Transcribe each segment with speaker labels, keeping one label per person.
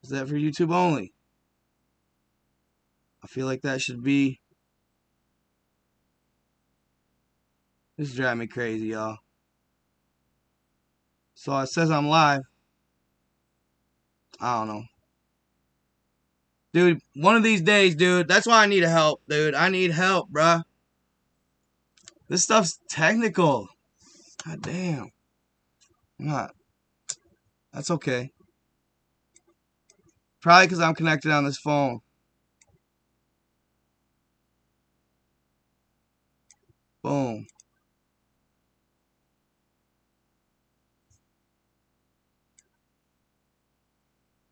Speaker 1: Is that for YouTube only? I feel like that should be. This is driving me crazy, y'all. So it says I'm live. I don't know. Dude, one of these days, dude, that's why I need help, dude. I need help, bruh. This stuff's technical. God damn. I'm not. That's okay. Probably because I'm connected on this phone. Boom.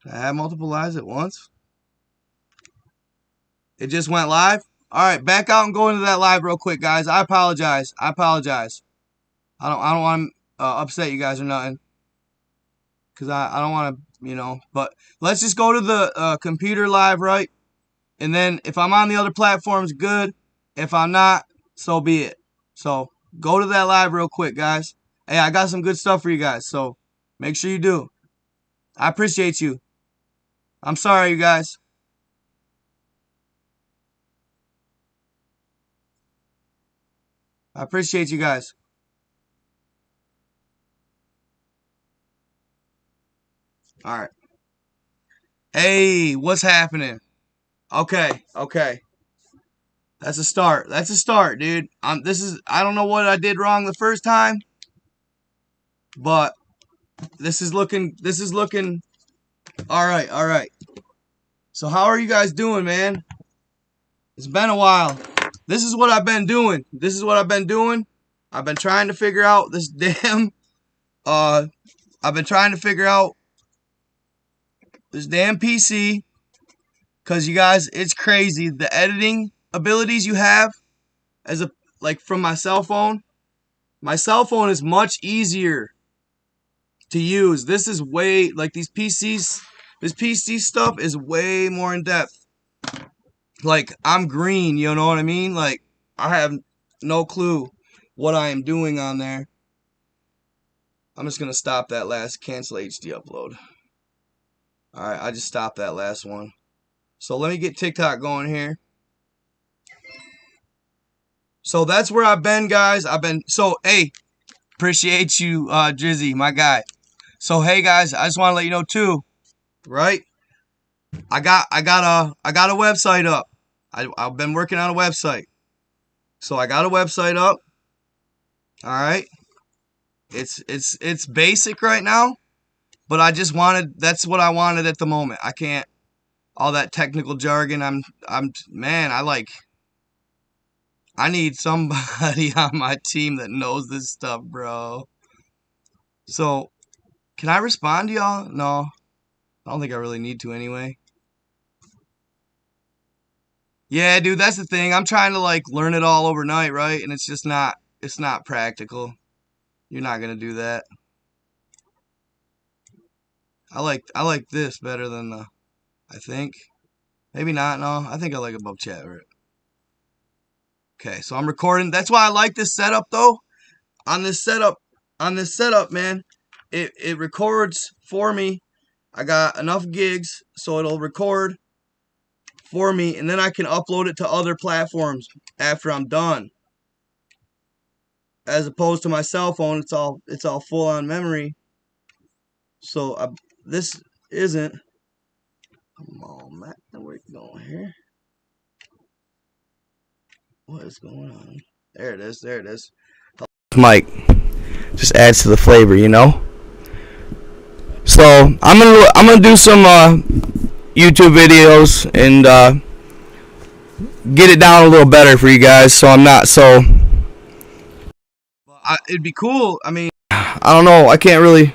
Speaker 1: Can I have multiple lives at once? It just went live? Alright, back out and go into that live real quick, guys. I apologize. I apologize. I don't want to upset you guys or nothing. Because I don't want to, you know. But let's just go to the computer live, right? And then if I'm on the other platforms, good. If I'm not, so be it. So go to that live real quick, guys. Hey, I got some good stuff for you guys. So make sure you do. I appreciate you. I'm sorry, you guys. I appreciate you guys. Alright. Hey, what's happening? Okay, okay. That's a start. That's a start, dude. I don't know what I did wrong the first time, but this is looking alright, alright. So how are you guys doing, man? It's been a while. This is what I've been doing. This is what I've been doing. I've been trying to figure out this damn I've been trying to figure out this damn PC, cause you guys, it's crazy the editing abilities you have as a from my cell phone. My cell phone is much easier to use. This is way these PCs. This PC stuff is way more in depth. Like I'm green, you know what I mean? Like I have no clue what I am doing on there. I'm just gonna stop that last cancel HD upload. Alright, I just stopped that last one. So let me get TikTok going here. So that's where I've been, guys. Hey, appreciate you, Drizzy, my guy. So hey guys, I just want to let you know too, right? I got a website up. I've been working on a website. So I got a website up. Alright. It's basic right now. But that's what I wanted at the moment. I can't, all that technical jargon, man, I need somebody on my team that knows this stuff, bro. So, can I respond to y'all? No, I don't think I really need to anyway. Yeah, dude, that's the thing. I'm trying to learn it all overnight, right? And it's just it's not practical. You're not gonna do that. I like this better than I think. Maybe not, no. I think I like above chat, right? Okay, so I'm recording. That's why I like this setup though. On this setup, man, it records for me. I got enough gigs so it'll record for me, and then I can upload it to other platforms after I'm done. As opposed to my cell phone, it's all full on memory. So this isn't. Come on, Matt. Where you going here? What is going on? There it is. There it is. Mike just adds to the flavor, you know. So I'm gonna do some YouTube videos and get it down a little better for you guys. So I'm not so. It'd be cool. I mean, I don't know. I can't really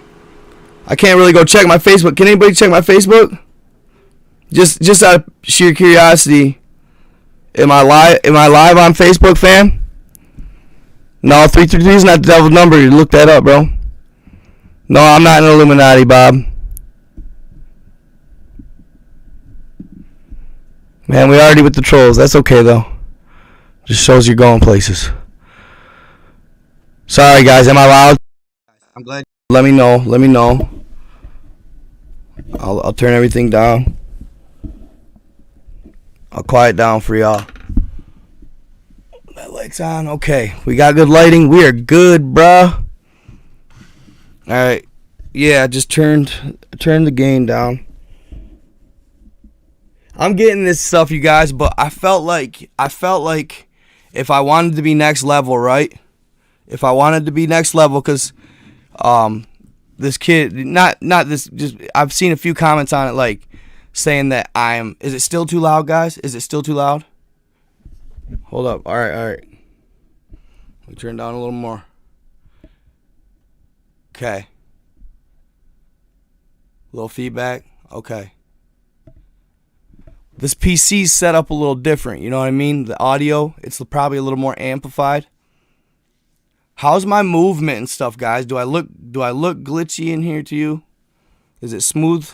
Speaker 1: go check my Facebook. Can anybody check my Facebook? Just out of sheer curiosity, am I live on Facebook, fam? No, 333 is not the devil's number. You look that up, bro. No, I'm not an Illuminati, Bob. Man, we already with the trolls. That's okay though. Just shows you're going places. Sorry guys, am I loud? I'm glad. Let me know. I'll turn everything down. I'll quiet down for y'all. That light's on. Okay, we got good lighting. We are good, bruh. Alright. Yeah, I just turned the gain down. I'm getting this stuff, you guys, but I felt like if I wanted to be next level, right? If I wanted to be next level, because this kid, not this, just I've seen a few comments on it, like saying that is it still too loud, guys? Is it still too loud? Hold up. All right. Let me turn down a little more. Okay. Little feedback. Okay. This PC's set up a little different, you know what I mean? The audio, it's probably a little more amplified. How's my movement and stuff, guys? Do I look glitchy in here to you? Is it smooth?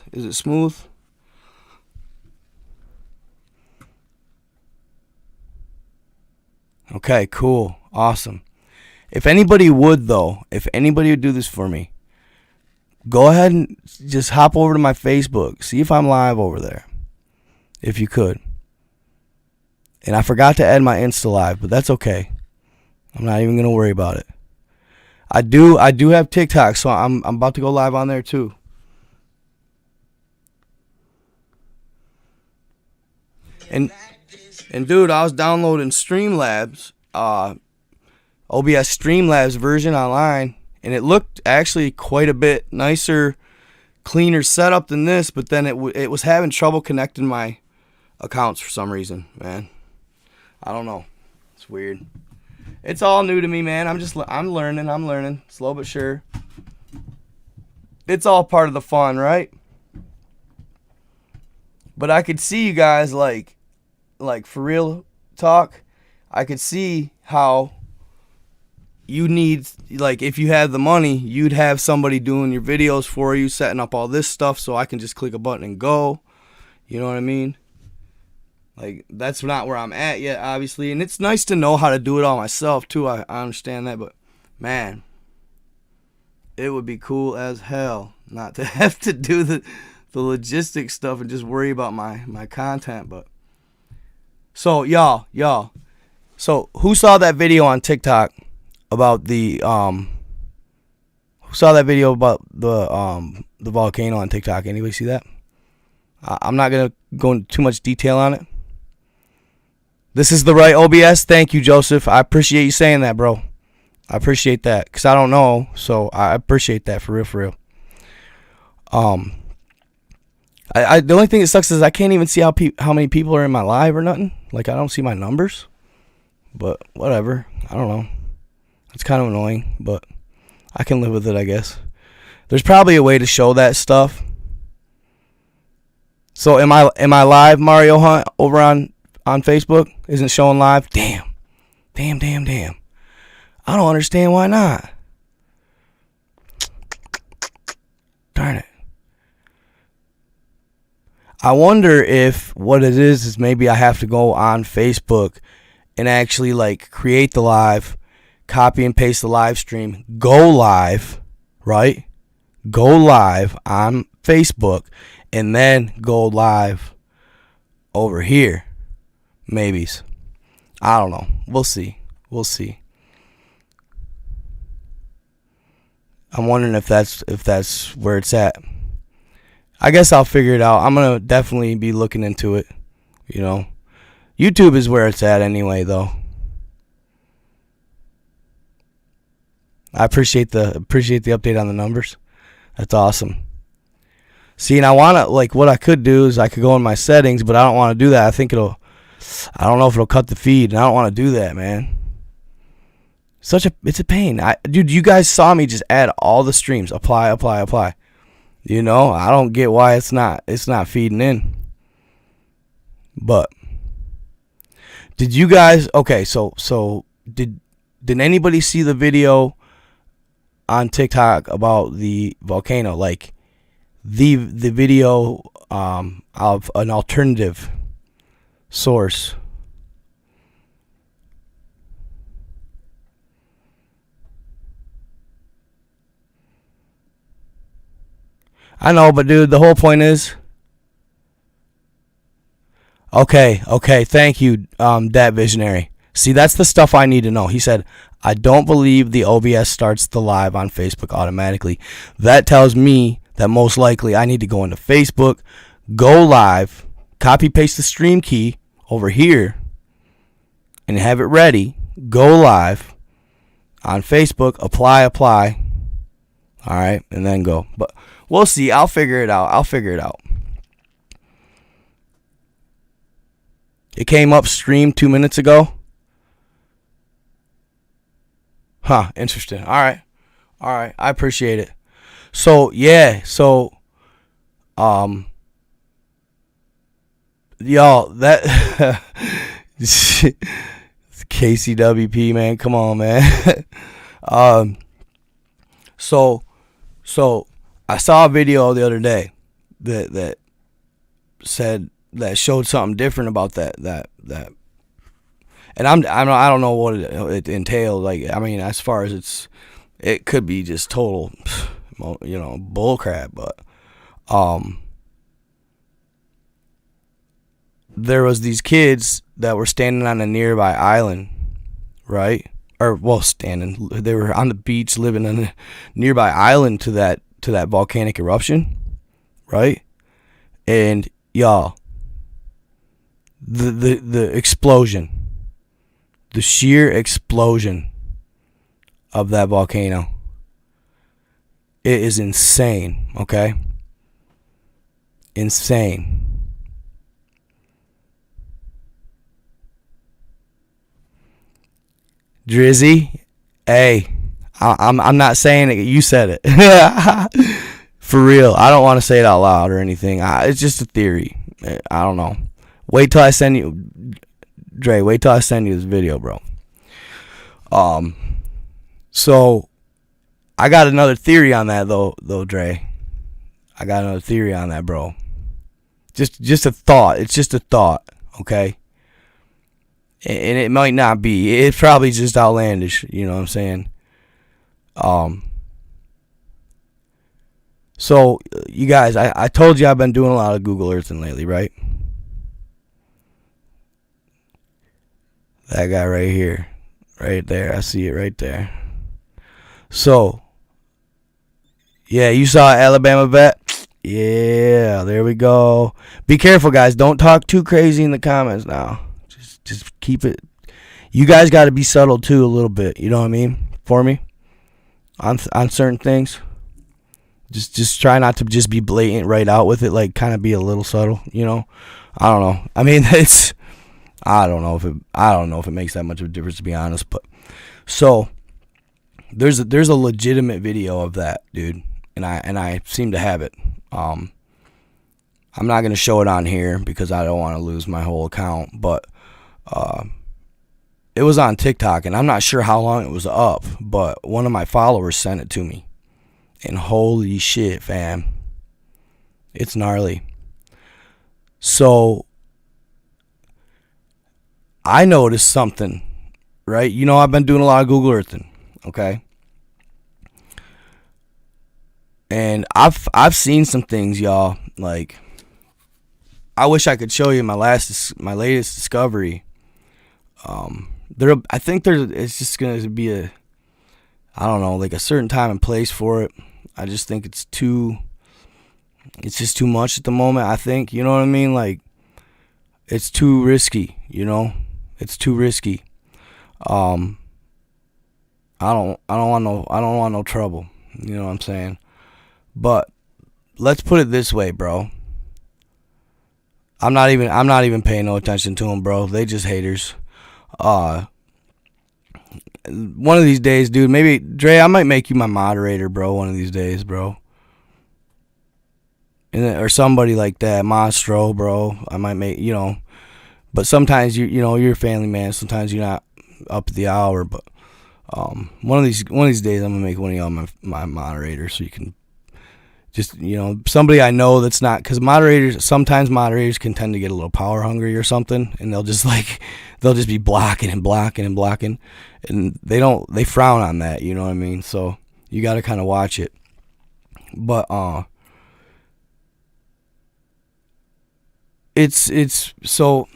Speaker 1: Okay, cool. Awesome. If anybody would do this for me, go ahead and just hop over to my Facebook. See if I'm live over there. If you could. And I forgot to add my Insta Live, but that's okay. I'm not even going to worry about it. I do have TikTok, so I'm about to go live on there too. And dude, I was downloading Streamlabs, OBS Streamlabs version online, and it looked actually quite a bit nicer, cleaner setup than this, but then it was having trouble connecting my accounts for some reason, man. I don't know. It's weird. It's all new to me, man. I'm learning, slow but sure. It's all part of the fun, right? But I could see you guys like for real talk. I could see how you need, like, if you had the money, you'd have somebody doing your videos for you, setting up all this stuff, so I can just click a button and go. You know what I mean? Like, that's not where I'm at yet, obviously. And it's nice to know how to do it all myself, too. I understand that. But, man, it would be cool as hell not to have to do the logistics stuff and just worry about my content. But, so, y'all. So, who saw that video on TikTok about the volcano on TikTok? Anybody see that? I'm not going to go into too much detail on it. This is the right OBS. Thank you, Joseph. I appreciate you saying that, bro. I appreciate that, because I don't know, so I appreciate that for real. The only thing that sucks is I can't even see how many people are in my live or nothing. Like, I don't see my numbers. But whatever. I don't know. It's kind of annoying, but I can live with it, I guess. There's probably a way to show that stuff. So am I live, Mario Hunt, over on Facebook? Isn't showing live? Damn. I don't understand why not. Darn it. I wonder if what it is maybe I have to go on Facebook and actually, like, create the live, copy and paste the live stream, go live, right? Go live on Facebook, and then go live over here. Maybes. I don't know. We'll see. I'm wondering if that's where it's at. I guess I'll figure it out. I'm going to definitely be looking into it, you know. YouTube is where it's at anyway, though. I appreciate the update on the numbers. That's awesome. See, and I want to, like, what I could do is I could go in my settings, but I don't want to do that. I don't know if it'll cut the feed, and I don't want to do that, man. It's a pain. Dude, you guys saw me just add all the streams. Apply. You know, I don't get why it's not feeding in. But did you guys, okay, so did anybody see the video on TikTok about the volcano? Like, the video of an alternative source. I know, but dude, the whole point is. Okay, thank you, that visionary. See, that's the stuff I need to know. He said, I don't believe the OBS starts the live on Facebook automatically. That tells me that most likely I need to go into Facebook, go live, copy paste the stream key over here, and have it ready, go live on Facebook, apply, all right, and then go. But we'll see. I'll figure it out. It came up stream 2 minutes ago. Huh, interesting. All right. I appreciate it. So, yeah, y'all, that KCWP, man, come on, man. So I saw a video the other day that said that showed something different about that, and I don't know what it entailed. Like, I mean, as far as it could be just total, bullcrap. But there was these kids that were standing on a nearby island, right? Or they were on the beach living on a nearby island to that volcanic eruption, right? And y'all, the explosion, the sheer explosion of that volcano, it is insane, okay? Insane. Drizzy, hey, I'm not saying it. You said it. For real. I don't want to say it out loud or anything. It's just a theory. I don't know. Wait till I send you, Dre. Wait till I send you this video, bro. So I got another theory on that though, Dre. I got another theory on that, bro. Just a thought. It's just a thought, okay? And it might not be. It's probably just outlandish, you know what I'm saying? So, you guys, I told you I've been doing a lot of Google Earthing lately, right? That guy right here. Right there. I see it right there. So, yeah, you saw Alabama vet? Yeah, there we go. Be careful, guys. Don't talk too crazy in the comments now. Just keep it. You guys got to be subtle too a little bit. You know what I mean? For me, on certain things. Just try not to just be blatant right out with it. Like, kind of be a little subtle. You know? I don't know. I mean, I don't know if it makes that much of a difference, to be honest. But so there's a legitimate video of that, dude, and I seem to have it. I'm not gonna show it on here because I don't want to lose my whole account, but it was on TikTok, and I'm not sure how long it was up, but one of my followers sent it to me, and holy shit, fam, it's gnarly. So I noticed something, right? You know, I've been doing a lot of Google Earthing, okay? And I've seen some things, y'all. Like, I wish I could show you my latest discovery. I think it's just gonna be I don't know, like a certain time and place for it. I just think it's just too much at the moment. I think, you know what I mean? Like, it's too risky, you know? It's too risky. I don't want no trouble. You know what I'm saying? But let's put it this way, bro. I'm not even paying no attention to them, bro. They just haters. One of these days, dude, maybe Dre, I might make you my moderator, bro, one of these days, bro. Or somebody like that, Monstro, bro. I might make, you know. But sometimes you're a family man. Sometimes you're not up at the hour. But one of these days, I'm gonna make one of y'all my moderator, so you can just, you know, somebody I know that's not, because sometimes moderators can tend to get a little power hungry or something, and they'll just be blocking, and they frown on that. You know what I mean? So you got to kind of watch it. But
Speaker 2: it's so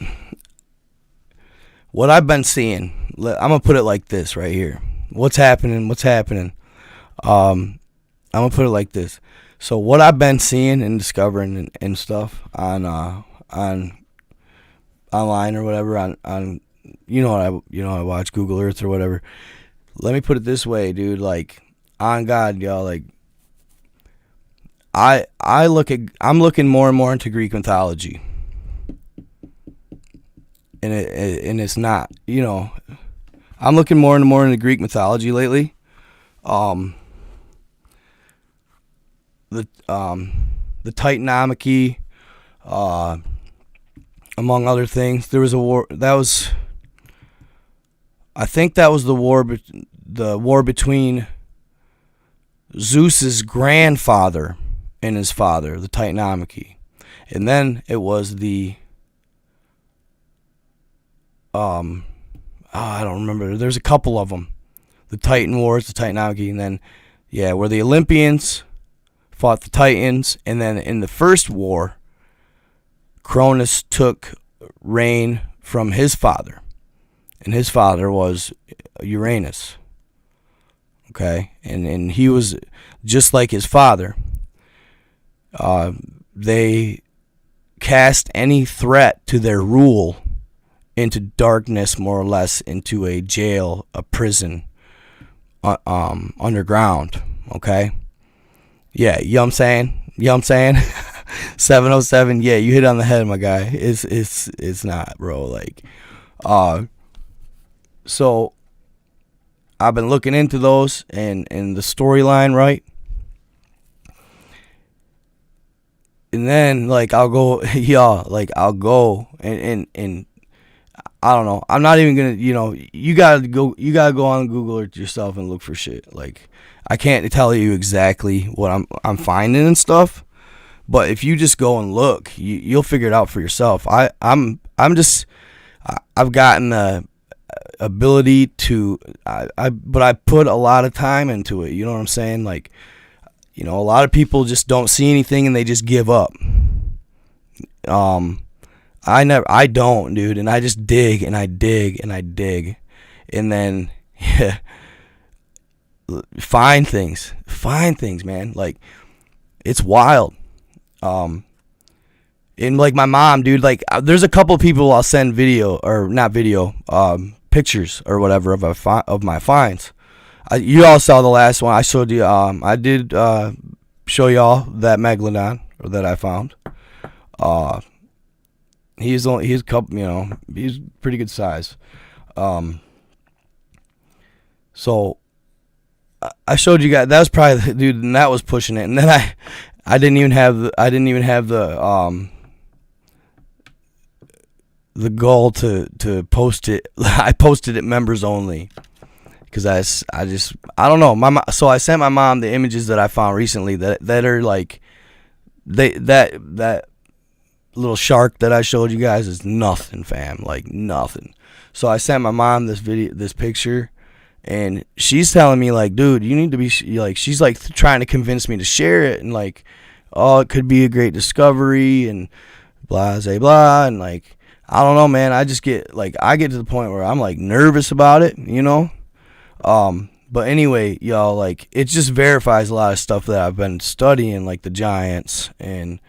Speaker 2: what I've been seeing. I'm gonna put it like this right here. What's happening? I'm gonna put it like this. So what I've been seeing and discovering and stuff on online or whatever on I watch Google Earth or whatever. Let me put it this way, dude. Like, on God, y'all. Like, I'm looking more and more into Greek mythology, and it's not, I'm looking more and more into Greek mythology lately. The Titanomachy, among other things. There was a war I think that was the war between Zeus's grandfather and his father, the Titanomachy, and then it was the I don't remember. There's a couple of them, the Titan Wars, the Titanomachy, and then where the Olympians fought the Titans, and then in the first war, Cronus took reign from his father, and his father was Uranus. Okay, and he was just like his father. They cast any threat to their rule into darkness, more or less, into a jail, a prison, underground. Okay, yeah, you know what I'm saying? 707. Yeah, you hit on the head, my guy. It's not, bro. Like, so I've been looking into those and the storyline, right? And then, like, I'll go, I'll go and I don't know. I'm not even gonna, you gotta go on Google it yourself and look for shit. Like, I can't tell you exactly what I'm finding and stuff, but if you just go and look, you'll figure it out for yourself. I've gotten the ability to, but I put a lot of time into it. You know what I'm saying? Like, a lot of people just don't see anything and they just give up. I don't, dude, and I just dig and I dig and I dig, and then find things, man. Like, it's wild. And like my mom, dude, like, there's a couple people I'll send pictures or whatever of my finds. You all saw the last one I showed you. I did show y'all that megalodon that I found. He's a couple, he's pretty good size. So I showed you guys. That was probably the dude, and that was pushing it. And then I didn't even have the goal to post it. I posted it members only because I don't know. So I sent my mom the images that I found recently that are like that little shark that I showed you guys is nothing, fam. Like, nothing. So I sent my mom this picture, and she's telling me, like, dude, you need to be, like, she's like trying to convince me to share it, and like, oh, it could be a great discovery, and blah, blah, blah, and like, I don't know, man. I just get, like, I get to the point where I'm like nervous about it, But anyway, y'all, like, it just verifies a lot of stuff that I've been studying, like the giants and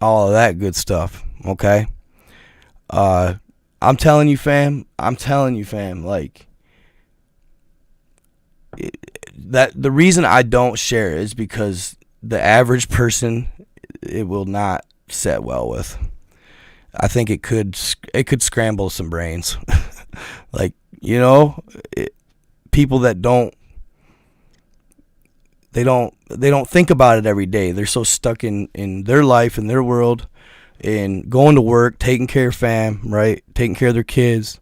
Speaker 2: all of that good stuff. Okay. I'm telling you, fam. Like, that the reason I don't share is because the average person, it will not set well with. I think it could scramble some brains. Like, people that don't think about it every day. They're so stuck in their life, in their world, and going to work, taking care of fam, right? Taking care of their kids.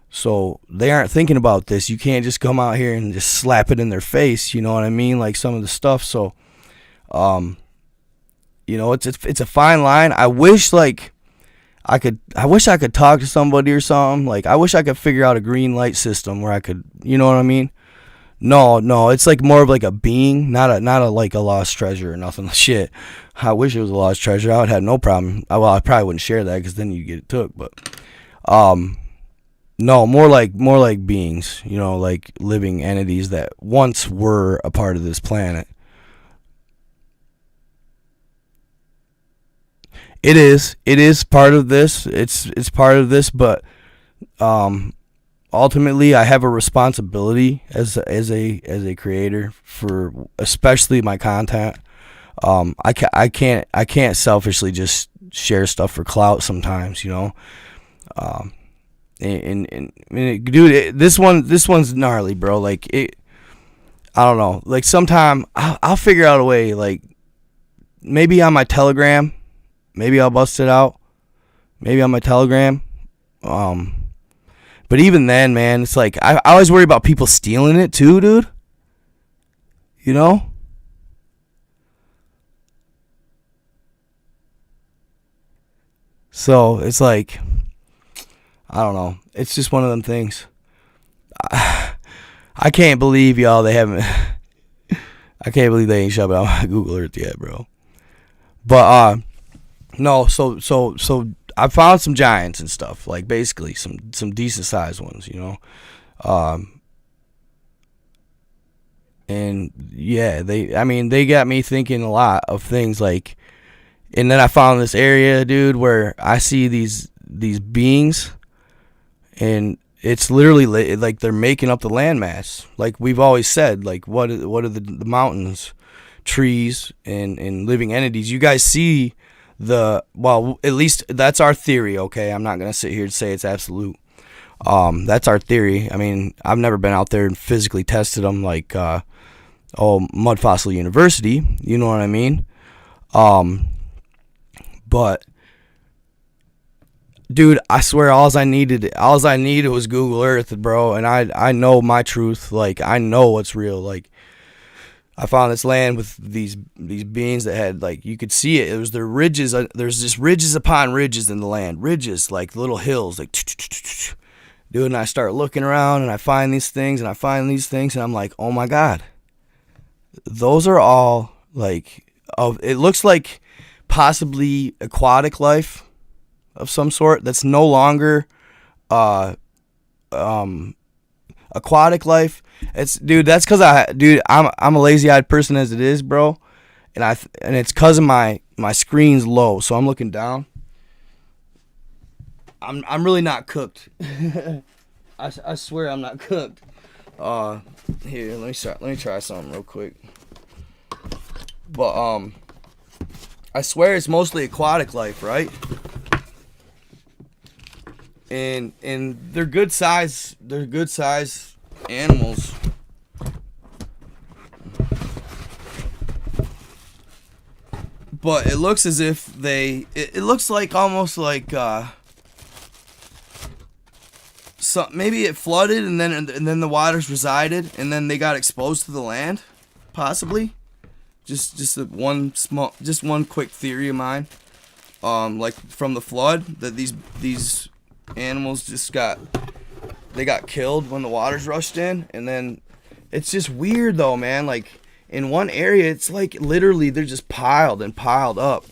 Speaker 2: So they aren't thinking about this. You can't just come out here and just slap it in their face, you know what I mean? Like some of the stuff. So, it's a fine line. I wish I could talk to somebody or something. Like, I wish I could figure out a green light system where I could, you know what I mean? No, it's like more of like a being, not a like a lost treasure or nothing. Shit. I wish it was a lost treasure. I would have no problem. Well, I probably wouldn't share that because then you get it took. But no, more like beings. You know, like living entities that once were a part of this planet. It is part of this. It's part of this, but ultimately I have a responsibility as a creator for especially my content. I can't selfishly just share stuff for clout sometimes, you know. Dude, this one's gnarly, bro. Like it, I don't know. Like sometime I'll figure out a way. Like maybe on my Telegram, maybe I'll bust it out. Maybe on my Telegram. But even then, man, it's like I always worry about people stealing it too, dude. You know? So it's like, I don't know. It's just one of them things. I can't believe y'all they haven't. I can't believe they ain't shoved out my Google Earth yet, bro. But no. So I found some giants and stuff. Like basically some decent sized ones, you know. And yeah, they got me thinking a lot of things like. And then I found this area, dude, where I see these beings, and it's literally like they're making up the landmass. Like we've always said, like what are the mountains, trees, and living entities? You guys see well, at least that's our theory. Okay, I'm not gonna sit here and say it's absolute. That's our theory. I mean, I've never been out there and physically tested them like Mud Fossil University. You know what I mean? But dude, I swear all I needed was Google Earth, bro, and I know my truth. Like I know what's real. Like I found this land with these beings that had, like, you could see it. It was the ridges. There's just ridges upon ridges in the land. Ridges, like little hills, like dude, and I start looking around and I find these things and I'm like, "Oh my God." Those are all like it looks like possibly aquatic life of some sort that's no longer aquatic life. It's that's because I'm a lazy-eyed person as it is, bro, and it's because of my screen's low, so I'm looking down. I'm really not cooked. I swear I'm not cooked. Here, let me try something real quick. But I swear it's mostly aquatic life, right? And they're good size animals. But it looks as if it looks like almost like maybe it flooded and then the waters resided and then they got exposed to the land, possibly. Just one quick theory of mine. Like from the flood, that these animals got killed when the waters rushed in, and then it's just weird though, man. Like in one area, it's like literally they're just piled up.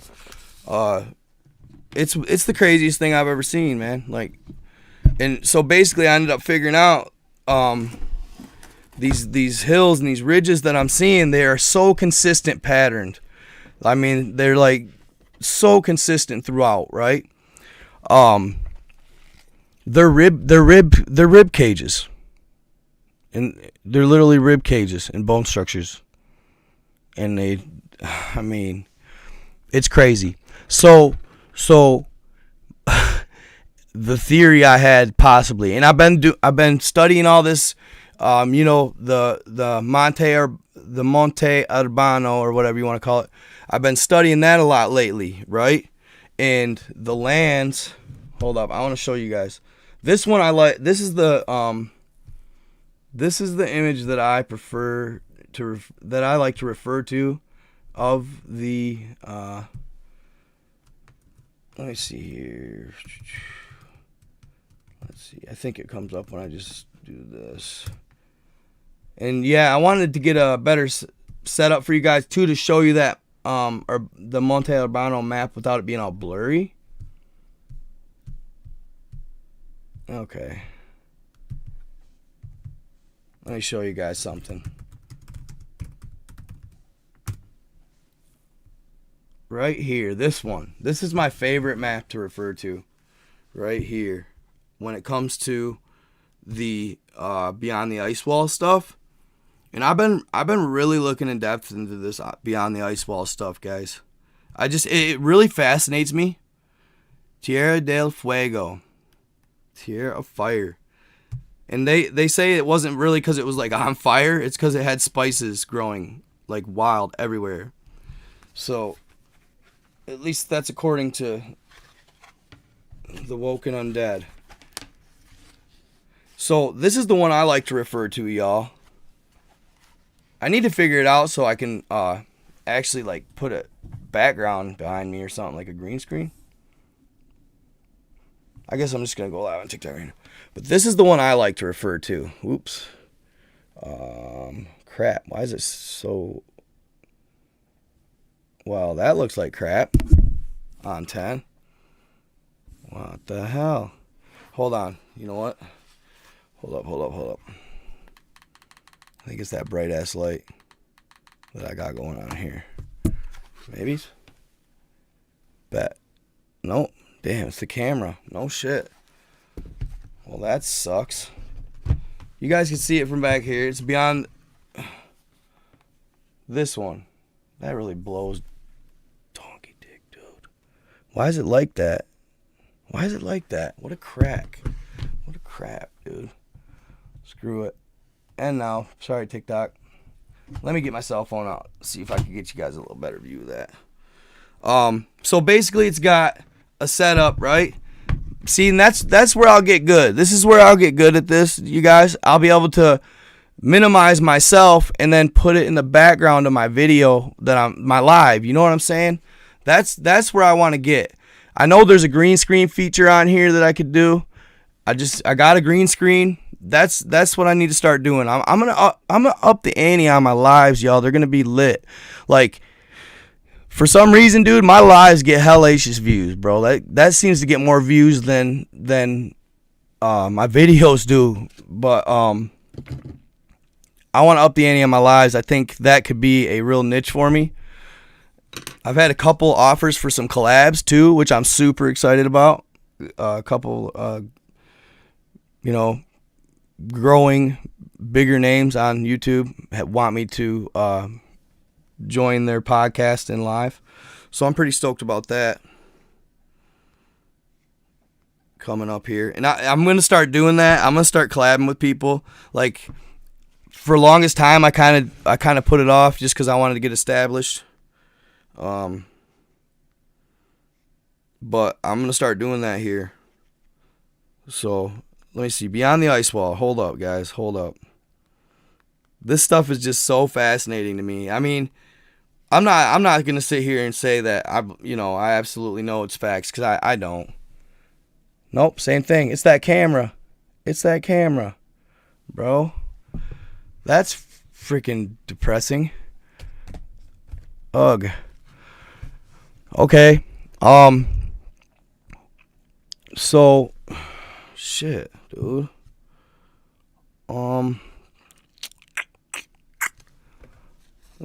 Speaker 2: It's the craziest thing I've ever seen, man. Like, and so basically, I ended up figuring out these hills and these ridges that I'm seeing, they are so consistent patterned. I mean, they're like so consistent throughout, right? They're rib cages. And they're literally rib cages and bone structures. And I mean, it's crazy. So the theory I had possibly, and I've been studying all this, the Monte Urbano or whatever you want to call it. I've been studying that a lot lately, right? And the lands. Hold up, I want to show you guys. This one I like. This is the image that I prefer to that I like to refer to of the. Let me see here. Let's see. I think it comes up when I just do this. And yeah, I wanted to get a better setup for you guys too, to show you that or the Monte Albano map without it being all blurry. Okay. Let me show you guys something. Right here, this one. This is my favorite map to refer to. Right here. When it comes to the Beyond the Ice Wall stuff. And I've been really looking in depth into this Beyond the Ice Wall stuff, guys. It really fascinates me. Tierra del Fuego. Tierra of Fire. And they say it wasn't really because it was like on fire. It's because it had spices growing like wild everywhere. So, at least that's according to the Woken Undead. So, this is the one I like to refer to, y'all. I need to figure it out so I can actually like put a background behind me or something, like a green screen. I guess I'm just going to go live on TikTok right now. But this is the one I like to refer to. Oops. Crap. Why is it so... Well, that looks like crap. On 10. What the hell? Hold on. You know what? Hold up. I think it's that bright ass light that I got going on here. Maybe? Bet. Nope. Damn, it's the camera. No shit. Well, that sucks. You guys can see it from back here. It's beyond this one. That really blows donkey dick, dude. Why is it like that? Why is it like that? What a crack. What a crap, dude. Screw it. And now, sorry, TikTok. Let me get my cell phone out. See if I can get you guys a little better view of that. So basically it's got a setup, right? See, and that's where I'll get good. This is where I'll get good at this, you guys. I'll be able to minimize myself and then put it in the background of my video my live. You know what I'm saying? That's where I want to get. I know there's a green screen feature on here that I could do. I got a green screen. That's what I need to start doing. I'm gonna up the ante on my lives, y'all. They're gonna be lit. Like, for some reason, dude, my lives get hellacious views, bro. That seems to get more views than my videos do. But I want to up the ante on my lives. I think that could be a real niche for me. I've had a couple offers for some collabs too, which I'm super excited about. A couple, growing bigger names on YouTube want me to join their podcast in live. So I'm pretty stoked about that coming up here. And I'm going to start doing that. I'm going to start collabing with people. Like, for longest time, I kind of put it off just because I wanted to get established. But I'm going to start doing that here. So, let me see. Beyond the Ice Wall. Hold up, guys. Hold up. This stuff is just so fascinating to me. I mean, I'm not going to sit here and say that I absolutely know it's facts, because I don't. Nope, same thing. It's that camera. Bro. That's freaking depressing. Ugh. Okay. So, shit, dude.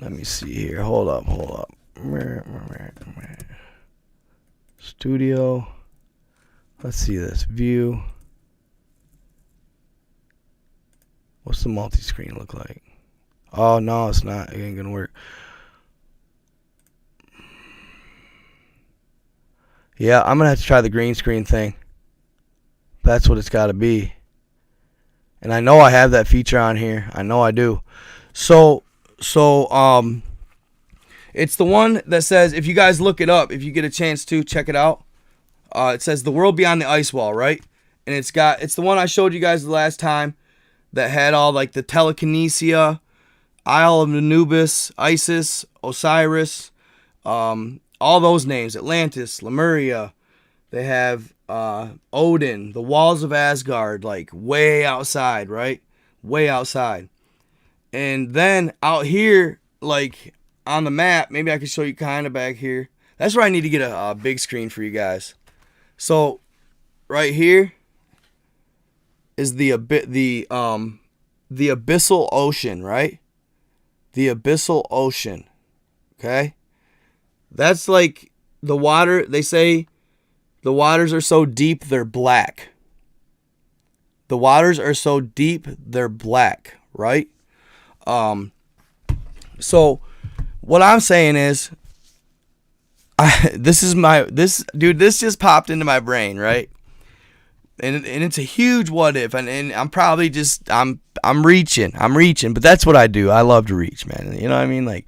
Speaker 2: Let me see here. Hold up. Studio. Let's see this. View. What's the multi-screen look like? Oh, no, it's not. It ain't gonna work. Yeah, I'm gonna have to try the green screen thing. That's what it's gotta be. And I know I have that feature on here. I know I do. So it's the one that says, if you guys look it up, if you get a chance to check it out, it says The World Beyond the Ice Wall, right? And it's the one I showed you guys the last time that had all like the telekinesia, Isle of Anubis, Isis, Osiris, all those names, Atlantis, Lemuria. They have Odin, the walls of Asgard, like way outside, right? Way outside. And then out here, like on the map, maybe I can show you kind of back here. That's where I need to get a big screen for you guys. So right here is the abyssal ocean, right? The abyssal ocean. Okay? That's like the water. They say the waters are so deep they're black. The waters are so deep they're black, right? So what I'm saying is, this just popped into my brain, right? And it's a huge what if, and I'm probably just I'm reaching, but that's what I do. I love to reach, man. You know what I mean? Like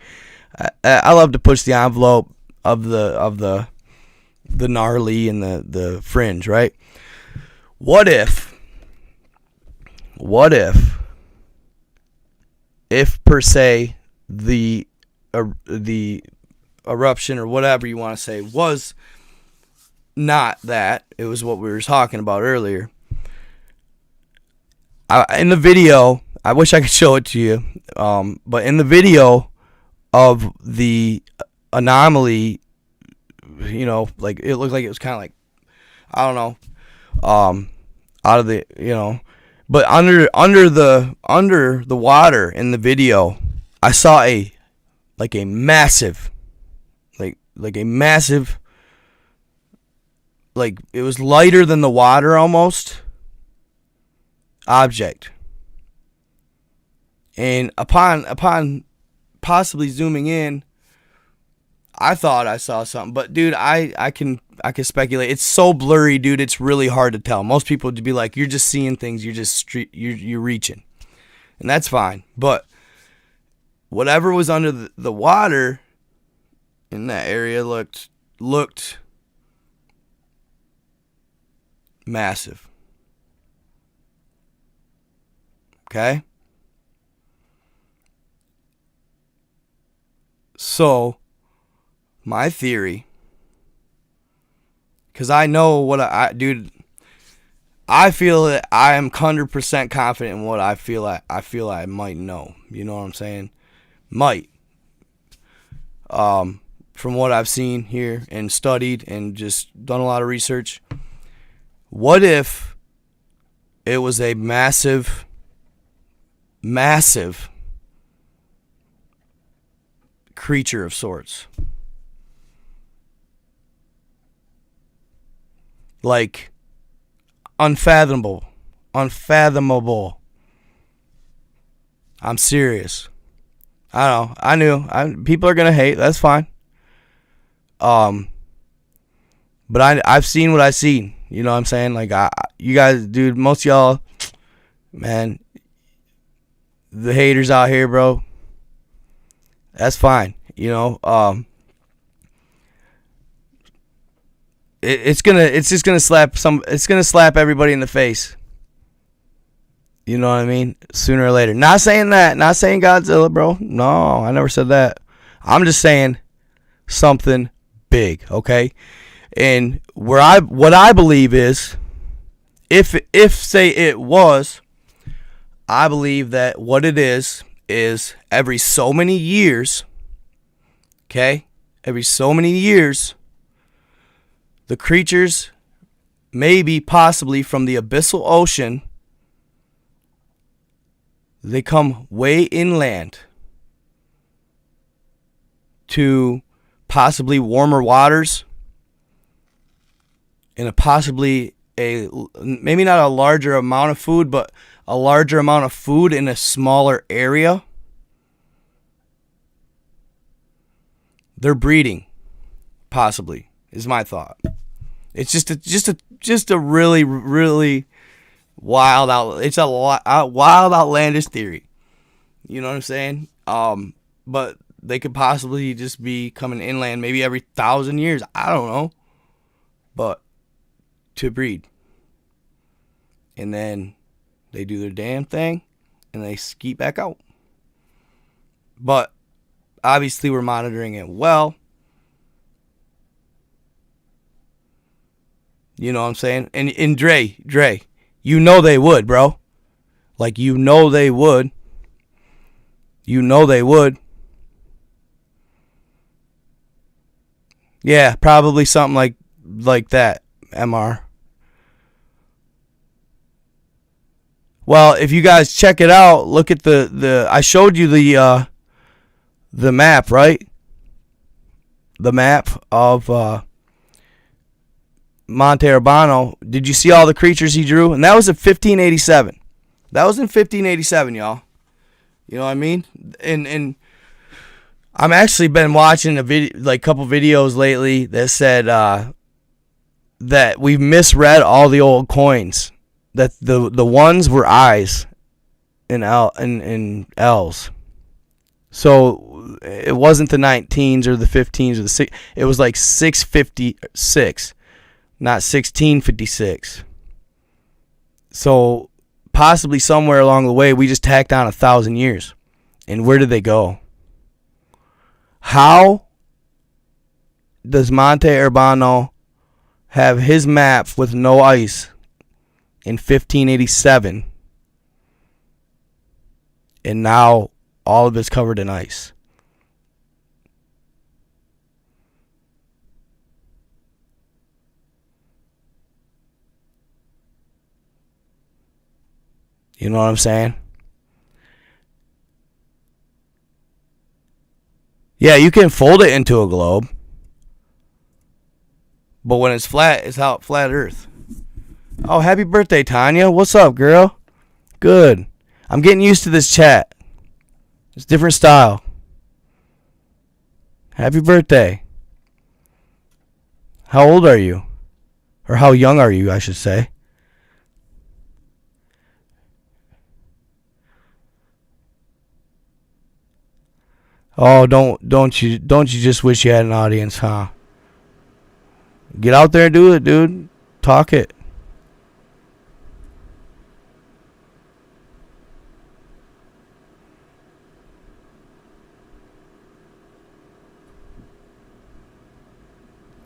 Speaker 2: I love to push the envelope of the gnarly and the fringe, right? What if per se the eruption or whatever you want to say was not that, it was what we were talking about earlier. In the video, I wish I could show it to you, but in the video of the anomaly, you know, like it looked like it was kind of like, I don't know, out of the, you know, but under the water in the video, I saw a massive, like a massive, like it was lighter than the water almost, object. And upon possibly zooming in, I thought I saw something, but dude, I can speculate. It's so blurry, dude. It's really hard to tell. Most people would be like, "You're just seeing things. You're reaching," and that's fine. But whatever was under the water in that area looked massive. Okay? So, my theory, because I know what dude, I feel that I am 100% confident in what I feel I might know. You know what I'm saying? Might. From what I've seen here and studied and just done a lot of research, what if it was a massive creature of sorts? Like unfathomable. I'm serious. I don't know. I knew. People are gonna hate. That's fine. But I've seen what I've seen. You know what I'm saying? Like you guys, dude. Most of y'all, man, the haters out here, bro. That's fine. You know. It's gonna slap everybody in the face. You know what I mean? Sooner or later. Not saying that. Not saying Godzilla, bro. No, I never said that. I'm just saying something big, okay? And what I believe is, if say it was, I believe that what it is every so many years, okay? Every so many years, the creatures, maybe possibly from the abyssal ocean, they come way inland to possibly warmer waters and maybe not a larger amount of food, but a larger amount of food in a smaller area. They're breeding, possibly, is my thought. It's just a really, really wild wild outlandish theory. You know what I'm saying? But they could possibly just be coming inland maybe every 1,000 years. I don't know. But to breed. And then they do their damn thing and they skeet back out. But obviously we're monitoring it well. You know what I'm saying? And Dre, you know they would, bro. Like, you know they would. You know they would. Yeah, probably something like that, MR. Well, if you guys check it out, look at the I showed you the map, right? The map of Monte Urbano. Did you see all the creatures he drew? And that was in 1587. That was in 1587, y'all. You know what I mean? And I'm actually been watching a couple videos lately that said that we've misread all the old coins. That the ones were I's and L's. So it wasn't the 19s or the 15s or the 6. It was like 656, not 1656. So possibly somewhere along the way we just tacked on 1,000 years. And where did they go? How does Monte Urbano have his map with no ice in 1587 and now all of it's covered in ice? You know what I'm saying? Yeah, you can fold it into a globe, but when it's flat, it's out flat Earth. Oh, happy birthday, Tanya. What's up, girl? Good. I'm getting used to this chat. It's different style. Happy birthday. How old are you? Or how young are you, I should say. Oh, don't you just wish you had an audience, huh? Get out there and do it, dude. Talk it.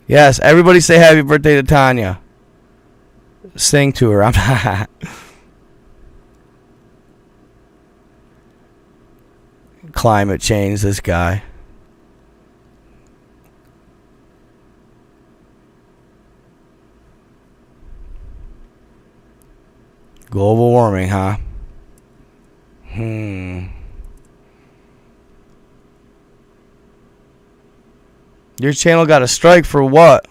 Speaker 2: Yes, everybody say happy birthday to Tanya. Sing to her. I'm not. Climate change, this guy. Global warming, huh? Your channel got a strike for what?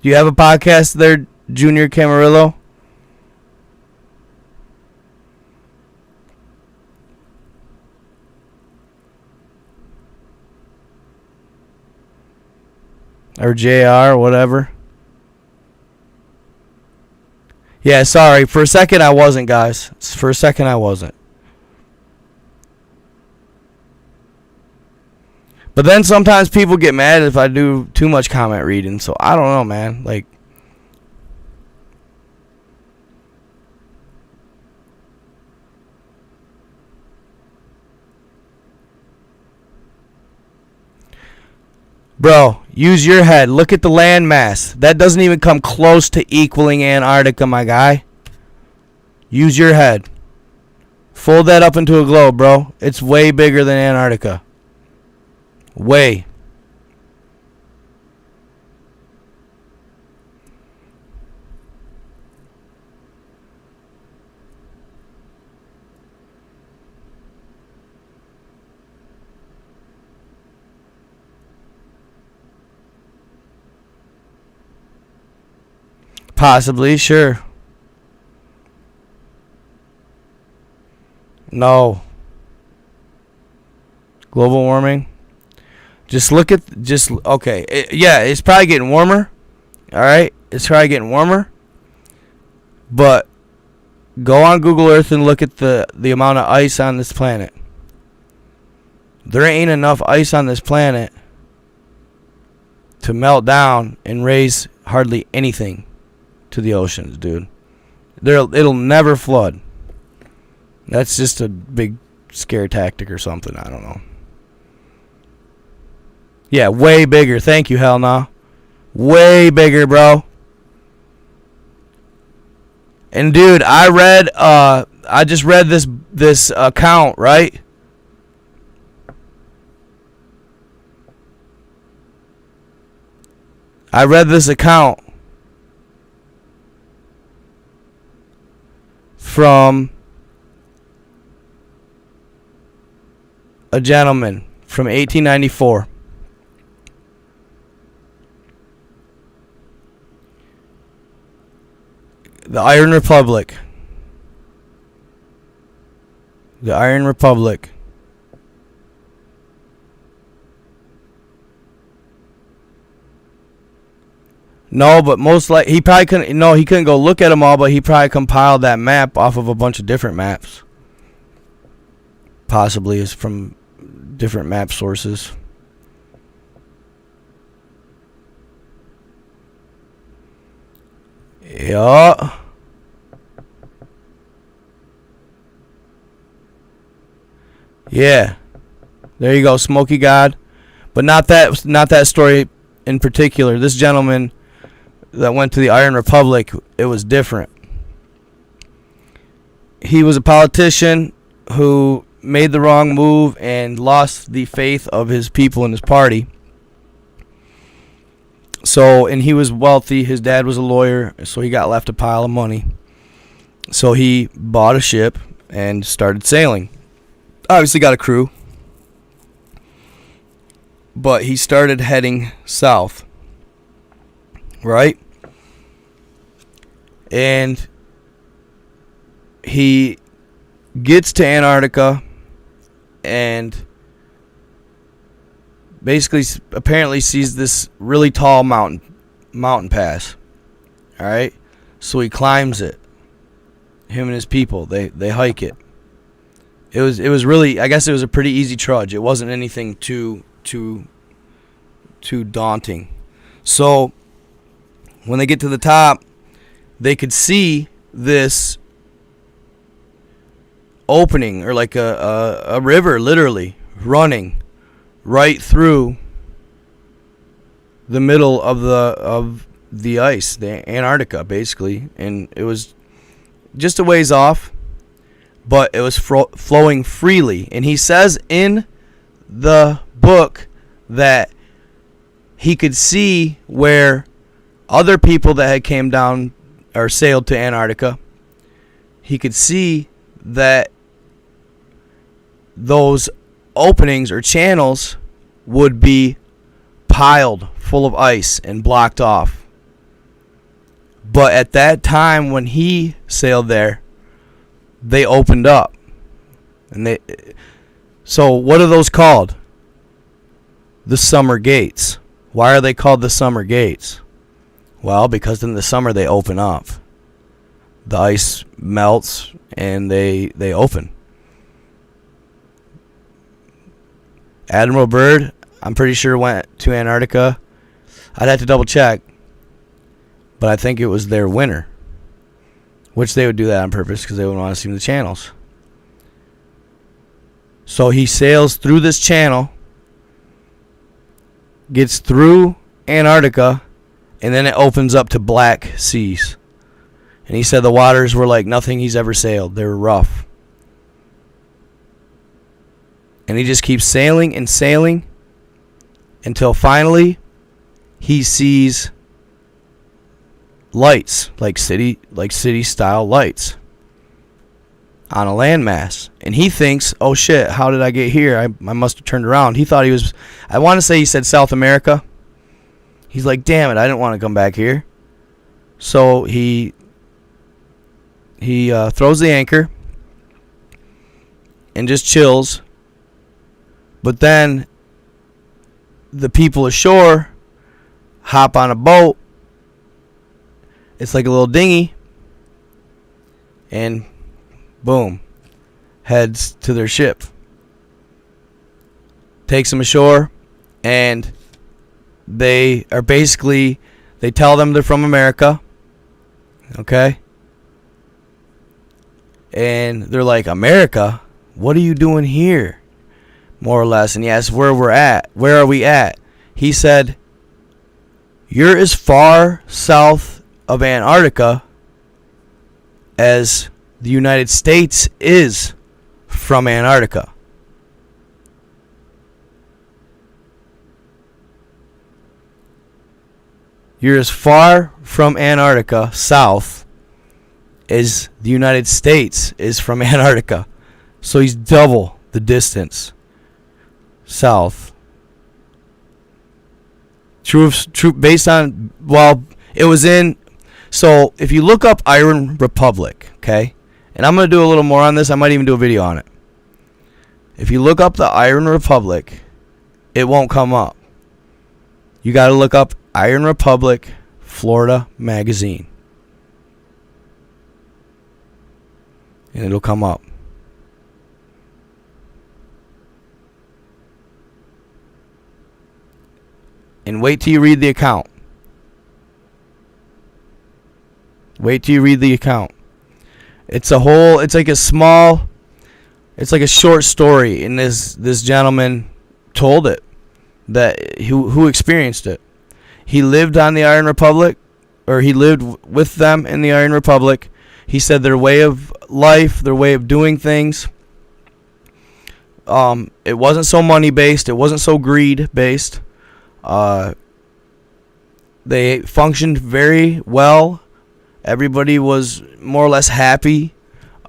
Speaker 2: Do you have a podcast there, Junior Camarillo? Or JR, whatever. Yeah, sorry. For a second I wasn't, guys. For a second I wasn't. But then sometimes people get mad if I do too much comment reading. So I don't know, man. Like, bro, use your head. Look at the land mass. That doesn't even come close to equaling Antarctica, my guy. Use your head. Fold that up into a globe, bro. It's way bigger than Antarctica. Way. Possibly, sure. No. Global warming. Just look at, okay. Yeah, it's probably getting warmer. Alright? It's probably getting warmer. But go on Google Earth and look at the amount of ice on this planet. There ain't enough ice on this planet to melt down and raise hardly anything to the oceans, dude. It'll never flood. That's just a big scare tactic or something. I don't know. Yeah, way bigger. Thank you, hell no. Way bigger, bro. And dude, I just read this account, right? I read this account from a gentleman from 1894. The Iron Republic. The Iron Republic. No, but most like he probably couldn't. No, he couldn't go look at them all, but he probably compiled that map off of a bunch of different maps. Possibly is from different map sources. Yeah. Yeah. There you go, Smoky God. But not that story in particular. This gentleman that went to the Iron Republic, it was different. He was a politician who made the wrong move and lost the faith of his people and his party. So, and he was wealthy. His dad was a lawyer, so he got left a pile of money. So he bought a ship and started sailing. Obviously got a crew. But he started heading south. Right? And he gets to Antarctica and basically apparently sees this really tall mountain pass. All right? So he climbs it. Him and his people, they hike it. It was really, I guess it was a pretty easy trudge. It wasn't anything too daunting. So when they get to the top, they could see this opening, or like a river literally running right through the middle of the ice, the Antarctica basically, and it was just a ways off, but it was flowing freely. And he says in the book that he could see where other people that had came down or sailed to Antarctica, he could see that those openings or channels would be piled full of ice and blocked off. But at that time when he sailed there, they opened up. And so what are those called? The summer gates. Why are they called the summer gates? Well, because in the summer they open up. The ice melts and they open. Admiral Byrd, I'm pretty sure, went to Antarctica. I'd have to double check, but I think it was their winter, which they would do that on purpose because they wouldn't want to see the channels. So he sails through this channel, gets through Antarctica, and then it opens up to black seas. And he said the waters were like nothing he's ever sailed. They were rough. And he just keeps sailing and sailing until finally he sees lights, like city style lights on a landmass. And he thinks, oh shit, how did I get here? I must have turned around. He thought he was, I want to say he said South America. He's like, damn it, I didn't want to come back here. So he throws the anchor and just chills. But then the people ashore hop on a boat. It's like a little dinghy. And boom, heads to their ship. Takes them ashore, and they are basically, they tell them they're from America. Okay? And they're like, America? What are you doing here? More or less. And he asked where we're at. Where are we at? He said, you're as far south of Antarctica as the United States is from Antarctica. You're as far from Antarctica south as the United States is from Antarctica. So he's double the distance south. True based on, well, it was in, so if you look up Iron Republic, okay, and I'm going to do a little more on this, I might even do a video on it. If you look up the Iron Republic, it won't come up. You got to look up Iron Republic, Florida magazine, and it'll come up. And wait till you read the account. Wait till you read the account. It's like a short story, and this gentleman told it, that who experienced it. He lived on the Iron Republic, or he lived with them in the Iron Republic. He said their way of life, their way of doing things, it wasn't so money based, it wasn't so greed based. They functioned very well. Everybody was more or less happy.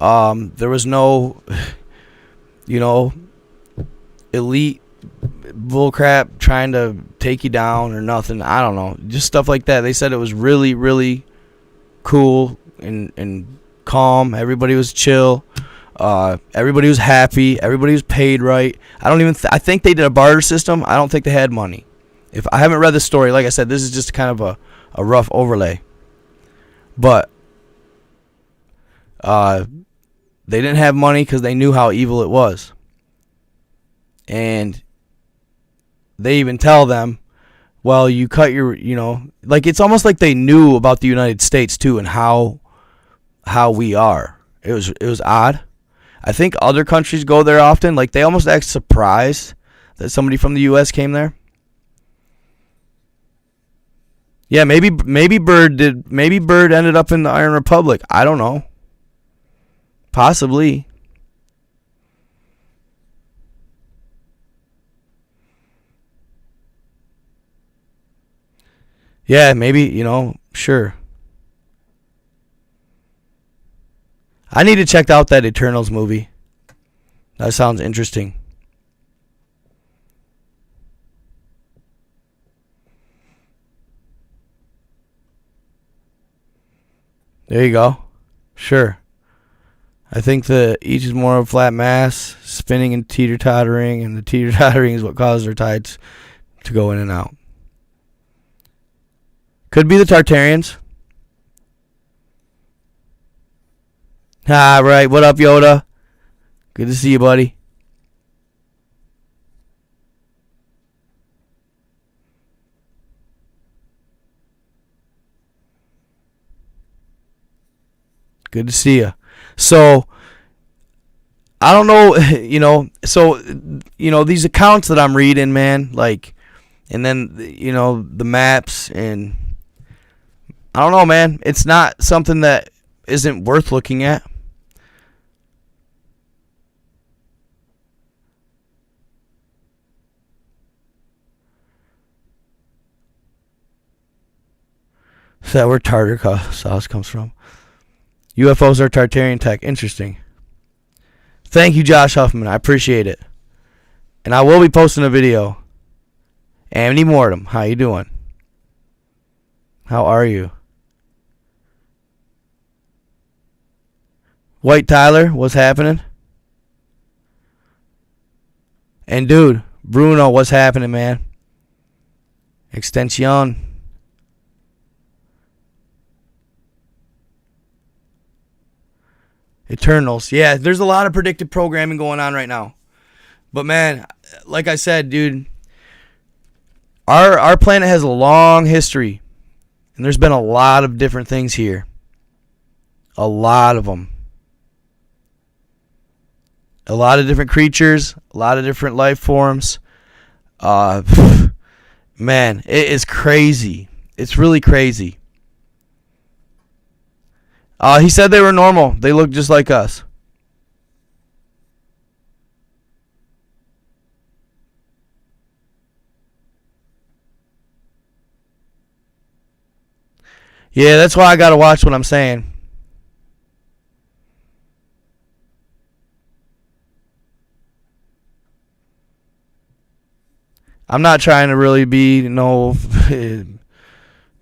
Speaker 2: There was no, elite bullcrap trying to take you down or nothing. I don't know. Just stuff like that. They said it was really, really cool and calm. Everybody was chill. Everybody was happy. Everybody was paid right. I think they did a barter system. I don't think they had money. If I haven't read the story, like I said, this is just kind of a rough overlay. But they didn't have money because they knew how evil it was. And they even tell them, well, you cut your, like it's almost like they knew about the United States too and how we are. It was odd. I think other countries go there often. Like they almost act surprised that somebody from the U.S. came there. Yeah, maybe Bird did. Maybe Bird ended up in the Iron Republic. I don't know. Possibly. Yeah, maybe, sure. I need to check out that Eternals movie. That sounds interesting. There you go. Sure. I think each is more of a flat mass, spinning and teeter-tottering, and the teeter-tottering is what causes their tides to go in and out. Could be the Tartarians. Ah, right. What up, Yoda? Good to see you, buddy. Good to see you. So, I don't know, these accounts that I'm reading, man, like, and then, the maps, and I don't know, man. It's not something that isn't worth looking at. Is that where tartar sauce comes from? UFOs are Tartarian tech. Interesting. Thank you, Josh Huffman. I appreciate it. And I will be posting a video. Amity Mortem, how you doing? How are you? White Tyler, what's happening? And dude, Bruno, what's happening, man? Extension. Eternals. Yeah, there's a lot of predictive programming going on right now. But man, like I said, dude, our planet has a long history. And there's been a lot of different things here. A lot of them. A lot of different creatures, a lot of different life forms. Man, it is crazy. It's really crazy. He said they were normal. They look just like us. Yeah, that's why I gotta watch what I'm saying. I'm not trying to really be no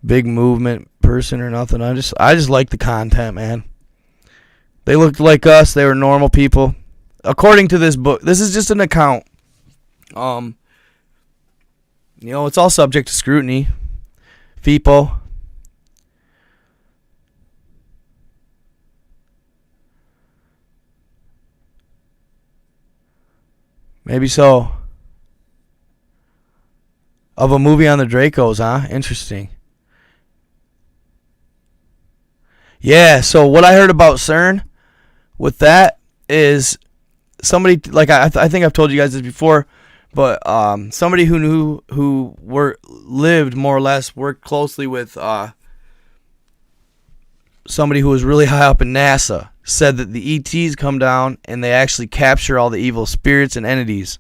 Speaker 2: big movement person or nothing. I just like the content, man. They looked like us. They were normal people. According to this book, this is just an account. It's all subject to scrutiny. FIPO. Maybe so. Of a movie on the Dracos, huh? Interesting. Yeah, so what I heard about CERN with that is somebody, like I think I've told you guys this before, but somebody who lived more or less, worked closely with somebody who was really high up in NASA, said that the ETs come down and they actually capture all the evil spirits and entities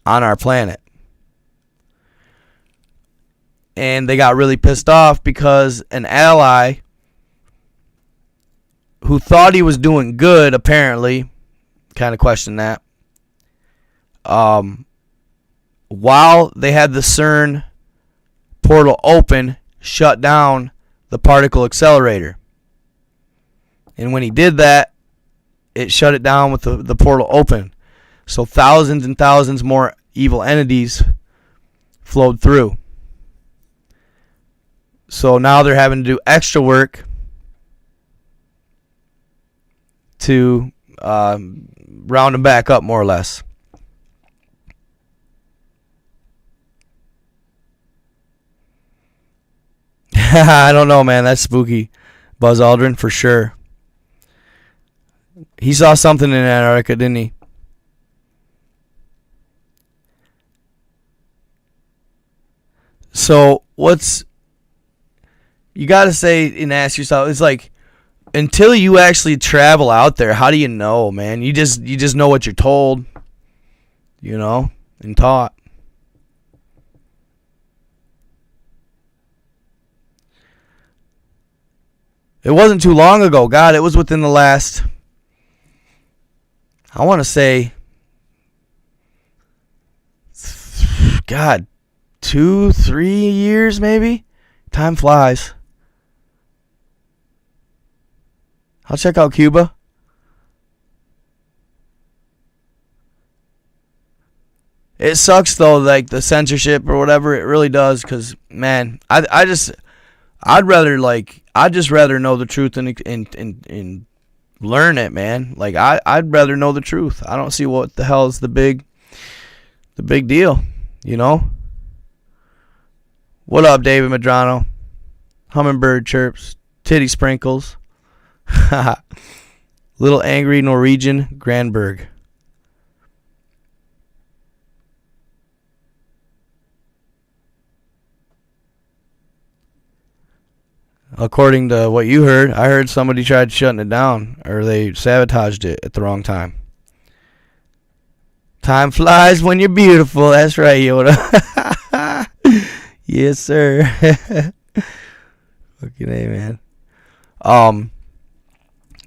Speaker 2: on our planet. And they got really pissed off because an ally who thought he was doing good, apparently, kind of questioned that, while they had the CERN portal open, shut down the particle accelerator. And when he did that, it shut it down with the portal open. So thousands and thousands more evil entities flowed through. So now they're having to do extra work to round them back up, more or less. I don't know, man. That's spooky. Buzz Aldrin, for sure. He saw something in Antarctica, didn't he? So you got to say and ask yourself, it's like, until you actually travel out there, how do you know, man? You just know what you're told, and taught. It wasn't too long ago. God, it was within the last, I want to say, God, 2-3 years maybe? Time flies. I'll check out Cuba. It sucks though, like the censorship or whatever. It really does, because man, I'd just rather know the truth and learn it, man. Like I'd rather know the truth. I don't see what the hell is the big deal, What up, David Madrano? Hummingbird chirps, titty sprinkles. Little angry Norwegian Granberg. According to what you heard, I heard somebody tried shutting it down, or they sabotaged it at the wrong time. Time flies when you're beautiful. That's right, Yoda. Yes, sir. Fucking A, man.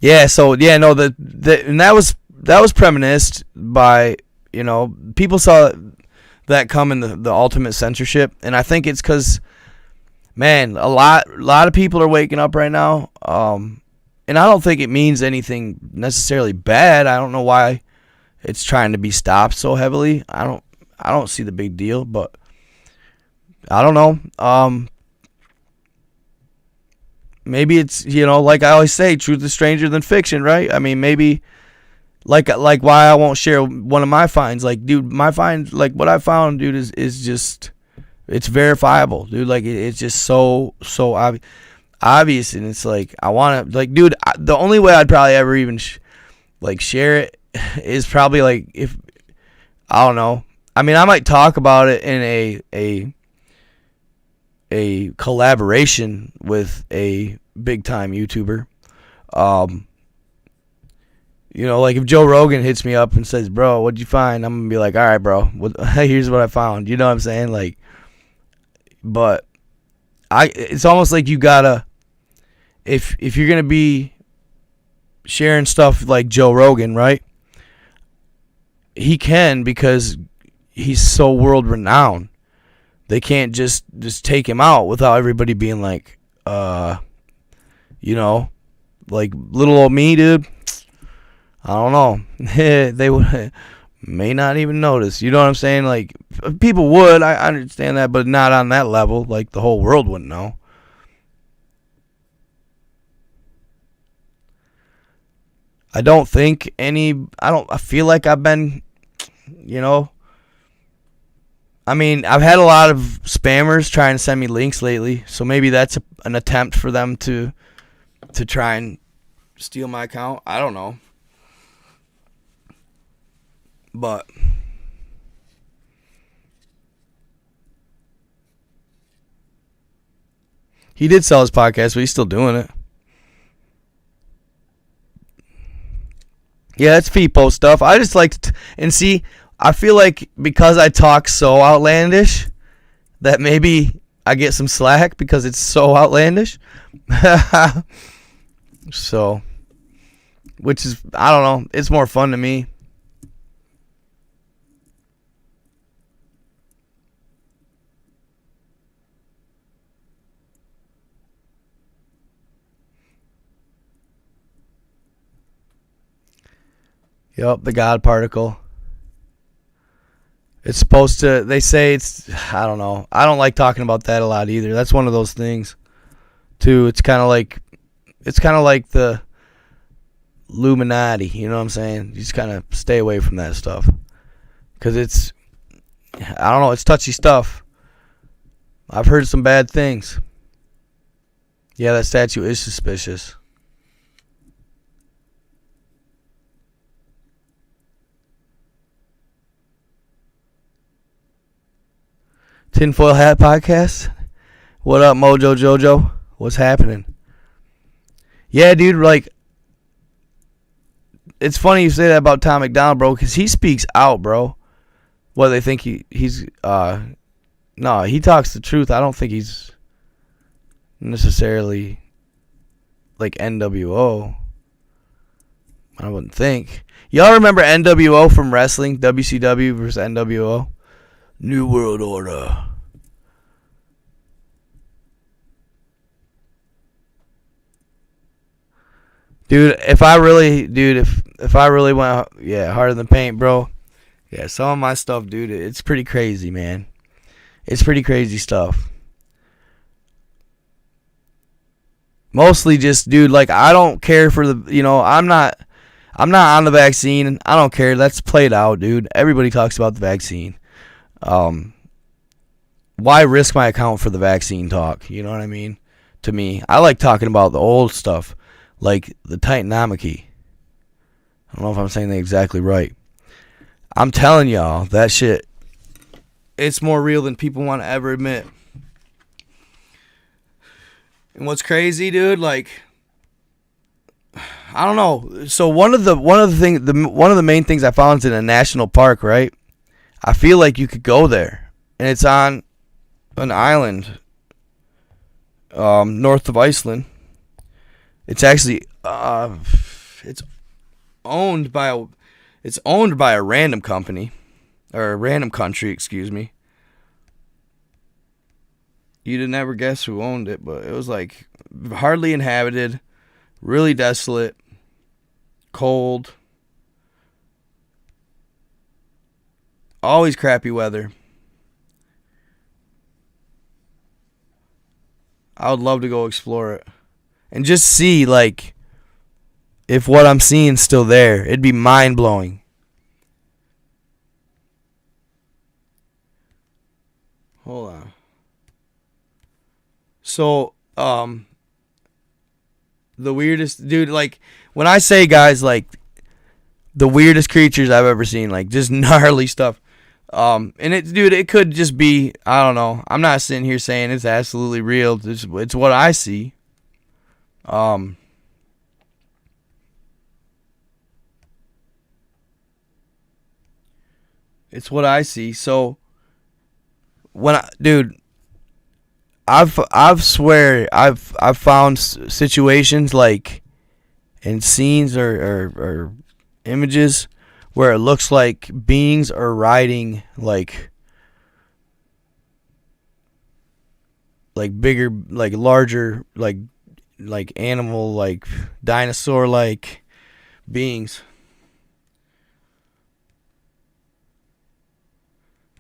Speaker 2: Yeah, so yeah, no, and that was premised by, people saw that come in the ultimate censorship, and I think it's because, man, a lot of people are waking up right now, and I don't think it means anything necessarily bad. I don't know why it's trying to be stopped so heavily. I don't see the big deal, but I don't know. Maybe it's, like I always say, truth is stranger than fiction, right? I mean, maybe, like why I won't share one of my finds. Like, dude, my find, like what I found, dude, is just, it's verifiable, dude. Like, it's just so obvious, and it's like, I want to, like, dude, the only way I'd probably ever even, share it is probably, like, if, I don't know. I mean, I might talk about it in a collaboration with a big time YouTuber. Like if Joe Rogan hits me up and says, bro, what'd you find? I'm gonna be like, all right, bro, here's what I found. You know what I'm saying? Like, but it's almost like you gotta if you're gonna be sharing stuff like Joe Rogan, right? He can because he's so world renowned. They can't just take him out without everybody being like, you know, like little old me, dude. I don't know. They would may not even notice. You know what I'm saying? Like people would. I understand that, but not on that level. Like the whole world wouldn't know. I don't think any. I feel like I've been, you know. I mean, I've had a lot of spammers trying to send me links lately, so maybe that's an attempt for them to try and steal my account. I don't know. But he did sell his podcast, but he's still doing it. Yeah, that's FIPO stuff. I just like to, and see, I feel like because I talk so outlandish that maybe I get some slack because it's so outlandish. So, which is, I don't know, it's more fun to me. Yep, the God particle. It's supposed to, they say it's, I don't know. I don't like talking about that a lot either. That's one of those things, too. It's kind of like the Illuminati, you know what I'm saying? You just kind of stay away from that stuff. Because it's, I don't know, it's touchy stuff. I've heard some bad things. Yeah, that statue is suspicious. Tinfoil Hat Podcast? What up, Mojo Jojo? What's happening? Yeah, dude, like, it's funny you say that about Tom McDonald, bro, because he speaks out, bro. What they think he's no, he talks the truth. I don't think he's necessarily like NWO. I wouldn't think. Y'all remember NWO from wrestling? WCW versus NWO? New World Order. Dude, if I really went, yeah, harder than paint, bro. Yeah, some of my stuff, dude, it's pretty crazy, man. It's pretty crazy stuff. Mostly just, dude, like, I don't care for the, I'm not on the vaccine. I don't care. That's played out, dude. Everybody talks about the vaccine. Why risk my account for the vaccine talk? You know what I mean? To me, I like talking about the old stuff, like the Titanomachy. I don't know if I'm saying that exactly right. I'm telling y'all, that shit, it's more real than people want to ever admit. And what's crazy, dude, like, I don't know. So one of the main things I found is in a national park, right? I feel like you could go there, and it's on an island, north of Iceland. It's actually, it's owned by a random company, or a random country, excuse me. You'd never guess who owned it, but it was like hardly inhabited, really desolate, cold, always crappy weather. I would love to go explore it and just see, like, if what I'm seeing is still there. It'd be mind-blowing. Hold on. So, the weirdest, dude, like, when I say, guys, like, the weirdest creatures I've ever seen, like, just gnarly stuff. And it could just be, I don't know. I'm not sitting here saying it's absolutely real. It's what I see. It's what I see. So, dude, I've found situations like in scenes or images where it looks like beings are riding like bigger, like larger, like animal, like dinosaur like beings.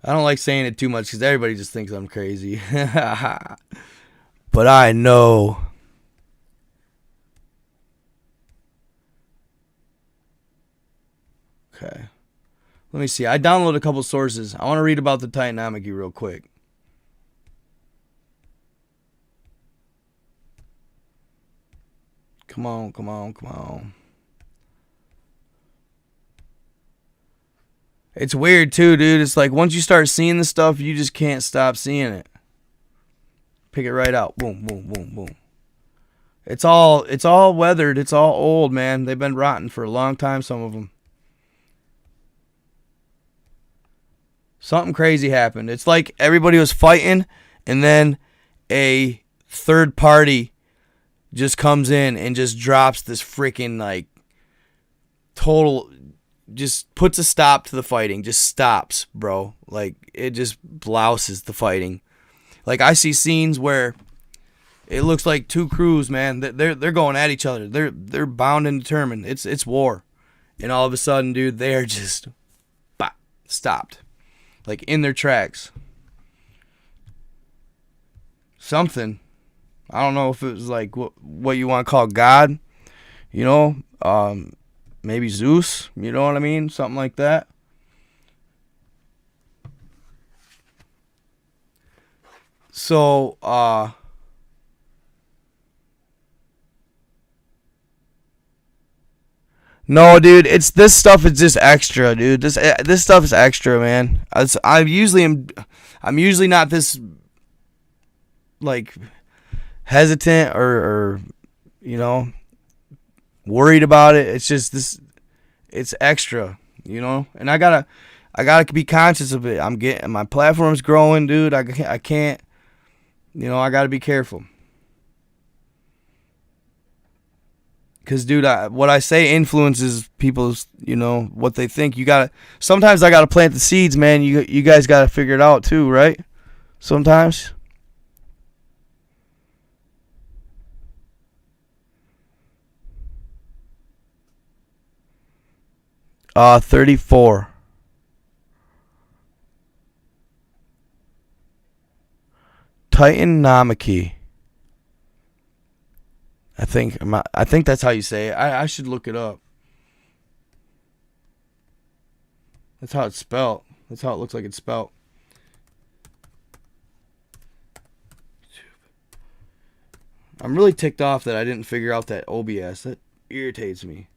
Speaker 2: I don't like saying it too much because everybody just thinks I'm crazy. But I know. Okay. Let me see. I downloaded a couple sources. I want to read about the Titanomachy real quick. Come on, come on, come on. It's weird too, dude. It's like once you start seeing the stuff, you just can't stop seeing it. Pick it right out. Boom, boom, boom, boom. It's all weathered. It's all old, man. They've been rotten for a long time, some of them. Something crazy happened. It's like everybody was fighting, and then a third party just comes in and just drops this freaking like total, just puts a stop to the fighting. Just stops, bro. Like it just blouses the fighting. Like I see scenes where it looks like two crews, man. They're going at each other. They're bound and determined. It's war, and all of a sudden, dude, they are just stopped. Like in their tracks. Something. I don't know if it was like what you want to call God. You know? Maybe Zeus. You know what I mean? Something like that. So, no, dude, this stuff is just extra, dude. This stuff is extra, man. I'm usually not this like hesitant or you know worried about it. It's just this. It's extra, you know. And I gotta be conscious of it. My platform's growing, dude. I can't, you know. I gotta be careful. Because, dude, what I say influences people's, you know, what they think. Sometimes I gotta plant the seeds, man. You guys gotta figure it out too, right? Sometimes. 34. Titanomachy. I think that's how you say it. I should look it up. That's how it's spelled. That's how it looks like it's spelled. I'm really ticked off that I didn't figure out that OBS. That irritates me.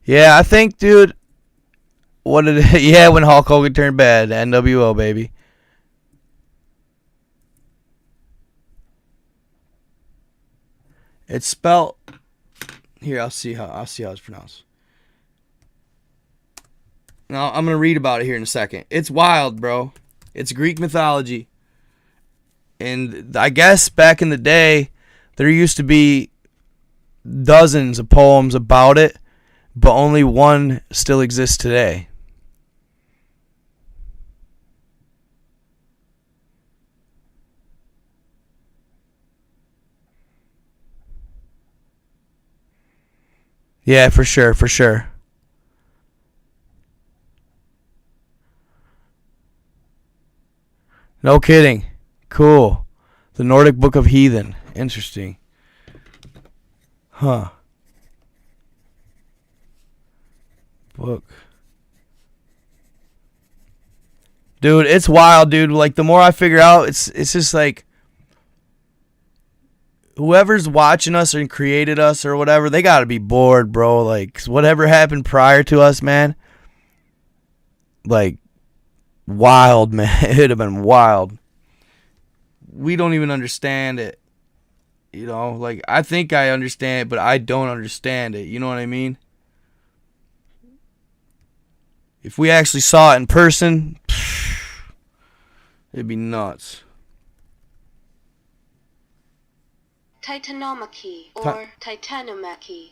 Speaker 2: Yeah, I think, dude. What did it? Yeah, when Hulk Hogan turned bad, NWO baby. It's spelled here. I'll see how it's pronounced. Now I'm gonna read about it here in a second. It's wild, bro. It's Greek mythology, and I guess back in the day, there used to be dozens of poems about it, but only one still exists today. Yeah, for sure, for sure. No kidding. Cool. The Nordic Book of Heathen. Interesting. Huh. Book. Dude, it's wild, dude. Like the more I figure out, it's just like whoever's watching us and created us or whatever, they got to be bored, bro. Like whatever happened prior to us, man. like wild, man. It'd have been wild. We don't even understand it. You know, like I think I understand it, but I don't understand it. You know what I mean? If we actually saw it in person, it'd be nuts.
Speaker 3: Titanomachy or Titanomachy.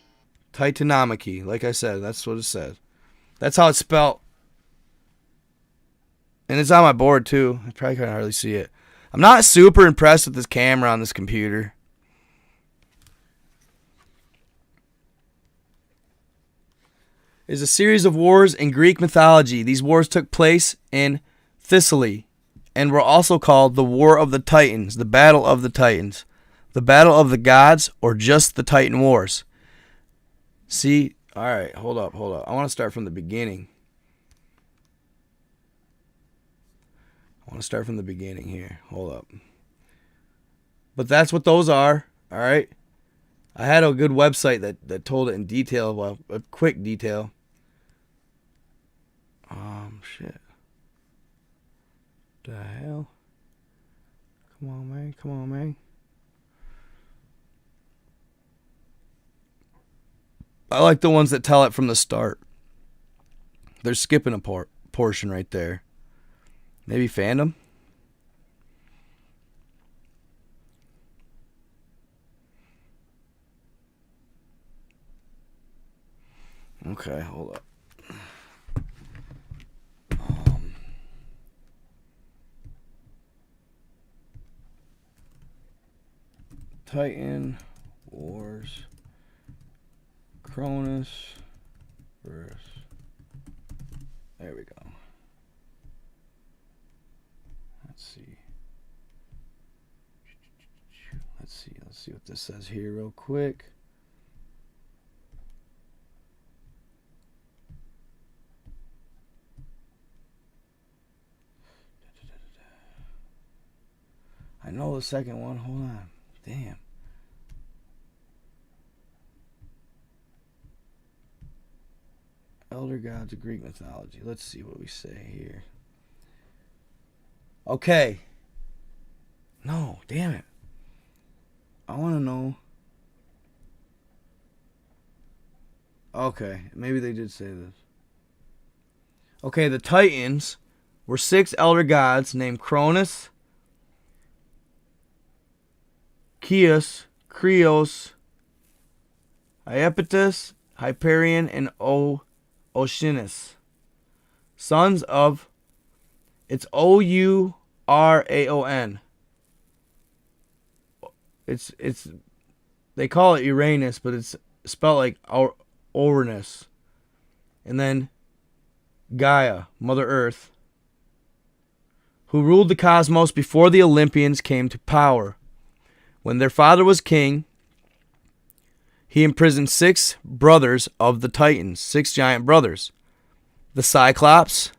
Speaker 2: Titanomachy, like I said, that's what it says. That's how it's spelled. And it's on my board too. I probably can't hardly see it. I'm not super impressed with this camera on this computer. Is a series of wars in Greek mythology. These wars took place in Thessaly and were also called the War of the Titans, the Battle of the Titans, the Battle of the Gods, or just the Titan Wars. See, all right, hold up. I want to start from the beginning. Here. Hold up. But that's what those are, all right? I had a good website that told it in detail, well, a quick detail. Shit. The hell? Come on, man. I like the ones that tell it from the start. They're skipping a portion right there. Maybe fandom? Okay, hold up. Titan Wars Cronus versus. There we go. Let's see what this says here real quick. I know the second one. Hold on. Damn. Elder gods of Greek mythology. Let's see what we say here. Okay. No, damn it. I want to know. Okay, maybe they did say this. Okay, the Titans were 6 elder gods named Cronus, Chios, Krios, Iapetus, Hyperion, and Oceanus, sons of, it's Ouraon. It's they call it Uranus, but it's spelled like Uranus. And then Gaia, Mother Earth, who ruled the cosmos before the Olympians came to power. When their father was king, he imprisoned 6 brothers of the Titans, 6 giant brothers. The Cyclops,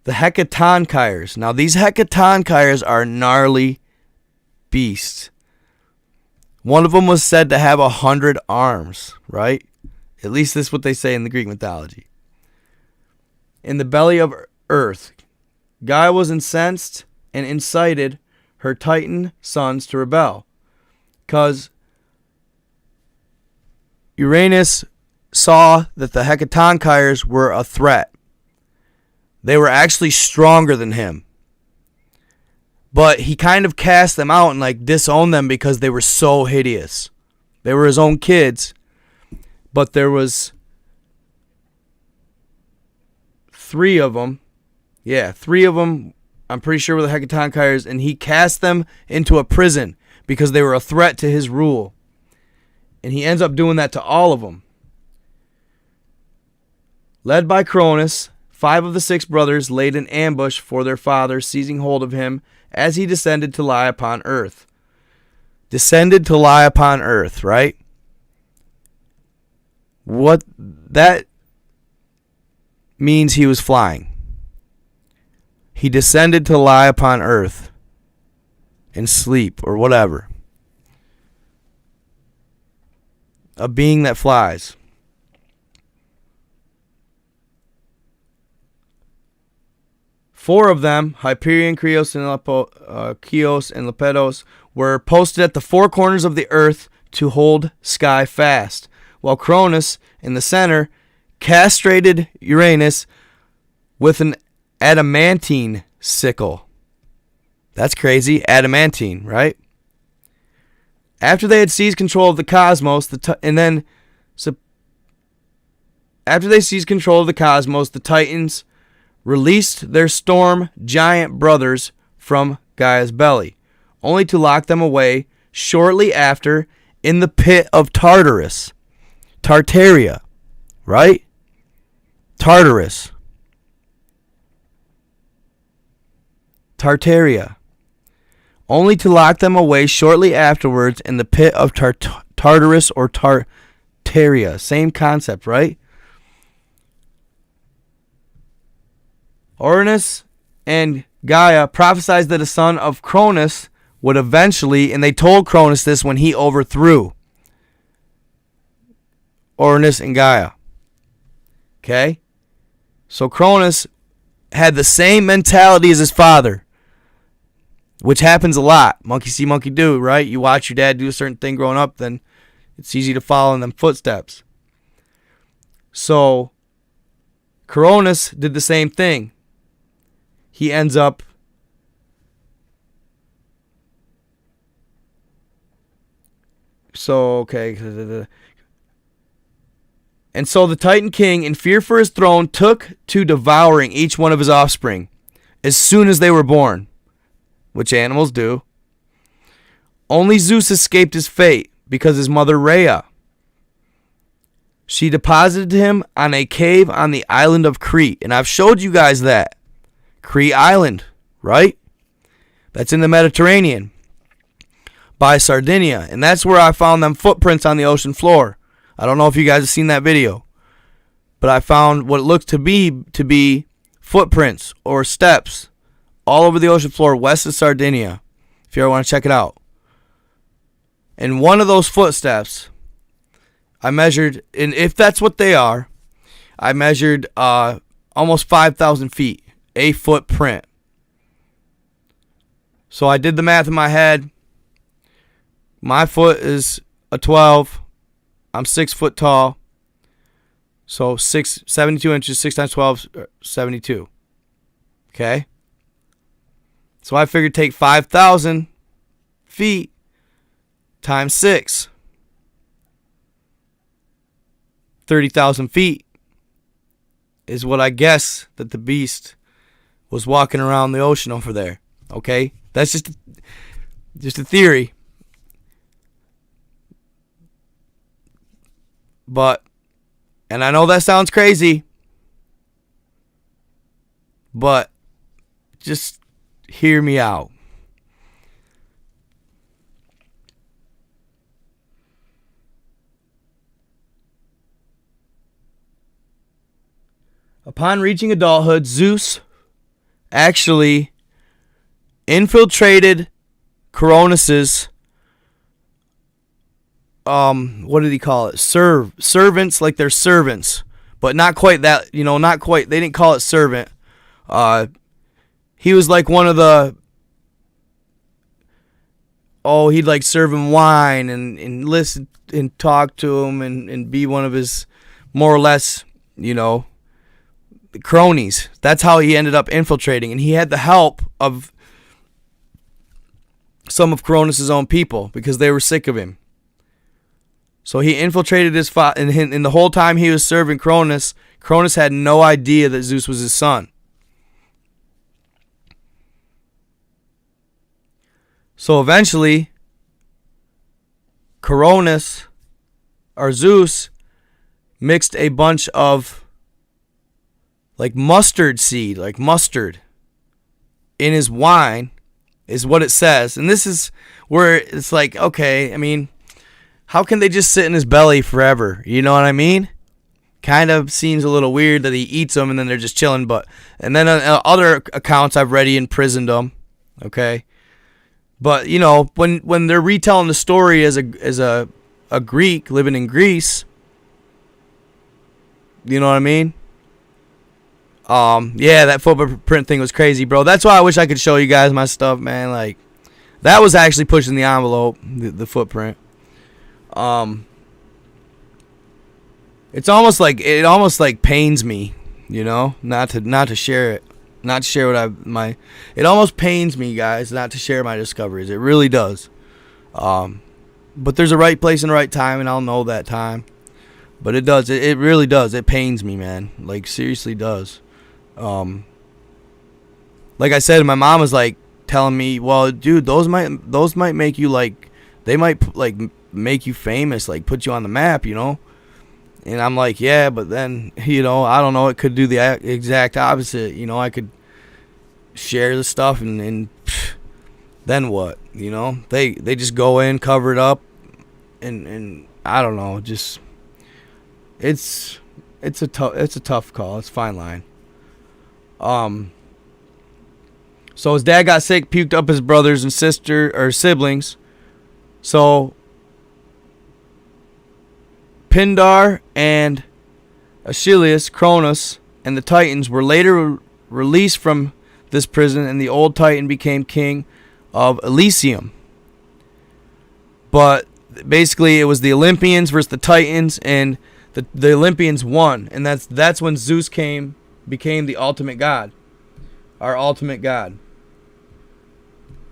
Speaker 2: the Hecatonchires. Now these Hecatonchires are gnarly beasts. One of them was said to have 100 arms, right? At least that's what they say in the Greek mythology. In the belly of Earth, Gaia was incensed and incited her Titan sons to rebel, because Uranus saw that the Hecatonchires were a threat. They were actually stronger than him. But he kind of cast them out and like disowned them because they were so hideous. They were his own kids, but there was 3 of them. Yeah, 3 of them, I'm pretty sure, were the Hecatonchires, and he cast them into a prison because they were a threat to his rule. And he ends up doing that to all of them. Led by Cronus, 5 of the 6 brothers laid an ambush for their father, seizing hold of him as he descended to lie upon earth. Descended to lie upon earth, right? What that means, he was flying. He descended to lie upon earth and sleep or whatever. A being that flies. 4 of them, Hyperion, Chios, and Lepidus, were posted at the 4 corners of the earth to hold sky fast, while Cronus, in the center, castrated Uranus with an adamantine sickle. That's crazy. Adamantine, right? After they had seized control of the cosmos, after they seized control of the cosmos, the Titans released their storm giant brothers from Gaia's belly, only to lock them away shortly after in the pit of Tartarus. Tartaria, right? Tartarus. Tartaria. Only to lock them away shortly afterwards in the pit of Tartarus or Tartaria. Same concept, right? Uranus and Gaia prophesied that a son of Cronus would eventually, and they told Cronus this when he overthrew Uranus and Gaia. Okay? So Cronus had the same mentality as his father, which happens a lot. Monkey see, monkey do, right? You watch your dad do a certain thing growing up, then it's easy to follow in them footsteps. So Cronus did the same thing. He ends up And so the Titan King, in fear for his throne, took to devouring each one of his offspring as soon as they were born, which animals do. Only Zeus escaped his fate because his mother Rhea. She deposited him on a cave on the island of Crete, and I've showed you guys that. Crete Island, right? That's in the Mediterranean by Sardinia, and that's where I found them footprints on the ocean floor. I don't know if you guys have seen that video, but I found what it looks to be footprints or steps all over the ocean floor west of Sardinia, if you ever want to check it out. And one of those footsteps, I measured, and if that's what they are, I measured almost 5,000 feet, a footprint. So I did the math in my head. My foot is a 12. I'm 6 foot tall. So 72 inches, 6 times 12, 72. Okay? So I figured take 5,000 feet times 6. 30,000 feet is what I guess that the beast was walking around the ocean over there. Okay? That's just a theory. But, and I know that sounds crazy, but just hear me out. Upon reaching adulthood, Zeus actually infiltrated Cronus's what did he call it? Servants, like they're servants, but not quite that, not quite. They didn't call it servant. He was like one of the, he'd like serve him wine and listen and talk to him and be one of his more or less, cronies. That's how he ended up infiltrating, and he had the help of some of Cronus's own people because they were sick of him. So he infiltrated his father, and the whole time he was serving Cronus, Cronus had no idea that Zeus was his son. So eventually, Cronus, or Zeus, mixed a bunch of like mustard seed, like mustard, in his wine, is what it says. And this is where it's like, okay, I mean, how can they just sit in his belly forever? You know what I mean? Kind of seems a little weird that he eats them and then they're just chilling. And then other accounts I've read, he imprisoned them. Okay, but when they're retelling the story as a Greek living in Greece, you know what I mean? Yeah, that footprint thing was crazy, bro. That's why I wish I could show you guys my stuff, man. Like, that was actually pushing the envelope, the footprint. It almost like pains me, you know, not to share it, not to share it almost pains me, guys, not to share my discoveries. It really does. But there's a right place and a right time, and I'll know that time. But it does. It really does. It pains me, man. Like, seriously does. Like I said, my mom was like telling me, well, dude, those might make you like, they might like make you famous, like put you on the map, you know. And I'm like, yeah, but then, you know, I don't know, it could do the exact opposite. You know, I could share the stuff and then what? You know, they just go in, cover it up, and I don't know, just it's a tough call. It's a fine line. So his dad got sick, puked up his brothers and siblings. So Pindar and Achilles, Cronus, and the Titans were later released from this prison, and the old Titan became king of Elysium. But basically, it was the Olympians versus the Titans, and the Olympians won, and that's when Zeus became the ultimate god, our ultimate god.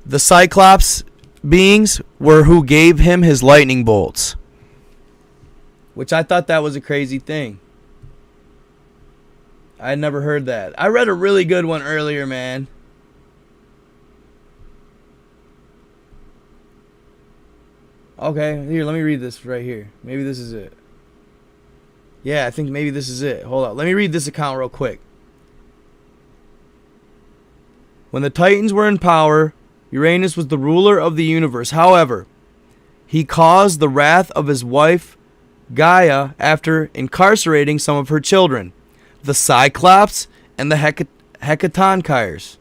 Speaker 2: The Cyclops beings were who gave him his lightning bolts, which I thought that was a crazy thing. I had never heard that. I read a really good one earlier, man. Okay, here, let me read this right here. Maybe this is it. Yeah, I think maybe this is it. Hold up. Let me read this account real quick. When the Titans were in power, Uranus was the ruler of the universe. However, he caused the wrath of his wife, Gaia, after incarcerating some of her children, the Cyclops and the Hecatonchires,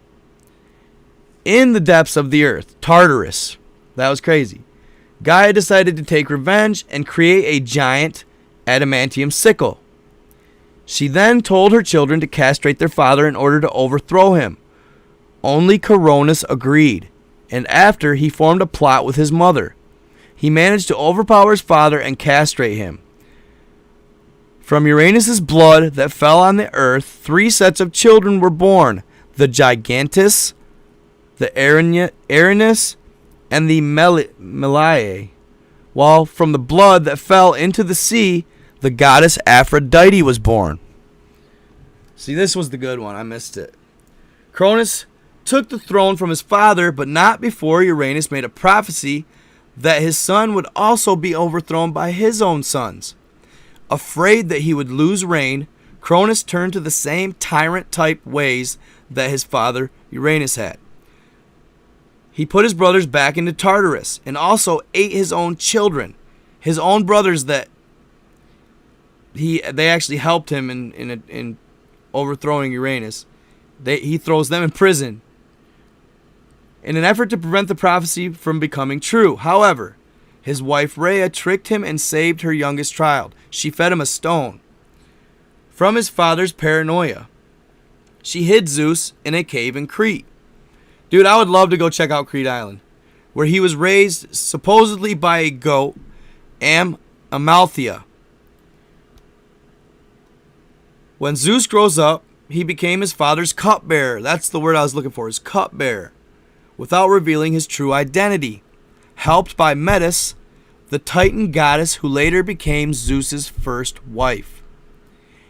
Speaker 2: in the depths of the earth, Tartarus. That was crazy. Gaia decided to take revenge and create a giant adamantium sickle. She then told her children to castrate their father in order to overthrow him. Only Cronus agreed, and after he formed a plot with his mother, he managed to overpower his father and castrate him. From Uranus's blood that fell on the earth, 3 sets of children were born: the Gigantus, the Erinus, and the Meliae. While from the blood that fell into the sea, the goddess Aphrodite was born. See, this was the good one. I missed it. Cronus took the throne from his father, but not before Uranus made a prophecy that his son would also be overthrown by his own sons. Afraid that he would lose reign, Cronus turned to the same tyrant-type ways that his father Uranus had. He put his brothers back into Tartarus and also ate his own children, his own brothers that they actually helped him in overthrowing Uranus. He throws them in prison in an effort to prevent the prophecy from becoming true. However, his wife Rhea tricked him and saved her youngest child. She fed him a stone. From his father's paranoia, she hid Zeus in a cave in Crete. Dude, I would love to go check out Crete Island, where he was raised supposedly by a goat, Amalthea. When Zeus grows up, he became his father's cupbearer. That's the word I was looking for, is cupbearer, without revealing his true identity. Helped by Metis, the Titan goddess who later became Zeus's first wife.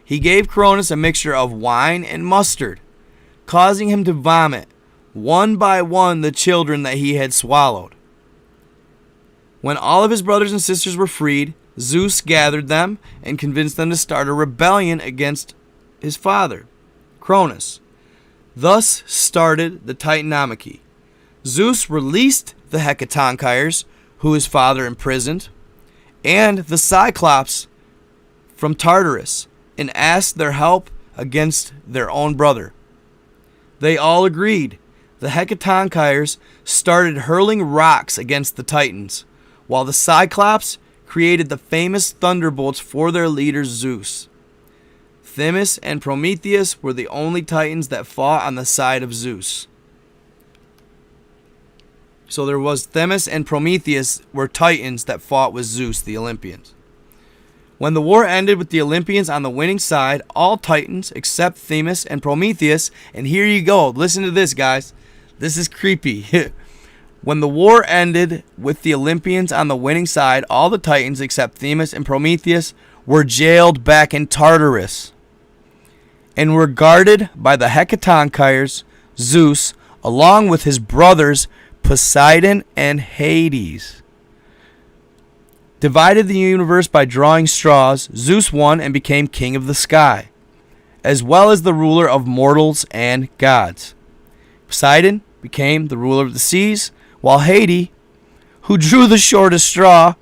Speaker 2: He gave Cronus a mixture of wine and mustard, causing him to vomit one by one the children that he had swallowed. When all of his brothers and sisters were freed, Zeus gathered them and convinced them to start a rebellion against his father, Cronus. Thus started the Titanomachy. Zeus released the Hecatonchires, who his father imprisoned, and the Cyclops from Tartarus, and asked their help against their own brother. They all agreed. The Hecatonchires started hurling rocks against the Titans, while the Cyclops created the famous thunderbolts for their leader Zeus. Themis and Prometheus were the only Titans that fought on the side of Zeus. So there was Themis and Prometheus were Titans that fought with Zeus, the Olympians. When the war ended with the Olympians on the winning side, all Titans except Themis and Prometheus, and here you go, listen to this, guys. This is creepy. When the war ended with the Olympians on the winning side, all the Titans except Themis and Prometheus were jailed back in Tartarus and were guarded by the Hecatonkires, Zeus, along with his brothers Poseidon and Hades. Divided the universe by drawing straws, Zeus won and became king of the sky, as well as the ruler of mortals and gods. Poseidon became the ruler of the seas, while Hades, who drew the shortest straw,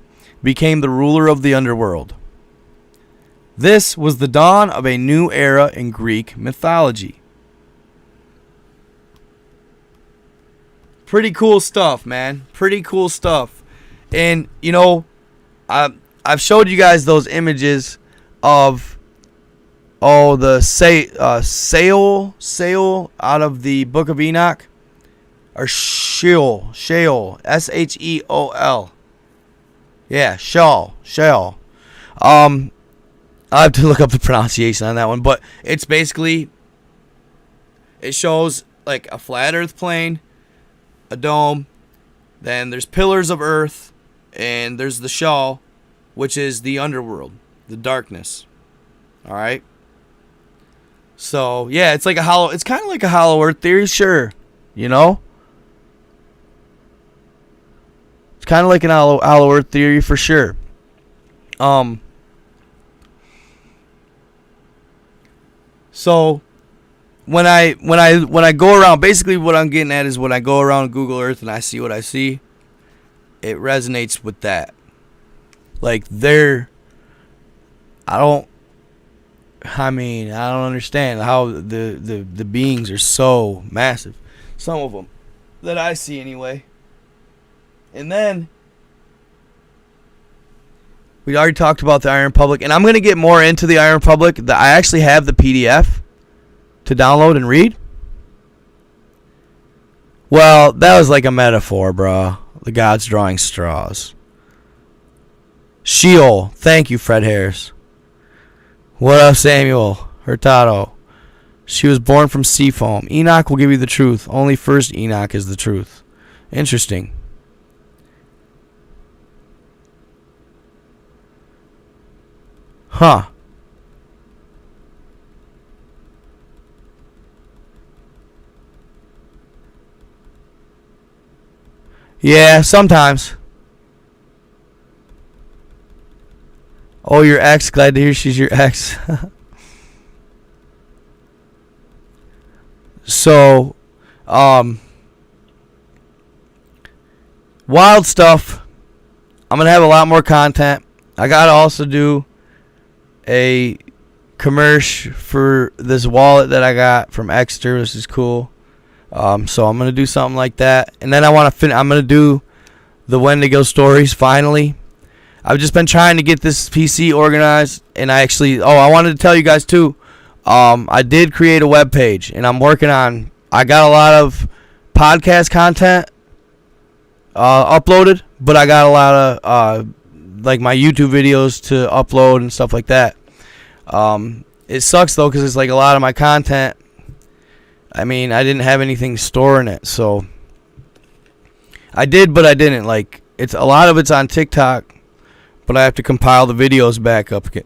Speaker 2: became the ruler of the underworld. This was the dawn of a new era in Greek mythology. Pretty cool stuff, man. Pretty cool stuff. And, you know, I've showed you guys those images of, the Sheol out of the Book of Enoch. Or Sheol, Sheol. Yeah, Sheol. I have to look up the pronunciation on that one, but it's basically, it shows like a flat earth plane, a dome, then there's pillars of earth, and there's the Sheol, which is the underworld, the darkness. All right. So yeah, it's kind of like a hollow earth theory, sure. You know, it's kind of like an hollow earth theory for sure. So when I go around, basically what I'm getting at is when I go around Google Earth and I see what I see, it resonates with that. Like I don't understand how the beings are so massive. Some of them that I see anyway. And then we already talked about the Iron Republic, and I'm going to get more into the Iron Republic. I actually have the PDF to download and read. Well, that was like a metaphor, bro. The gods drawing straws. Sheol. Thank you, Fred Harris. What up, Samuel Hurtado? She was born from sea foam. Enoch will give you the truth. Only first Enoch is the truth. Interesting. Huh. Yeah, sometimes. Oh, your ex. Glad to hear she's your ex. So, wild stuff. I'm going to have a lot more content. I got to also do a commercial for this wallet that I got from Exeter. This is cool. So I'm going to do something like that. And then I'm going to do the Wendigo stories finally. I've just been trying to get this PC organized, and I wanted to tell you guys too. I did create a web page, and I'm working on. I got a lot of podcast content uploaded, but I got a lot of like my YouTube videos to upload and stuff like that. It sucks though, because it's like a lot of my content. I mean, I didn't have anything storing it, so I did, but I didn't. Like, a lot of it's on TikTok, but I have to compile the videos back up again.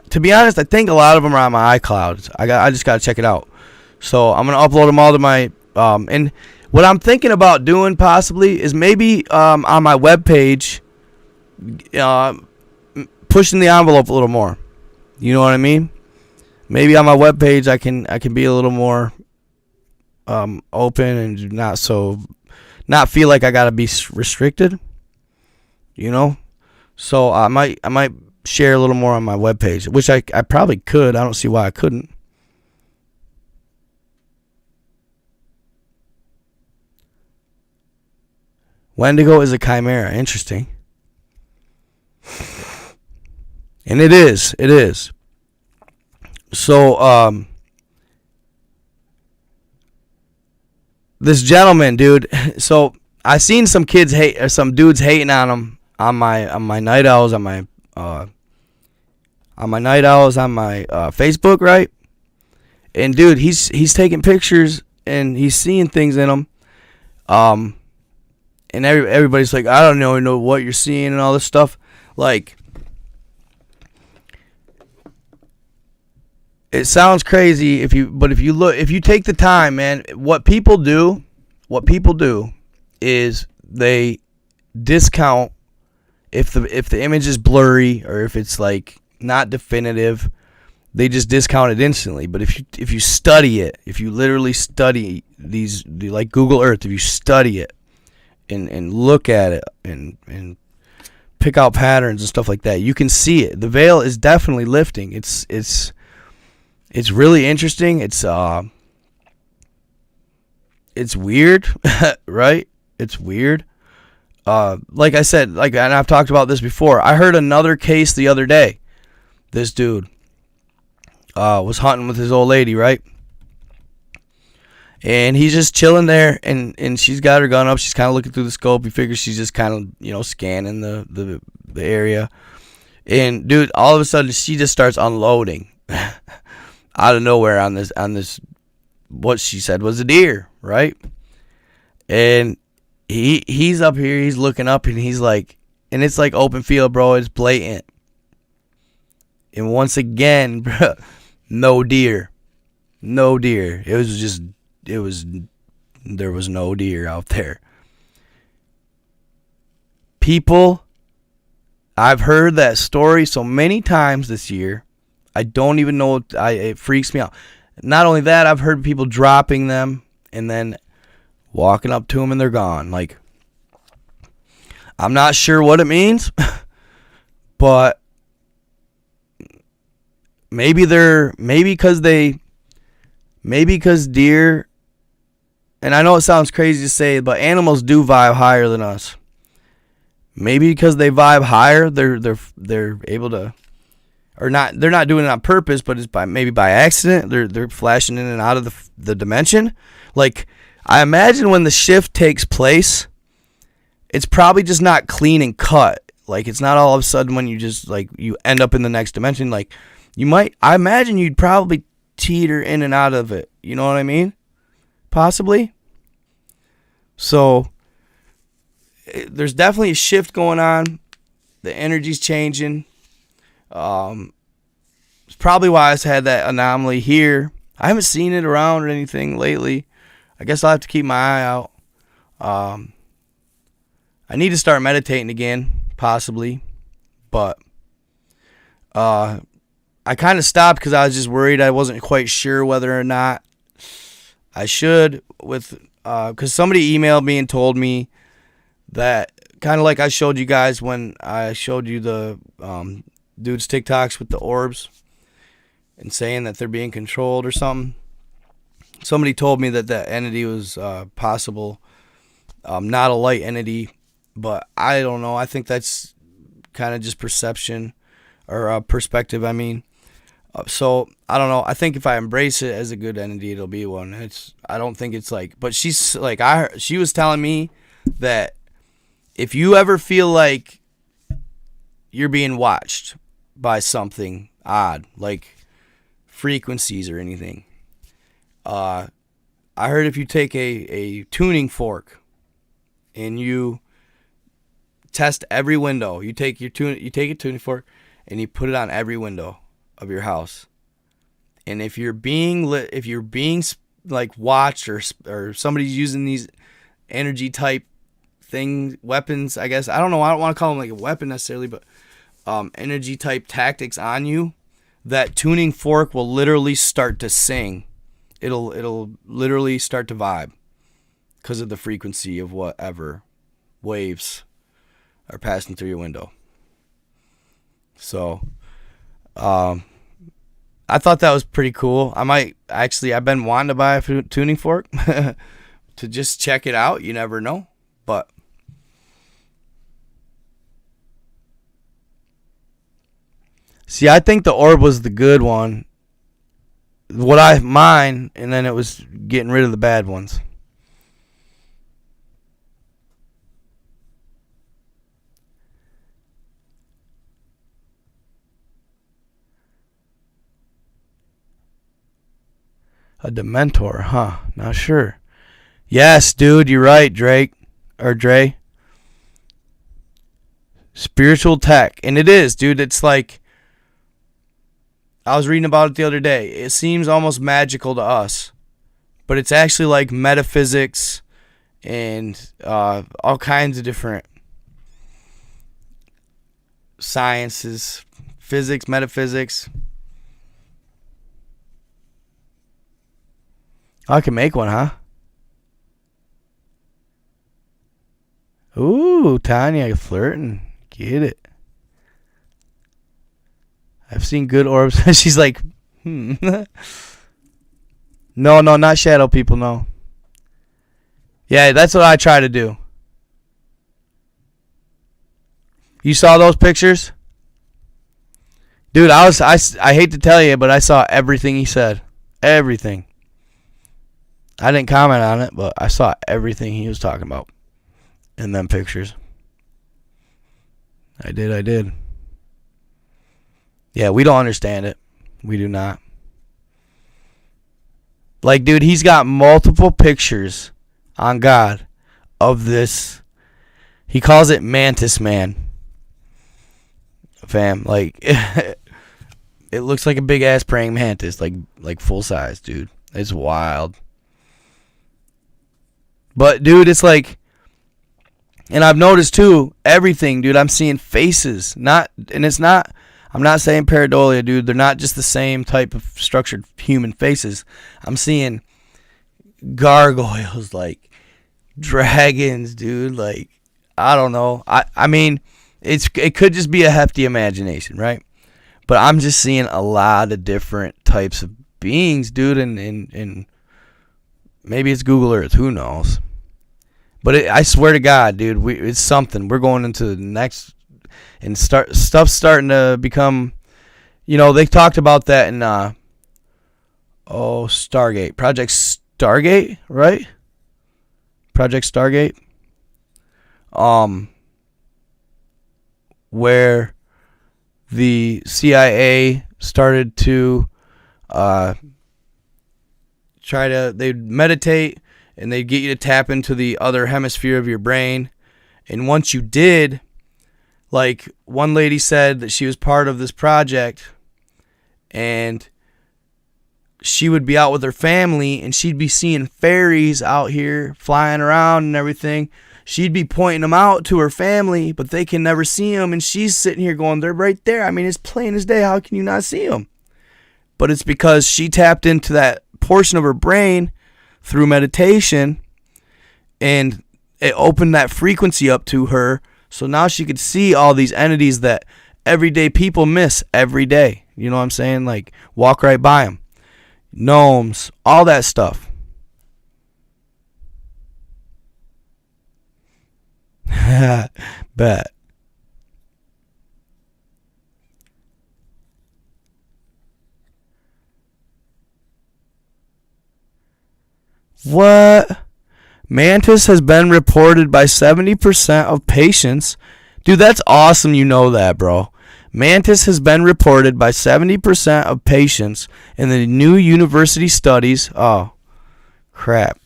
Speaker 2: To be honest, I think a lot of them are on my iCloud. I just gotta check it out. So I'm gonna upload them all to my and what I'm thinking about doing possibly is maybe on my webpage, pushing the envelope a little more. You know what I mean? Maybe on my webpage I can be a little more open and not feel like I gotta be restricted. You know? So I might share a little more on my webpage, which I probably could. I don't see why I couldn't. Wendigo is a chimera. Interesting. And it is. So this gentleman, dude. So I seen some kids hate, or some dudes hating on him on my night owls on my Facebook, right? And dude, he's taking pictures and he's seeing things in them. And everybody's like, I don't know what you're seeing and all this stuff. Like, it sounds crazy if you take the time, man. What people do is they discount if the image is blurry or if it's like not definitive. They just discount it instantly. But if you study it, if you literally study like Google Earth, if you study it and look at it and pick out patterns and stuff like that, you can see it. The veil is definitely lifting. It's really interesting. It's weird, right? It's weird. Like I said, and I've talked about this before. I heard another case the other day. This dude was hunting with his old lady, right? And he's just chilling there, and she's got her gun up. She's kind of looking through the scope. He figures she's just kind of, scanning the area. And dude, all of a sudden, she just starts unloading out of nowhere on this what she said was a deer, right? And he's up here, he's looking up, and he's like, and it's like open field, bro. It's blatant. And once again, bro, no deer. There was no deer out there. People, I've heard that story so many times this year. I don't even know. It freaks me out. Not only that, I've heard people dropping them and then walking up to them and they're gone. Like, I'm not sure what it means, but maybe because deer, and I know it sounds crazy to say, but animals do vibe higher than us. Maybe because they vibe higher, they're able to, or not. They're not doing it on purpose, but it's maybe by accident. They're flashing in and out of the dimension. Like, I imagine when the shift takes place, it's probably just not clean and cut. Like, it's not all of a sudden when you just like you end up in the next dimension. Like, I imagine you'd probably teeter in and out of it. You know what I mean? Possibly. So there's definitely a shift going on. The energy's changing. It's probably why I had that anomaly here. I haven't seen it around or anything lately. I guess I'll have to keep my eye out. I need to start meditating again, possibly. But I kind of stopped because I was just worried. I wasn't quite sure whether or not I should, because somebody emailed me and told me that, kind of like I showed you guys when I showed you the dude's TikToks with the orbs and saying that they're being controlled or something. Somebody told me that entity was possible, not a light entity, but I don't know. I think that's kind of just perception or perspective. I mean. So I don't know. I think if I embrace it as a good entity, it'll be one. I don't think it's like. But she's like she was telling me that if you ever feel like you're being watched by something odd, like frequencies or anything, I heard if you take a tuning fork and you test every window, you take a tuning fork and you put it on every window of your house, and if you're being like watched or somebody's using these energy type weapons, I guess, I don't know, I don't want to call them like a weapon necessarily, but energy type tactics on you, that tuning fork will literally start to sing. It'll literally start to vibe because of the frequency of whatever waves are passing through your window. So I thought that was pretty cool. I've been wanting to buy a tuning fork to just check it out. You never know. But see, I think the orb was the good one. mine, and then it was getting rid of the bad ones. A Dementor, huh? Not sure. Yes, dude, you're right, Drake. Or Dre. Spiritual tech. And it is, dude. It's like, I was reading about it the other day. It seems almost magical to us. But it's actually like metaphysics and all kinds of different sciences. Physics, metaphysics. I can make one, huh? Ooh, Tanya flirting. Get it. I've seen good orbs. She's like, No, not shadow people, no. Yeah, that's what I try to do. You saw those pictures? Dude, I hate to tell you, but I saw everything he said. Everything. I didn't comment on it, but I saw everything he was talking about in them pictures. I did. Yeah, we don't understand it. We do not. Like, dude, he's got multiple pictures on God of this. He calls it Mantis Man. Fam, like, it looks like a big ass praying mantis, like full size, dude. It's wild. But, dude, it's like, and I've noticed too, everything, dude, I'm seeing faces. I'm not saying pareidolia, dude. They're not just the same type of structured human faces. I'm seeing gargoyles, like dragons, dude. Like, I don't know. I mean, it could just be a hefty imagination, right? But I'm just seeing a lot of different types of beings, dude, and maybe it's Google Earth. Who knows? But I swear to God, dude, it's something. We're going into the next, and stuff's starting to become, they talked about that in, Stargate. Project Stargate, right? Project Stargate. Where the CIA started to they'd meditate and they'd get you to tap into the other hemisphere of your brain. And once you did, like one lady said that she was part of this project and she would be out with her family and she'd be seeing fairies out here flying around and everything. She'd be pointing them out to her family, but they can never see them. And she's sitting here going, they're right there. I mean, it's plain as day. How can you not see them? But it's because she tapped into that portion of her brain through meditation, and it opened that frequency up to her. So now she could see all these entities that everyday people miss every day. You know what I'm saying? Like, walk right by them. Gnomes, all that stuff. Bet. What? Mantis has been reported by 70% of patients. Dude, that's awesome. You know that, bro. Mantis has been reported by 70% of patients in the new university studies. Oh, crap.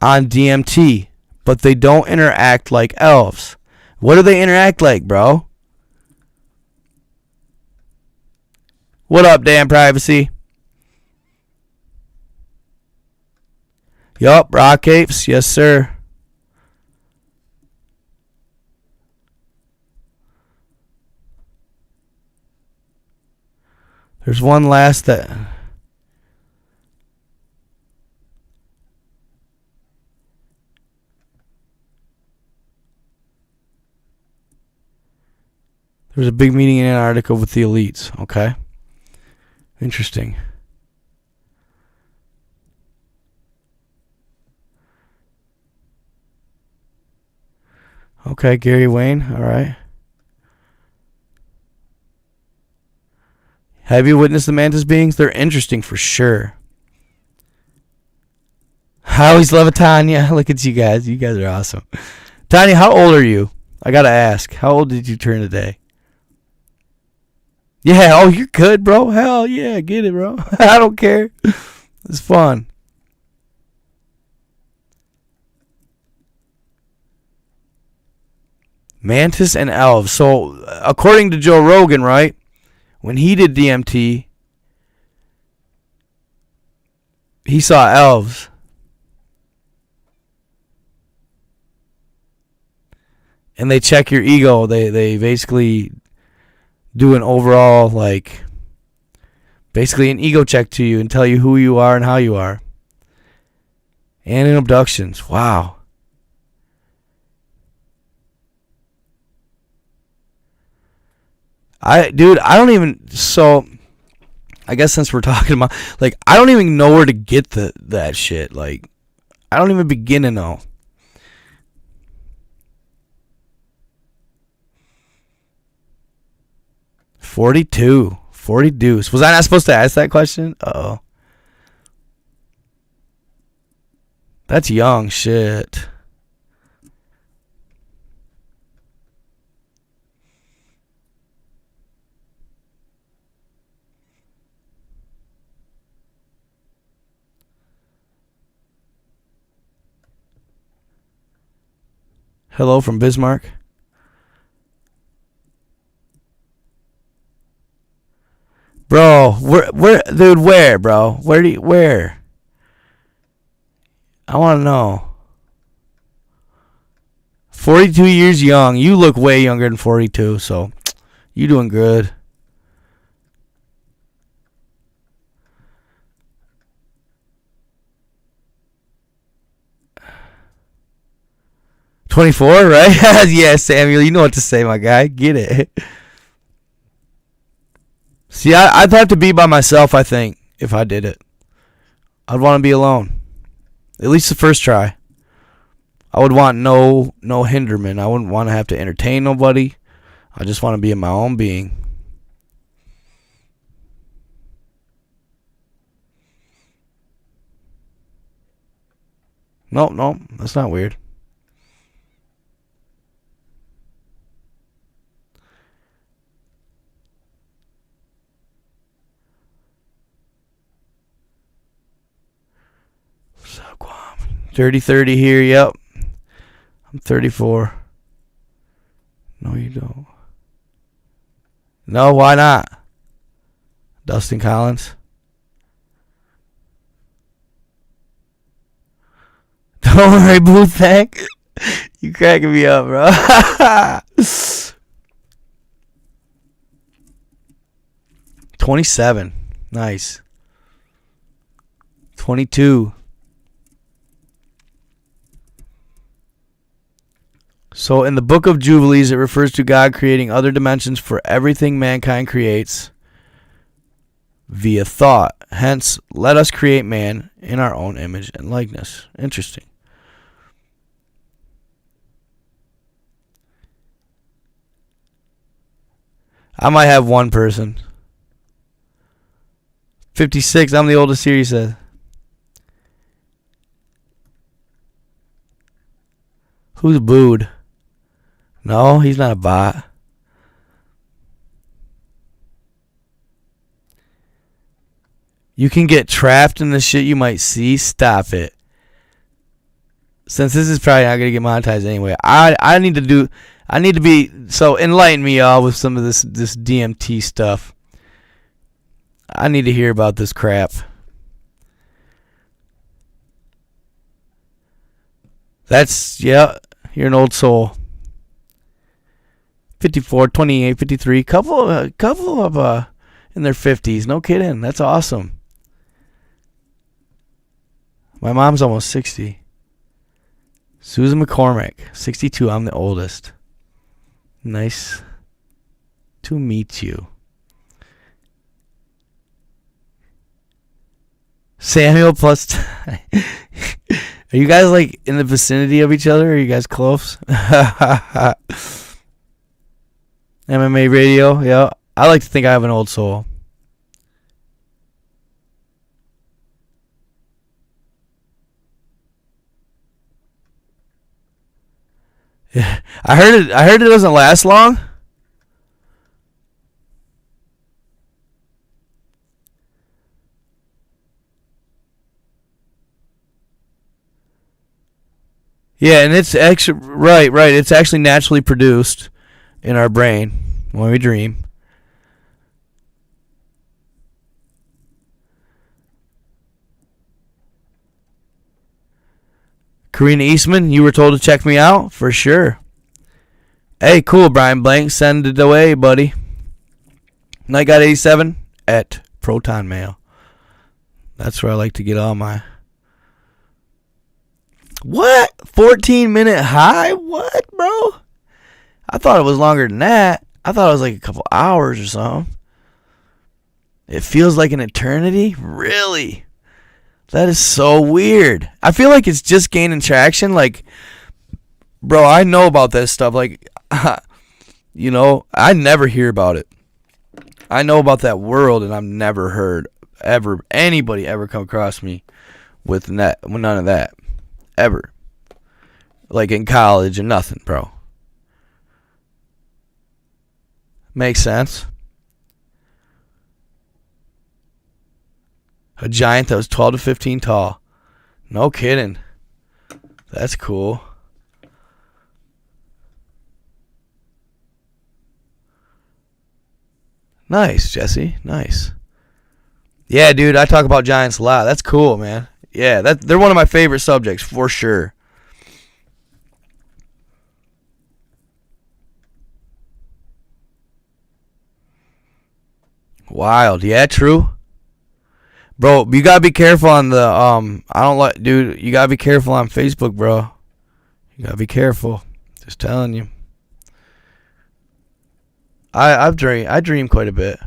Speaker 2: On DMT. But they don't interact like elves. What do they interact like, bro? What up, damn privacy? Yup, rock apes. Yes, sir. There's one last that... There was a big meeting in Antarctica with the elites. Okay. Interesting. Okay, Gary Wayne. All right. Have you witnessed the mantis beings? They're interesting for sure. I always love it, Tanya. Look at you guys. You guys are awesome. Tanya, how old are you? I gotta ask. How old did you turn today? Yeah, oh, you're good, bro. Hell yeah, get it, bro. I don't care. It's fun. Mantis and elves. So, according to Joe Rogan, right, when he did DMT, he saw elves. And they check your ego. They basically do an overall, like, basically an ego check to you and tell you who you are and how you are. And in abductions. Wow. I don't even, so I guess since we're talking about, like, I don't even know where to get that shit. Like, I don't even begin to know. $42. $40. Was I not supposed to ask that question? Uh-oh. That's young shit. Hello from Bismarck. Bro, where, dude, where, bro? Where? I want to know. 42 years young. You look way younger than 42, so you doing good. $24, right? Yeah, Samuel, you know what to say, my guy. Get it. See, I'd have to be by myself, I think, if I did it. I'd want to be alone. At least the first try. I would want no hinderment. I wouldn't want to have to entertain nobody. I just want to be in my own being. No, that's not weird. What's up, Guam? 30 here, yep. I'm 34. No, you don't. No, why not? Dustin Collins. Don't worry, Boo Thank. You cracking me up, bro. 27. Nice. 22. So in the book of Jubilees, it refers to God creating other dimensions for everything mankind creates via thought. Hence, let us create man in our own image and likeness. Interesting. I might have one person. 56. I'm the oldest here, he said. Who's booed? No, he's not a bot. You can get trapped in the shit you might see. Stop it. Since this is probably not going to get monetized anyway, I need to be, so enlighten me all with some of this DMT stuff. I need to hear about this crap. That's, yeah, you're an old soul. 54, 28, 53, couple of in their 50s. No kidding. That's awesome. My mom's almost 60. Susan McCormick, 62. I'm the oldest. Nice to meet you. Samuel plus Are you guys like in the vicinity of each other? Are you guys close? MMA radio, yeah. I like to think I have an old soul. I heard it doesn't last long. Yeah, and it's actually right. It's actually naturally produced in our brain when we dream. Karina Eastman, you were told to check me out? For sure. Hey, cool, Brian Blank. Send it away, buddy. NightGod87 at Proton Mail. That's where I like to get all my... What? 14-minute high? What, bro? I thought it was longer than that. I thought it was like a couple hours or something. It feels like an eternity? Really? That is so weird. I feel like it's just gaining traction. Like, bro, I know about this stuff. Like, you know, I never hear about it. I know about that world, and I've never heard anybody ever come across me with none of that. Ever. Like in college and nothing, bro. Makes sense. A giant that was 12 to 15 tall. No kidding. That's cool. Nice, Jesse. Nice. Yeah, dude, I talk about giants a lot. That's cool, man. Yeah, they're one of my favorite subjects for sure. Wild. Yeah, true. Bro, you gotta be careful on the dude, you gotta be careful on Facebook, bro. You gotta be careful. Just telling you. I dream quite a bit.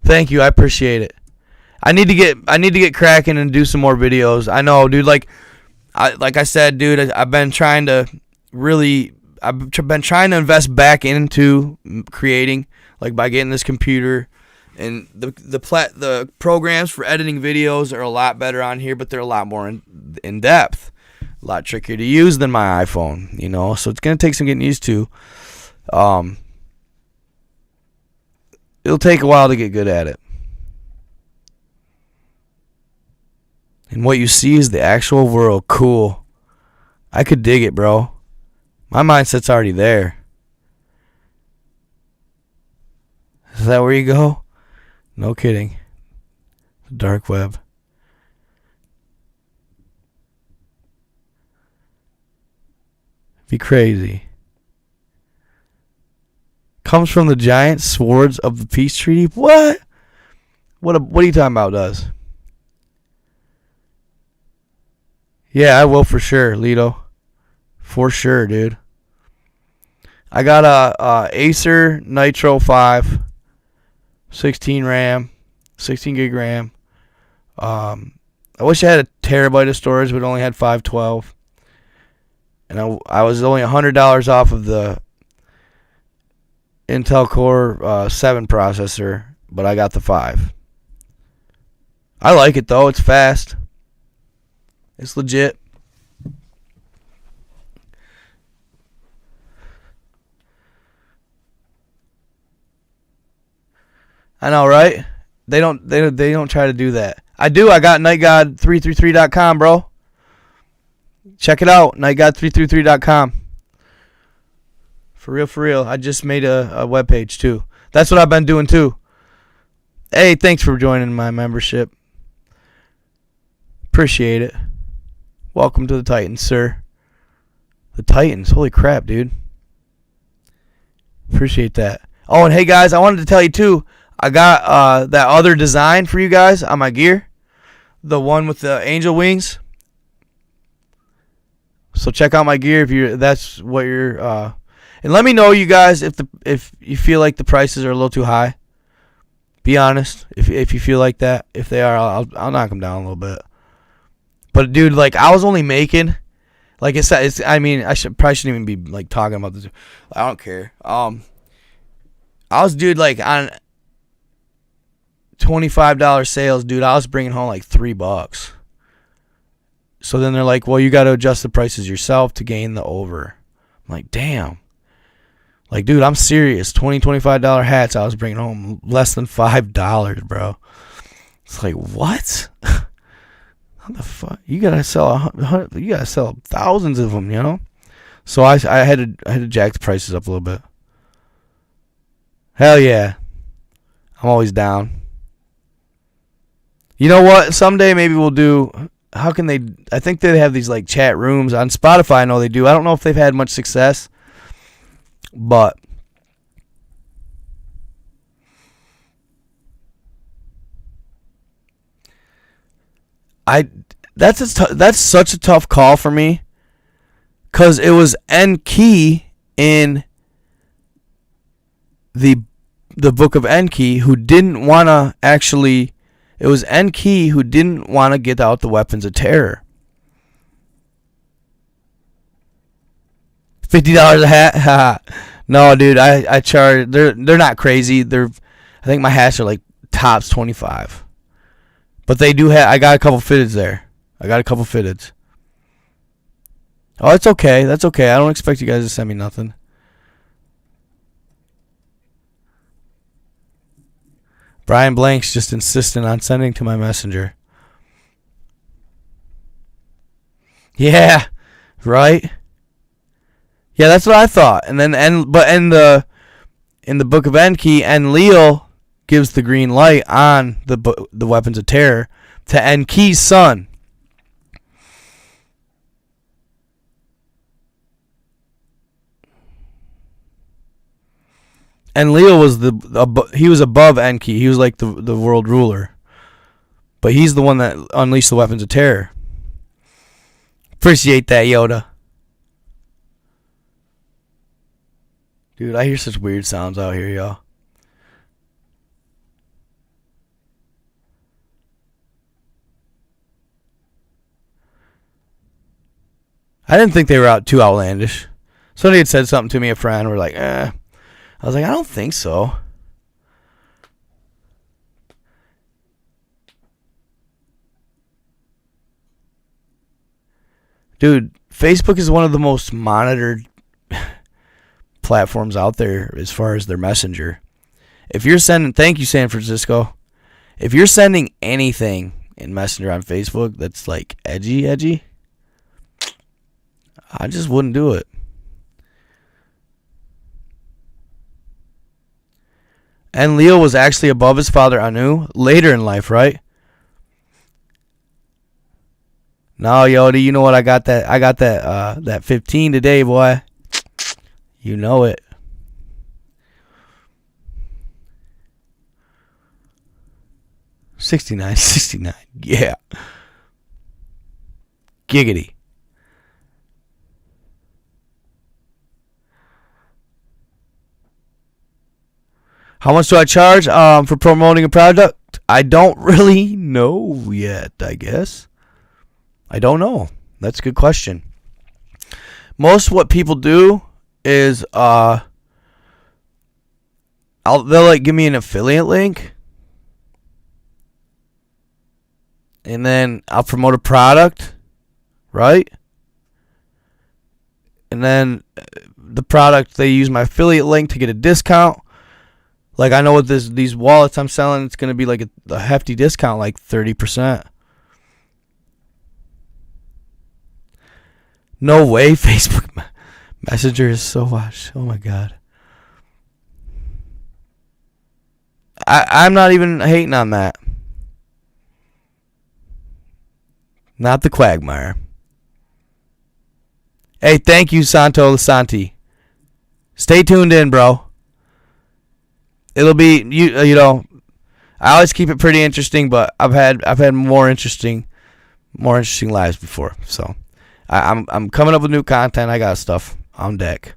Speaker 2: Thank you, I appreciate it. I need to get cracking and do some more videos. I know, dude. Like I said, dude. I've been trying to invest back into creating, like by getting this computer, and the programs for editing videos are a lot better on here, but they're a lot more in depth, a lot trickier to use than my iPhone. You know, so it's gonna take some getting used to. It'll take a while to get good at it. And what you see is the actual world. Cool. I could dig it, bro. My mindset's already there. Is that where you go? No kidding. The dark web. Be crazy. Comes from the giant swords of the peace treaty. What? What are you talking about, does? Yeah, I will for sure, Lito. For sure, dude. I got a Acer Nitro 5, 16 RAM, 16 gig RAM. I wish I had a terabyte of storage, but only had 512. And I was only $100 off of the Intel Core 7 processor, but I got the 5. I like it though. It's fast. It's legit. I know, right? They don't try to do that. I do. I got NightGod333.com, bro. Check it out, NightGod333.com. For real. I just made a webpage too. That's what I've been doing too. Hey, thanks for joining my membership. Appreciate it. Welcome to the Titans, sir. The Titans. Holy crap, dude. Appreciate that. Oh, and hey guys, I wanted to tell you too, I got that other design for you guys on my gear. The one with the angel wings. So check out my gear if that's what you're and let me know, you guys, if you feel like the prices are a little too high. Be honest. If you feel like that, if they are, I'll knock them down a little bit. But dude, like I was only making, like I said, I mean, probably shouldn't even be like talking about this. I don't care. I was, dude, like on $25 sales, dude. I was bringing home like $3. So then they're like, well, you got to adjust the prices yourself to gain the over. I'm like, damn. Like, dude, I'm serious. $20, $25 hats I was bringing home, less than $5, bro. It's like, what? How the fuck? You gotta sell you gotta sell thousands of them, you know. So I had to jack the prices up a little bit. Hell yeah, I'm always down. You know what? Someday maybe we'll do. How can they? I think they have these like chat rooms on Spotify. I know they do. I don't know if they've had much success, but that's such a tough call for me, cause it was Enki in the book of Enki who didn't wanna actually. It was Enki who didn't want to get out the weapons of terror. $50 a hat? No, dude. I charge. They're not crazy. I think my hats are like tops $25. But they do have. I got a couple fitteds there. Oh, it's okay. That's okay. I don't expect you guys to send me nothing. Brian Blank's just insistent on sending to my messenger. Yeah, right? Yeah, that's what I thought. And then but in the book of Enki, Enlil gives the green light on the weapons of terror to Enki's son. Enlil was he was above Enki. He was like the world ruler. But he's the one that unleashed the weapons of terror. Appreciate that, Yoda. Dude, I hear such weird sounds out here, y'all. I didn't think they were too outlandish. Somebody had said something to me, a friend. We're like, I was like, I don't think so. Dude, Facebook is one of the most monitored platforms out there as far as their messenger. If you're sending, thank you, San Francisco. If you're sending anything in Messenger on Facebook that's like edgy, I just wouldn't do it. And Leo was actually above his father Anu later in life, right? No, Yoda, you know what? I got that 15 today, boy. You know it. $69. Yeah. Giggity. How much do I charge for promoting a product? I don't really know yet, I guess. I don't know. That's a good question. Most what people do is they'll like give me an affiliate link, and then I'll promote a product, right? And then the product, they use my affiliate link to get a discount. Like, I know with these wallets I'm selling, it's going to be like a hefty discount, like 30%. No way, Facebook Messenger is so watched. Oh, my God. I'm not even hating on that. Not the quagmire. Hey, thank you, Santo Santi. Stay tuned in, bro. It'll be you know, I always keep it pretty interesting, but I've had more interesting lives before. So I'm coming up with new content. I got stuff on deck.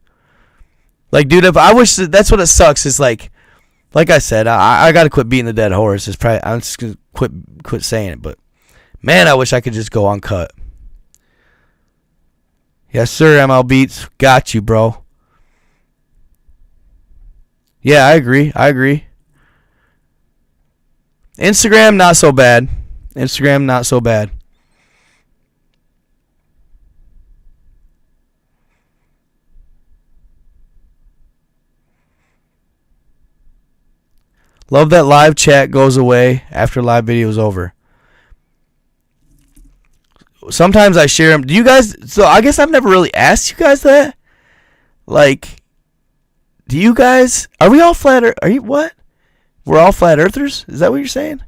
Speaker 2: Like, dude, if I wish that's what it sucks. Is like I said, I gotta quit beating the dead horse. It's probably I'm just gonna quit saying it. But man, I wish I could just go uncut. Yes, sir. ML Beats, got you, bro. Yeah, I agree. Instagram, not so bad. Love that live chat goes away after live video is over. Sometimes I share them. Do you guys? So I guess I've never really asked you guys that. Like, do you guys? Are we all flat? Are you what? We're all flat earthers? Is that what you're saying?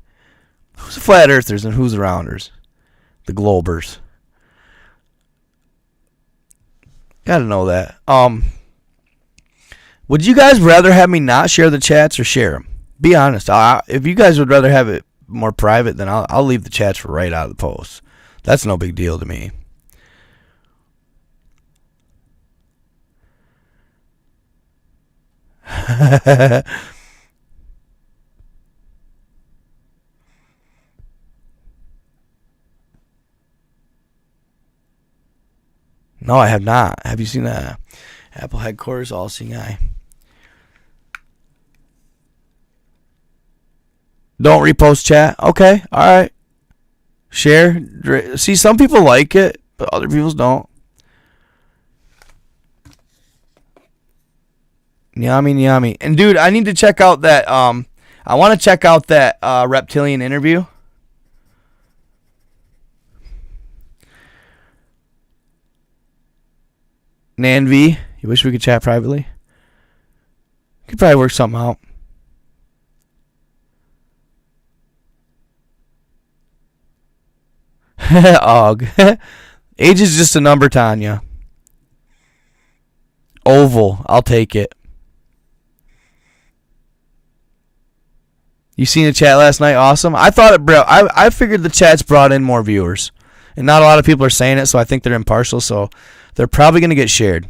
Speaker 2: Who's the flat earthers and who's the rounders? The globers. Gotta know that. Would you guys rather have me not share the chats or share them? Be honest. If you guys would rather have it more private, then I'll leave the chats for right out of the post. That's no big deal to me. No, I have not. Have you seen that? Apple headquarters, all seeing eye. Don't repost chat. Okay, all right. Share. See, some people like it, but other people don't. Yummy. And dude, I need to check out that. I want to check out that reptilian interview. Nan V, you wish we could chat privately? Could probably work something out. Og. Age is just a number, Tanya. Oval, I'll take it. You seen the chat last night? Awesome. I thought it brought. I figured the chats brought in more viewers, and not a lot of people are saying it, so I think they're impartial. So they're probably going to get shared.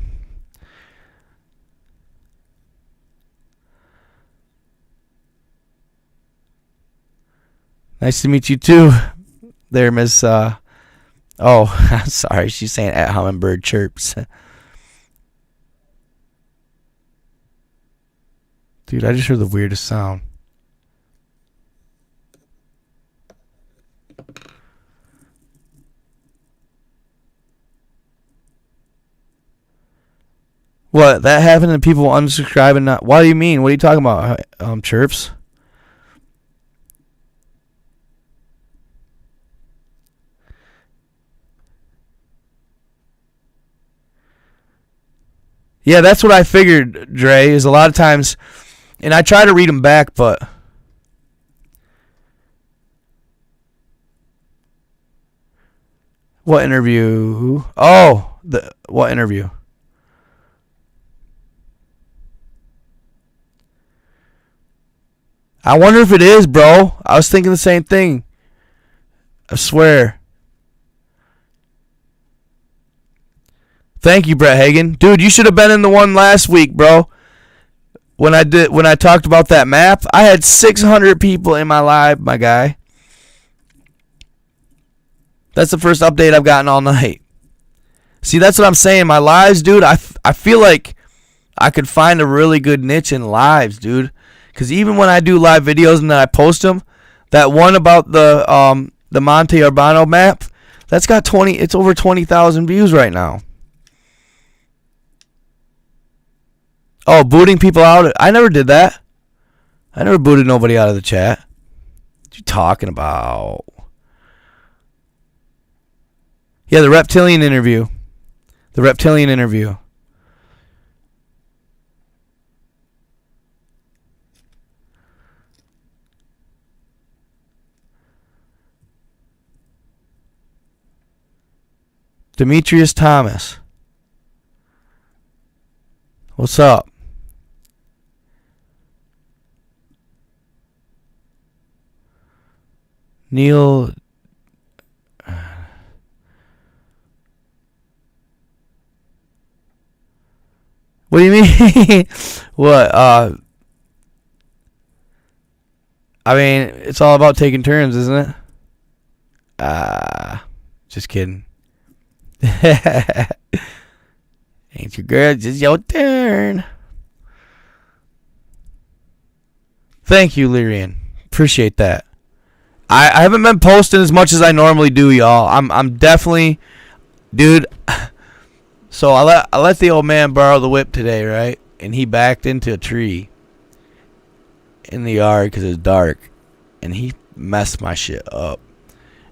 Speaker 2: Nice to meet you too, there, Miss. Oh, I'm sorry. She's saying at Hummingbird chirps. Dude, I just heard the weirdest sound. What? That happened and people unsubscribe and not... What do you mean? What are you talking about, chirps? Yeah, that's what I figured, Dre, is a lot of times... And I try to read them back, but... What interview? Oh, what interview? I wonder if it is, bro. I was thinking the same thing. I swear. Thank you, Brett Hagen. Dude, you should have been in the one last week, bro. When I talked about that map, I had 600 people in my live, my guy. That's the first update I've gotten all night. See, that's what I'm saying. My lives, dude, I feel like I could find a really good niche in lives, dude. Because even when I do live videos and then I post them, that one about the Monte Urbano map, that's got it's over 20,000 views right now. Oh, booting people out. I never did that. I never booted nobody out of the chat. What you talking about? Yeah, the reptilian interview. Demetrius Thomas. What's up? Neil. What do you mean? What? I mean, it's all about taking turns, isn't it? Just kidding. Ain't your girl, just your turn. Thank you, Lyrian. Appreciate that. I haven't been posting as much as I normally do, y'all. I'm definitely, dude. So I let the old man borrow the whip today, right? And he backed into a tree. in the yard because it was dark, and he messed my shit up.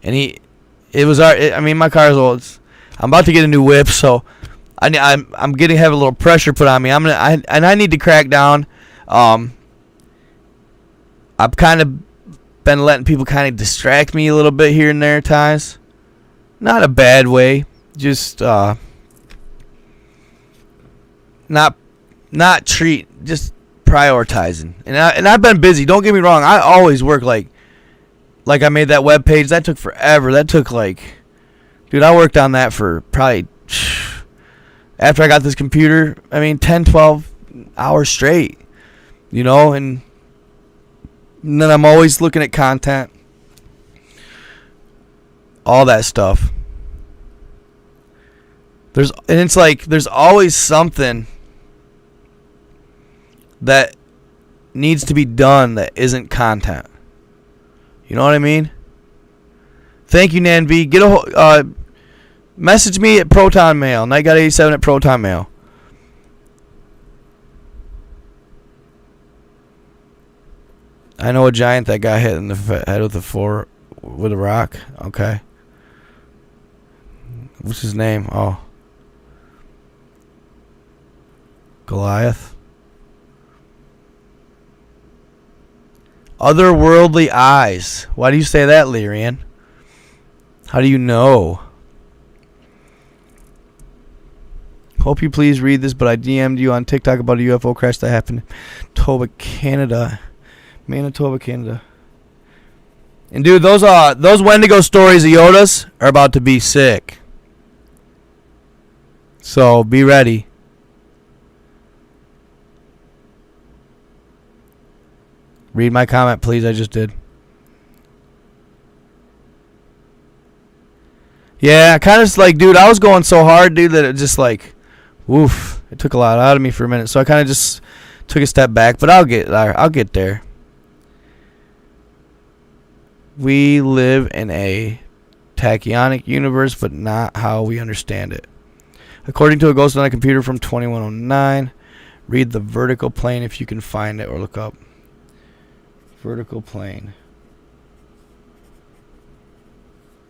Speaker 2: And my car's old. I'm about to get a new whip, so I'm getting having a little pressure put on me. I need to crack down. I've kind of been letting people kind of distract me a little bit here and there at times. Not a bad way, just just prioritizing. And I've been busy. Don't get me wrong. I always work like I made that web page. That took forever. That took dude, I worked on that for probably after I got this computer. 10, 12 hours straight. And then I'm always looking at content. All that stuff. There's always something that needs to be done that isn't content. You know what I mean? Thank you, Nan V. Message me at Proton Mail. NightGod87 at Proton Mail. I know a giant that got hit in the head with a rock. Okay. What's his name? Oh. Goliath. Otherworldly eyes. Why do you say that, Lyrian? How do you know? Hope you please read this, but I DM'd you on TikTok about a UFO crash that happened in Manitoba, Canada. And dude, those Wendigo stories of Yoda's are about to be sick. So be ready. Read my comment, please. I just did. Yeah, kind of dude, I was going so hard, dude, that it just woof. It took a lot out of me for a minute. So I kind of just took a step back, but I'll get there. We live in a tachyonic universe, but not how we understand it. According to a ghost on a computer from 2109, read the vertical plane if you can find it, or look up vertical plane.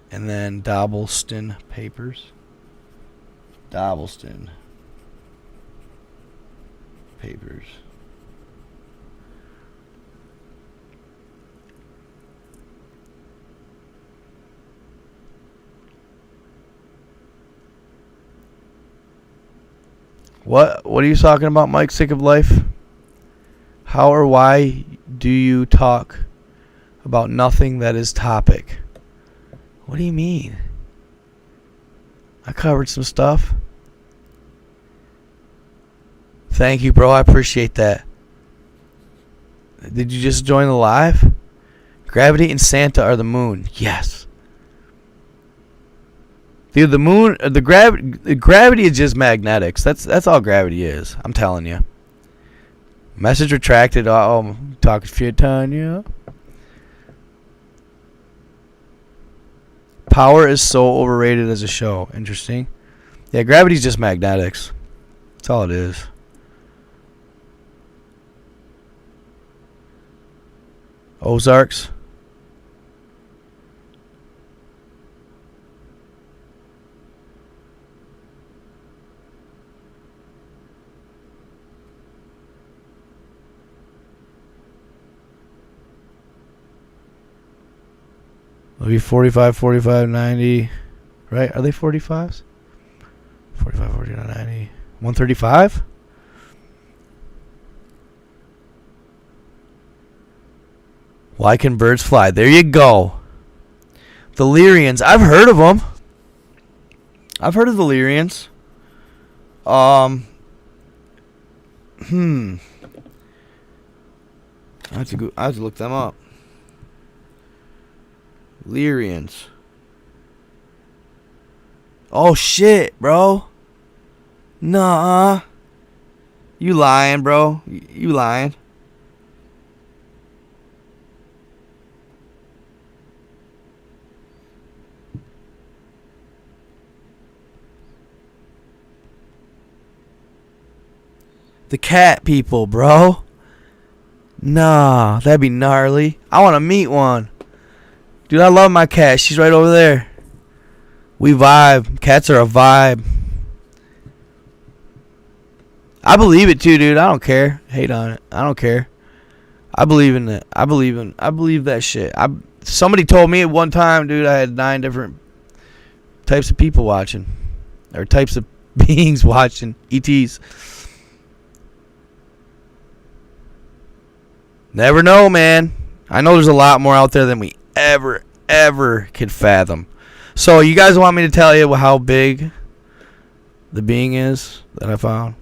Speaker 2: And then Dobbleston Papers. Dobbleston Papers. What are you talking about, Mike? Sick of life? How or why do you talk about nothing that is topic? What do you mean? I covered some stuff. Thank you, bro. I appreciate that. Did you just join the live? Gravity and Santa are the moon. Yes. Dude, the moon, the gravity is just magnetics. That's all gravity is. I'm telling you. Message retracted. Oh, talking shit, Tanya. Power is so overrated as a show. Interesting. Yeah, gravity's just magnetics. That's all it is. Ozarks. It'll be 45, 45, 90. Right? Are they 45s? 45, 49, 90. 135? Why can birds fly? There you go. The Lyrians. I've heard of them. I've heard of the Lyrians. I have to look them up. Lyrians. Oh shit, bro. Nah. You lying, bro. You lying. The cat people, bro. Nah, that'd be gnarly. I want to meet one. Dude, I love my cat. She's right over there. We vibe. Cats are a vibe. I believe it too, dude. I don't care. Hate on it. I don't care. I believe in it. I believe that shit. Somebody told me at one time, dude, I had 9 different types of people watching. Or types of beings watching. ETs. Never know, man. I know there's a lot more out there than we ever could fathom. So you guys want me to tell you how big the being is that I found?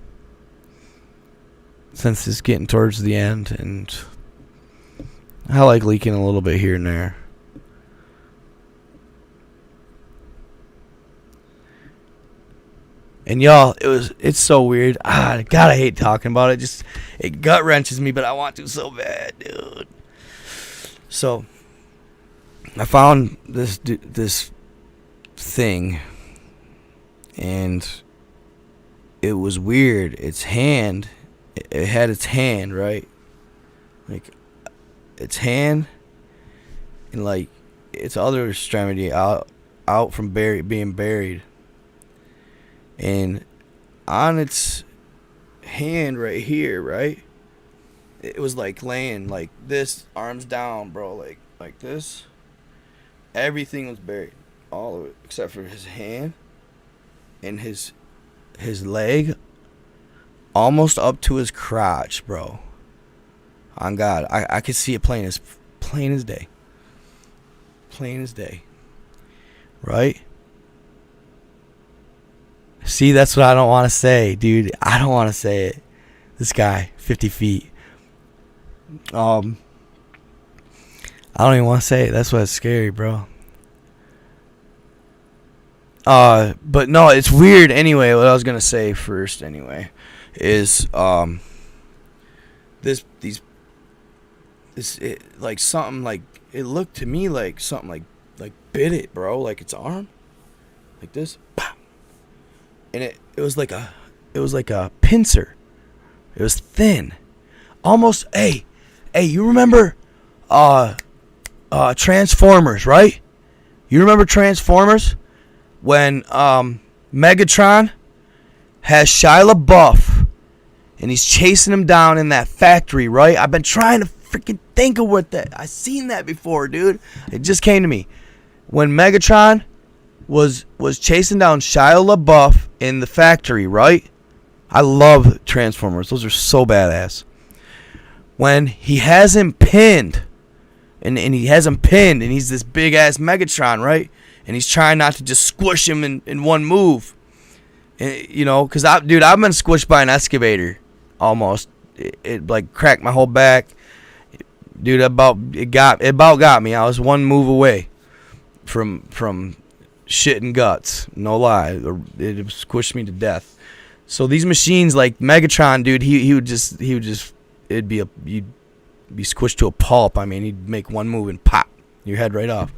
Speaker 2: Since it's getting towards the end, and I like leaking a little bit here and there. And y'all, it's so weird. God, I hate talking about it. It gut wrenches me, but I want to so bad, dude. So I found this thing, and it was weird. Its hand, it had its hand, right? Like its hand, and like its other extremity out from being buried. And on its hand right here, right? It was like laying like this, arms down, bro, like this. Everything was buried, all of it, except for his hand and his leg, almost up to his crotch, bro. On God, I could see it plain as day. Plain as day, right? See, that's what I don't want to say, dude. I don't want to say it. This guy, 50 feet. I don't even want to say it. That's why it's scary, bro. But no, it's weird anyway. What I was gonna say first, anyway, is this like something like it looked to me like something like bit it, bro, like its arm, like this, and it was like a pincer. It was thin, almost. Hey, you remember Transformers, right? You remember Transformers when Megatron has Shia LaBeouf and he's chasing him down in that factory, right? I've been trying to freaking think of what that. I seen that before, dude. It just came to me when Megatron was chasing down Shia LaBeouf in the factory, right? I love Transformers. Those are so badass. When he has him pinned, and he's this big ass Megatron, right? And he's trying not to just squish him in one move. And, you know, because I've been squished by an excavator almost. It like cracked my whole back. Dude, it about got me. I was one move away from shit and guts. No lie. It squished me to death. So these machines like Megatron, dude, you'd be squished to a pulp. I mean, he'd make one move and pop your head right off.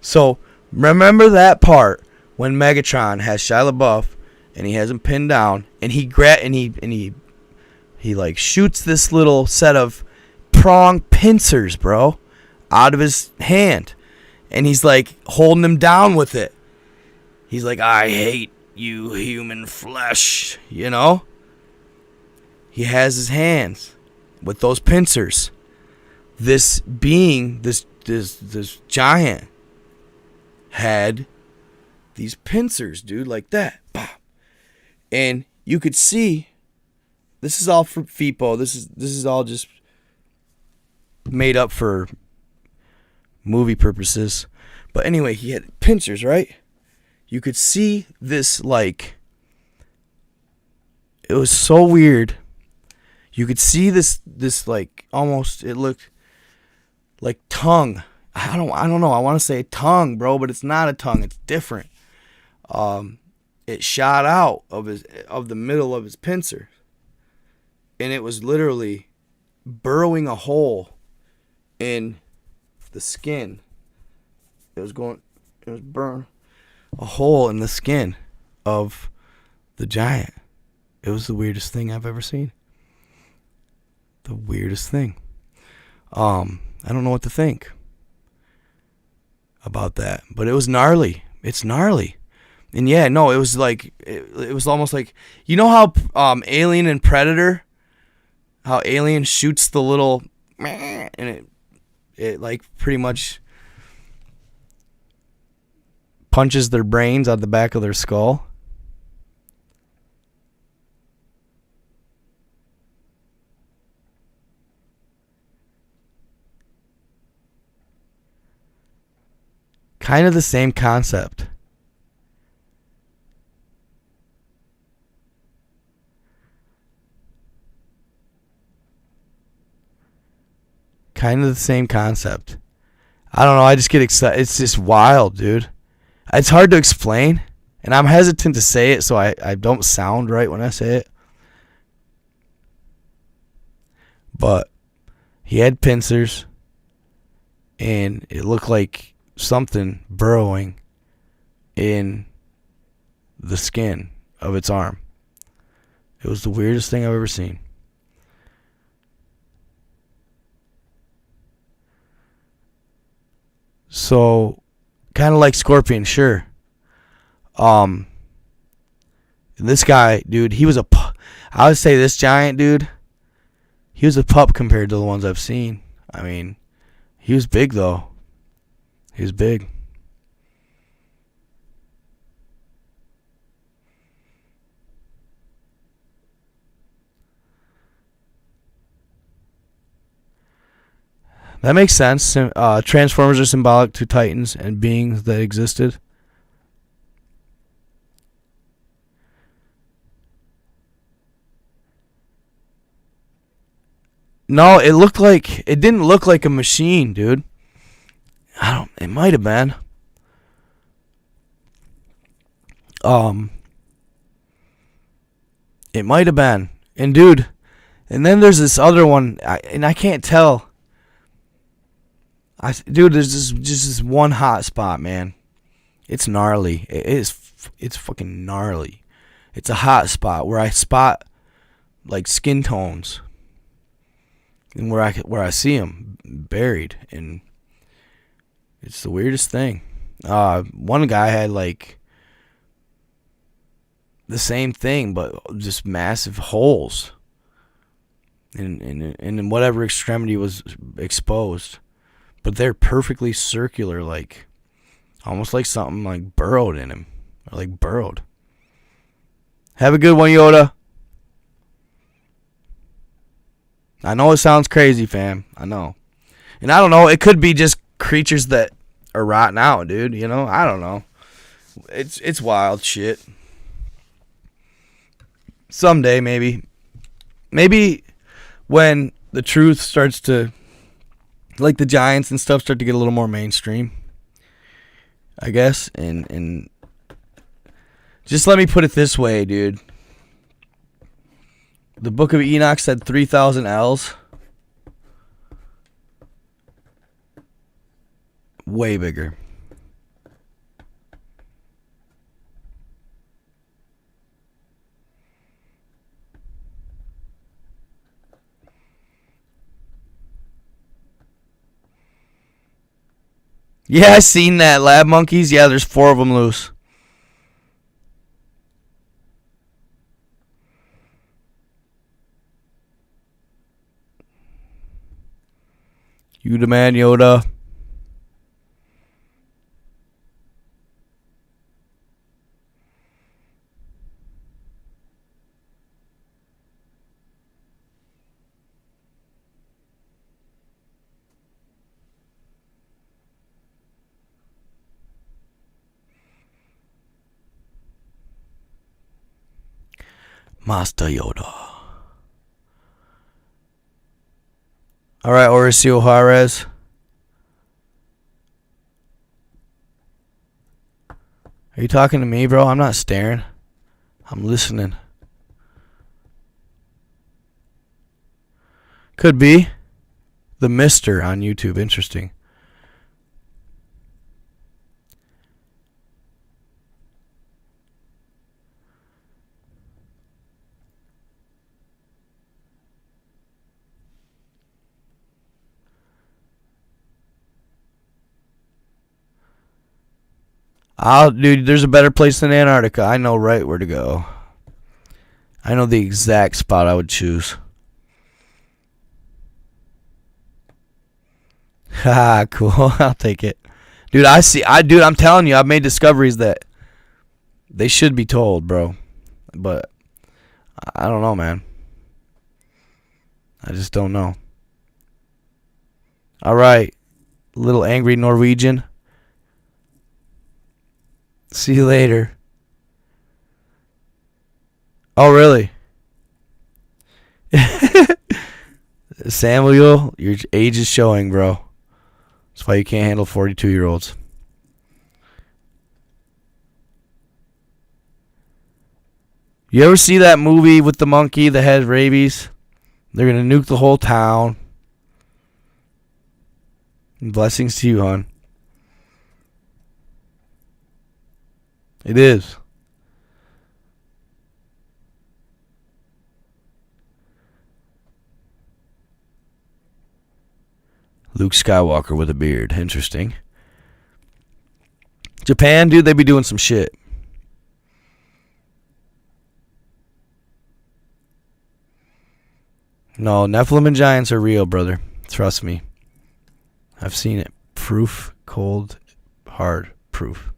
Speaker 2: So remember that part when Megatron has Shia LaBeouf and he has him pinned down, and he like shoots this little set of prong pincers, bro, out of his hand, and he's like holding him down with it. He's like, I hate you, human flesh, you know? He has his hands with those pincers. This being, this giant, had these pincers, dude, like that. And you could see, this is all for FIPO. This is all just made up for movie purposes. But anyway, he had pincers, right? You could see this, like, it was so weird. You could see this like almost, it looked like tongue. I don't know. I want to say tongue, bro, but it's not a tongue. It's different. It shot out of the middle of his pincer, and it was literally burrowing a hole in the skin. It was burn a hole in the skin of the giant. It was the weirdest thing I've ever seen. The weirdest thing. I don't know what to think about that, but it was gnarly. It's gnarly. And yeah, no, it was like it was almost like, you know how Alien and Predator, how Alien shoots the little and it like pretty much punches their brains out the back of their skull. Kind of the same concept. Kind of the same concept. I don't know. I just get excited. It's just wild, dude. It's hard to explain. And I'm hesitant to say it so I don't sound right when I say it. But he had pincers. And it looked like something burrowing in the skin of its arm. It was the weirdest thing I've ever seen. So, kind of like Scorpion, sure. This guy, dude, he was I would say this giant dude, he was a pup compared to the ones I've seen. I mean, he was big though. He was big. That makes sense. Transformers are symbolic to titans and beings that existed. No, it didn't look like a machine, dude. It might have been. It might have been. And dude, and then there's this other one, and I can't tell. Dude, there's just this one hot spot, man. It's gnarly. It's fucking gnarly. It's a hot spot where I spot like skin tones, and where I see them buried, and it's the weirdest thing. One guy had like the same thing, but just massive holes, in whatever extremity was exposed. But they're perfectly circular, like almost like something like burrowed in him, or like burrowed. Have a good one, Yoda. I know it sounds crazy, fam. I know. And I don't know, it could be just creatures that are rotting out, dude. You know, I don't know. It's wild shit. Someday, maybe when the truth starts to, like the Giants and stuff, start to get a little more mainstream, I guess. And just let me put it this way, dude. The Book of Enoch said 3,000 L's. Way bigger. Yeah, I seen that. Lab monkeys. Yeah, there's 4 of them loose. You the man, Yoda. Master Yoda. Alright, Horacio Juarez. Are you talking to me, bro? I'm not staring. I'm listening. Could be. The Mister on YouTube. Interesting. Dude, there's a better place than Antarctica. I know right where to go. I know the exact spot I would choose. Ha, cool. I'll take it. Dude, I'm telling you, I've made discoveries that they should be told, bro. But I don't know, man. I just don't know. All right. Little angry Norwegian. See you later. Oh, really? Samuel, your age is showing, bro. That's why you can't handle 42-year-olds. You ever see that movie with the monkey that has rabies? They're going to nuke the whole town. Blessings to you, hon. It is. Luke Skywalker with a beard. Interesting. Japan, dude, they be doing some shit. No, Nephilim and giants are real, brother. Trust me. I've seen it. Proof. Cold. Hard. Proof.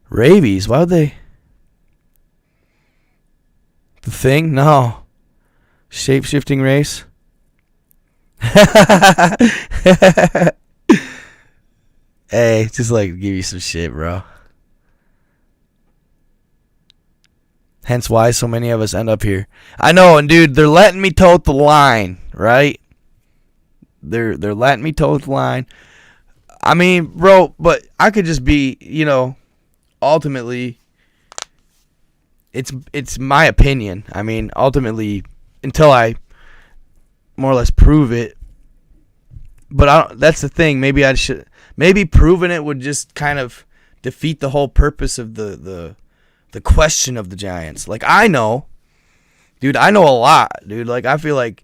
Speaker 2: Rabies? Why would they? The Thing? No. Shape-shifting race? Hey, just like give you some shit, bro. Hence why so many of us end up here. I know, and dude, they're letting me tote the line, right? They're letting me tote the line. I mean, bro, but I could just be, ultimately, it's my opinion. I mean, ultimately, until I more or less prove it. But that's the thing. Maybe proving it would just kind of defeat the whole purpose of the question of the giants. Like, I know a lot, dude. Like, I feel like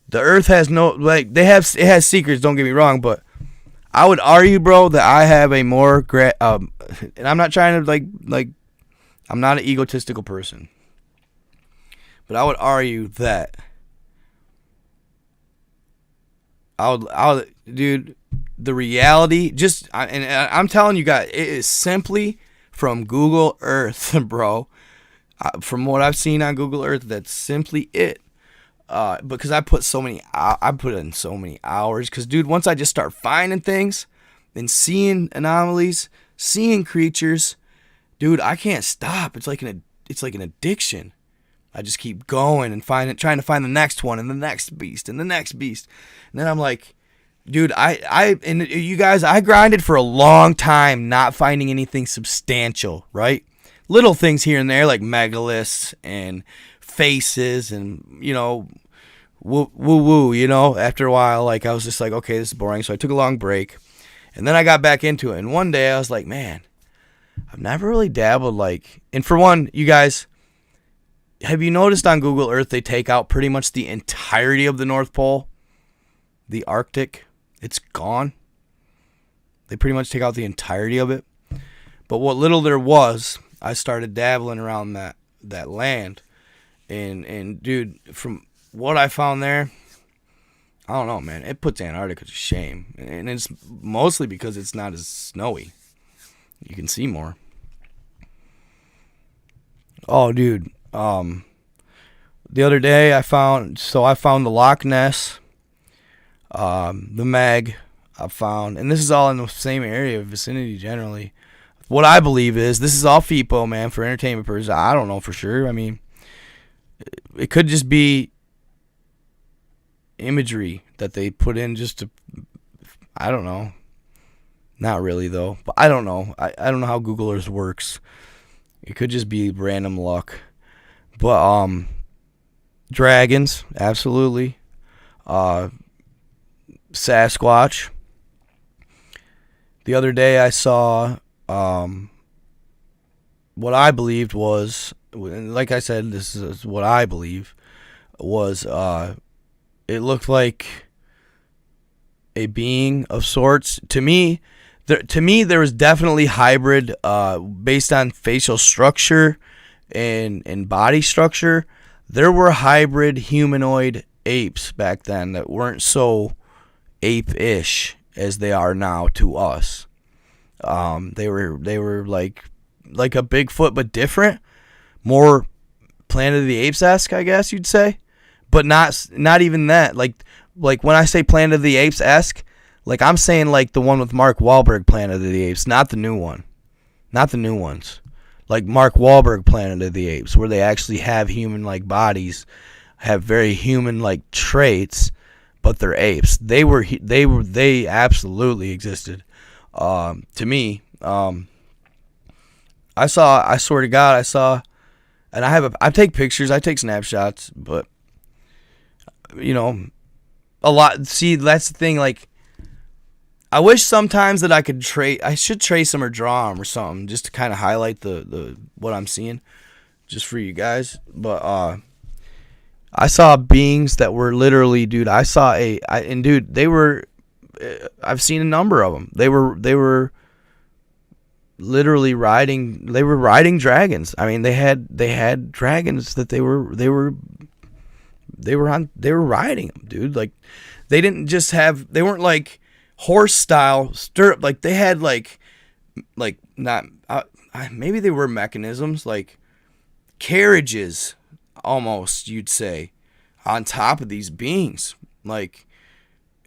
Speaker 2: the earth has it has secrets, don't get me wrong, but I would argue, bro, that I have a more and I'm not trying to I'm not an egotistical person. But I would argue that dude, the reality and I'm telling you guys, it is simply from Google Earth, bro. From what I've seen on Google Earth, that's simply it. Because I put in so many hours. Because, dude, once I just start finding things and seeing anomalies, seeing creatures, dude, I can't stop. It's like an addiction. I just keep going and trying to find the next one and the next beast and the next beast. And then I'm like, dude, and you guys, I grinded for a long time not finding anything substantial, right? Little things here and there like megaliths and faces and, woo. After a while, like, I was just like, okay, this is boring. So I took a long break. And then I got back into it. And one day I was like, man, I've never really dabbled and for one, you guys, have you noticed on Google Earth they take out pretty much the entirety of the North Pole? The Arctic, it's gone. They pretty much take out the entirety of it. But what little there was, I started dabbling around that land. And dude, from what I found there, I don't know, man. It puts Antarctica to shame. And it's mostly because it's not as snowy. You can see more. Oh, dude. The other day I found the Loch Ness, the Meg I found, and this is all in the same area, vicinity generally. What I believe is this is all FIPO, man, for entertainment purposes. I don't know for sure. I mean, it could just be imagery that they put in just to, I don't know. Not really though, but I don't know. I don't know how Google Earth works. It could just be random luck. But dragons, absolutely. Sasquatch. The other day I saw what I believed was, like I said, this is what I believe was, it looked like a being of sorts. To me, there was definitely hybrid based on facial structure and body structure. There were hybrid humanoid apes back then that weren't so ape-ish as they are now to us. They were like a Bigfoot but different, more Planet of the Apes-esque, I guess you'd say, but not even that. Like when I say Planet of the Apes-esque, like I'm saying like the one with Mark Wahlberg, Planet of the Apes, not the new one, not the new ones. Like Mark Wahlberg, Planet of the Apes, where they actually have human-like bodies, have very human-like traits, but they're apes. They absolutely existed. To me, I swear to God, I saw, and I take pictures, I take snapshots, but a lot. See, that's the thing. Like, I wish sometimes that I should trace them or draw them or something, just to kind of highlight the what I'm seeing, just for you guys. But I saw beings that were literally, dude. They were. I've seen a number of them. They were literally riding. They were riding dragons. I mean, they had dragons that they were riding them, dude. Like, they didn't just have. They weren't like horse style stirrup. Like, they had like not. Maybe they were mechanisms, like carriages, almost, you'd say, on top of these beings. Like,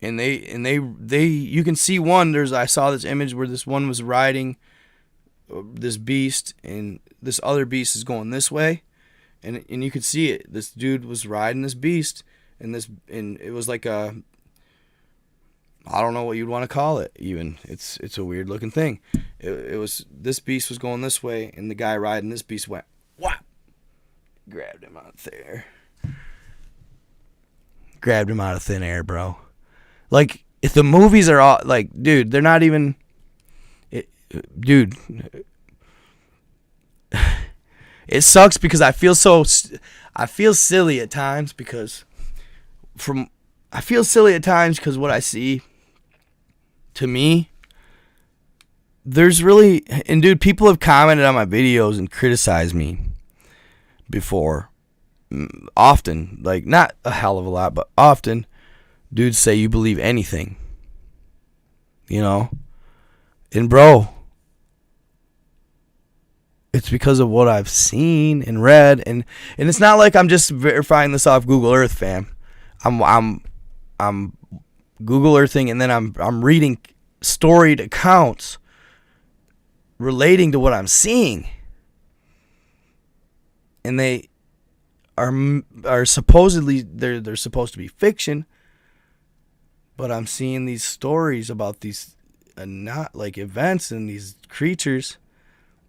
Speaker 2: and they you can see one. I saw this image where this one was riding this beast, and this other beast is going this way, and you could see it. This dude was riding this beast, and it was like a, I don't know what you'd want to call it. Even it's a weird looking thing. It was, this beast was going this way, and the guy riding this beast went whap, grabbed him out there, grabbed him out of thin air, bro. Like, if the movies are all like, dude, they're not even, dude. It sucks because I feel silly at times because what I see, to me, there's really, and dude, people have commented on my videos and criticized me before, often, like, not a hell of a lot, but often, dudes say you believe anything, and bro, it's because of what I've seen and read, and it's not like I'm just verifying this off Google Earth, fam. I'm Google Earthing, and then I'm reading storied accounts relating to what I'm seeing, and they are supposedly they're supposed to be fiction, but I'm seeing these stories about these not like events and these creatures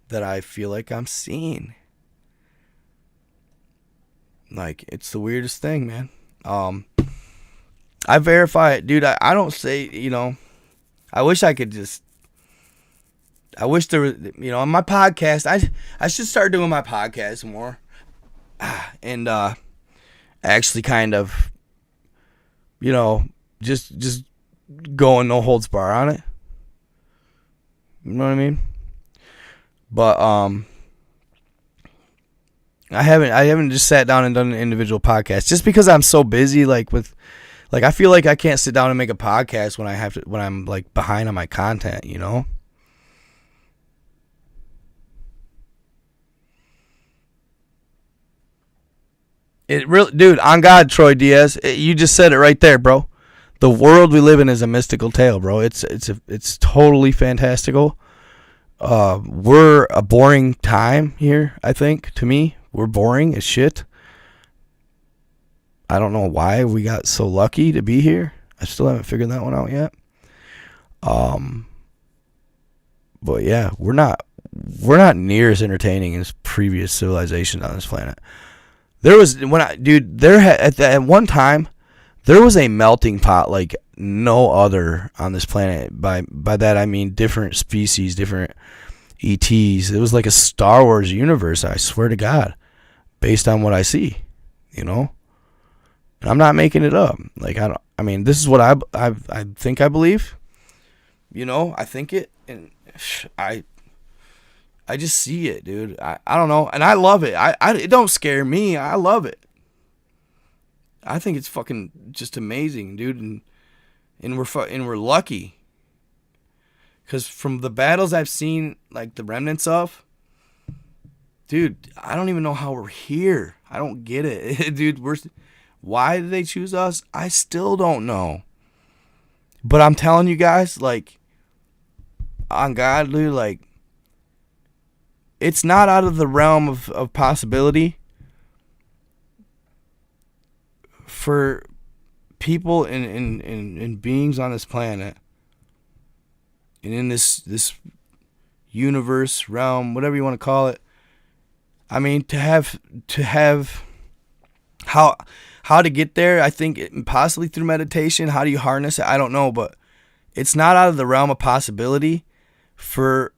Speaker 2: that I feel like I'm seeing. Like, it's the weirdest thing, man. I verify it, dude. I don't say, I wish I could just, I wish there was, on my podcast, I should start doing my podcast more. And actually kind of, just going no holds bar on it. You know what I mean? But I haven't just sat down and done an individual podcast just because I'm so busy, like I feel like I can't sit down and make a podcast when I'm like behind on my content, It really, dude, on God, Troy Diaz, you just said it right there, bro. The world we live in is a mystical tale, bro. It's totally fantastical. We're a boring time here, I think, to me. We're boring as shit. I don't know why we got so lucky to be here. I still haven't figured that one out yet. But yeah, we're not near as entertaining as previous civilizations on this planet. There was, at one time, there was a melting pot like no other on this planet. By that I mean different species, different ETs. It was like a Star Wars universe, I swear to God, based on what I see, And I'm not making it up. Like, I mean, this is what I think I believe. You know, I think it, and I just see it, dude. I don't know, and I love it. It don't scare me. I love it. I think it's fucking just amazing, dude, and we're lucky. Cause from the battles I've seen, like the remnants of, dude, I don't even know how we're here. I don't get it, dude. Why did they choose us? I still don't know. But I'm telling you guys, like, on God, dude, like, it's not out of the realm of possibility for people and beings on this planet and in this universe, realm, whatever you want to call it. I mean, to have how to get there, I think possibly through meditation. How do you harness it? I don't know, but it's not out of the realm of possibility for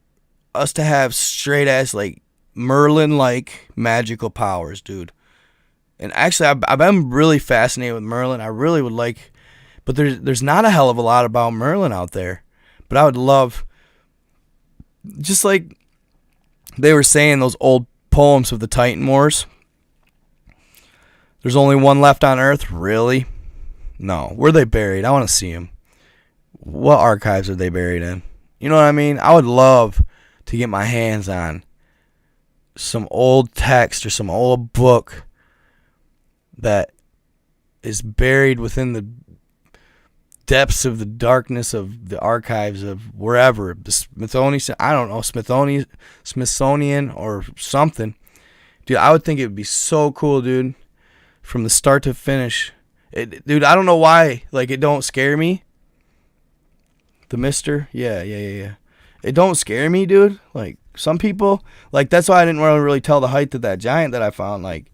Speaker 2: us to have straight ass, like, Merlin like magical powers, dude. And actually, I've been really fascinated with Merlin. I really would like, but there's not a hell of a lot about Merlin out there. But I would love, just like they were saying, those old poems of the Titan Wars. There's only one left on Earth, really? No. Where are they buried? I want to see them. What archives are they buried in? You know what I mean? I would love to get my hands on some old text or some old book that is buried within the depths of the darkness of the archives of wherever, the Smithsonian, I don't know, Smithsonian or something. Dude, I would think it would be so cool, dude, from the start to finish. Dude, I don't know why, like, it don't scare me. The Mister, yeah. It don't scare me, dude. Like, some people, like, that's why I didn't want to really tell the height of that giant that I found, like,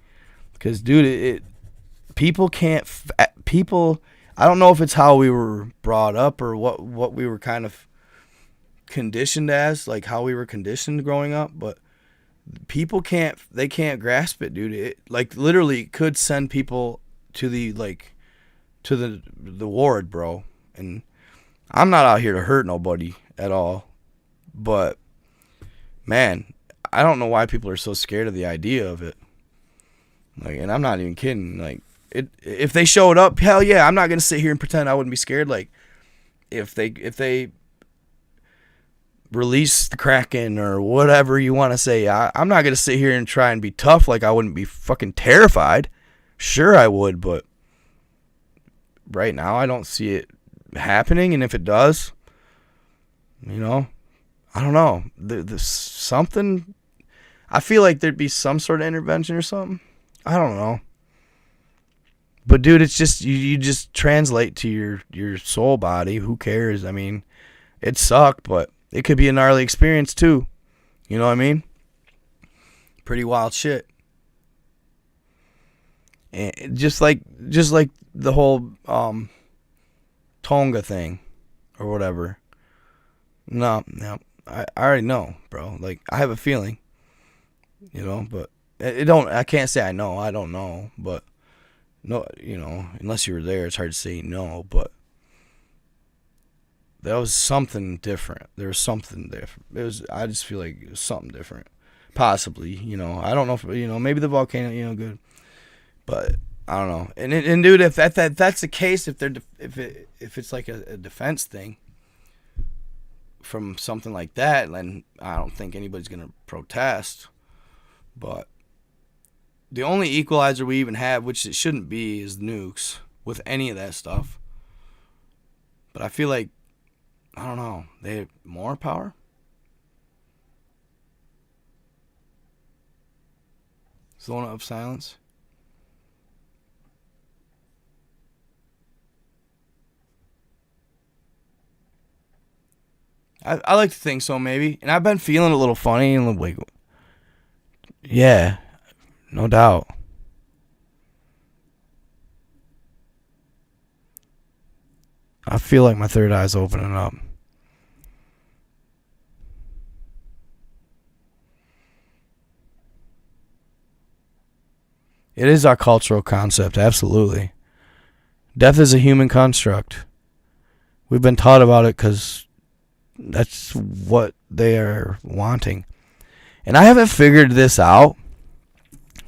Speaker 2: because, dude, people can't, I don't know if it's how we were brought up or what we were kind of conditioned as, like how we were conditioned growing up, but people can't grasp it, dude. It, like, literally could send people to the, like, to the ward, bro. And I'm not out here to hurt nobody at all, but man, I don't know why people are so scared of the idea of it. Like, and I'm not even kidding. Like, if they showed up, hell yeah, I'm not gonna sit here and pretend I wouldn't be scared. Like, if they release the Kraken or whatever you want to say, I'm not gonna sit here and try and be tough. Like, I wouldn't be fucking terrified. Sure, I would, but right now I don't see it happening. And if it does, you know, I don't know. There's something. I feel like there'd be some sort of intervention or something. I don't know. But dude, it's just you just translate to your soul body. Who cares? I mean, it sucked, but it could be a gnarly experience too. You know what I mean? Pretty wild shit. And just like the whole Tonga thing or whatever. No, I already know, bro. Like, I have a feeling, you know, but I can't say I know. I don't know, but no, you know, unless you were there, it's hard to say no, but that was something different. There was something different. I just feel like it was something different. Possibly, you know. I don't know if, you know, maybe the volcano, you know, good. But I don't know. And dude, if that's the case, if it's like a defense thing from something like that, then I don't think anybody's gonna protest. But the only equalizer we even have, which it shouldn't be, is nukes with any of that stuff. But I feel like, I don't know, they have more power. Zone of silence. I like to think so, maybe. And I've been feeling a little funny and like, yeah, no doubt. I feel like my third eye's opening up. It is our cultural concept, absolutely. Death is a human construct. We've been taught about it because that's what they are wanting. And I haven't figured this out.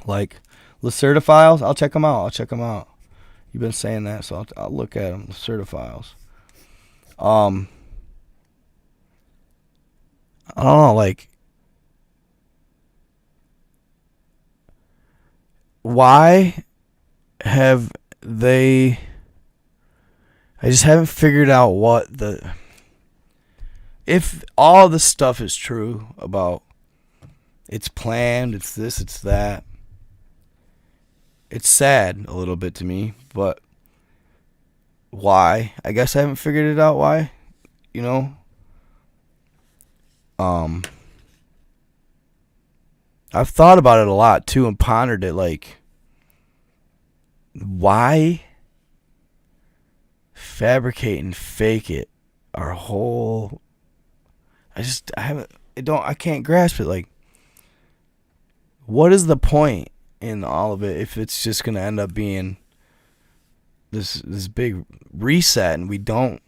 Speaker 2: Like, Lacertophiles, I'll check them out. You've been saying that, so I'll look at them. Lacertophiles. I don't know, like, why have they... I just haven't figured out what the... If all this stuff is true about it's planned, it's this, it's that, it's sad a little bit to me, but why? I guess I haven't figured it out why, you know? I've thought about it a lot too and pondered it, like, why fabricate and fake it our whole... I can't grasp it. Like, what is the point in all of it if it's just gonna end up being this big reset and we don't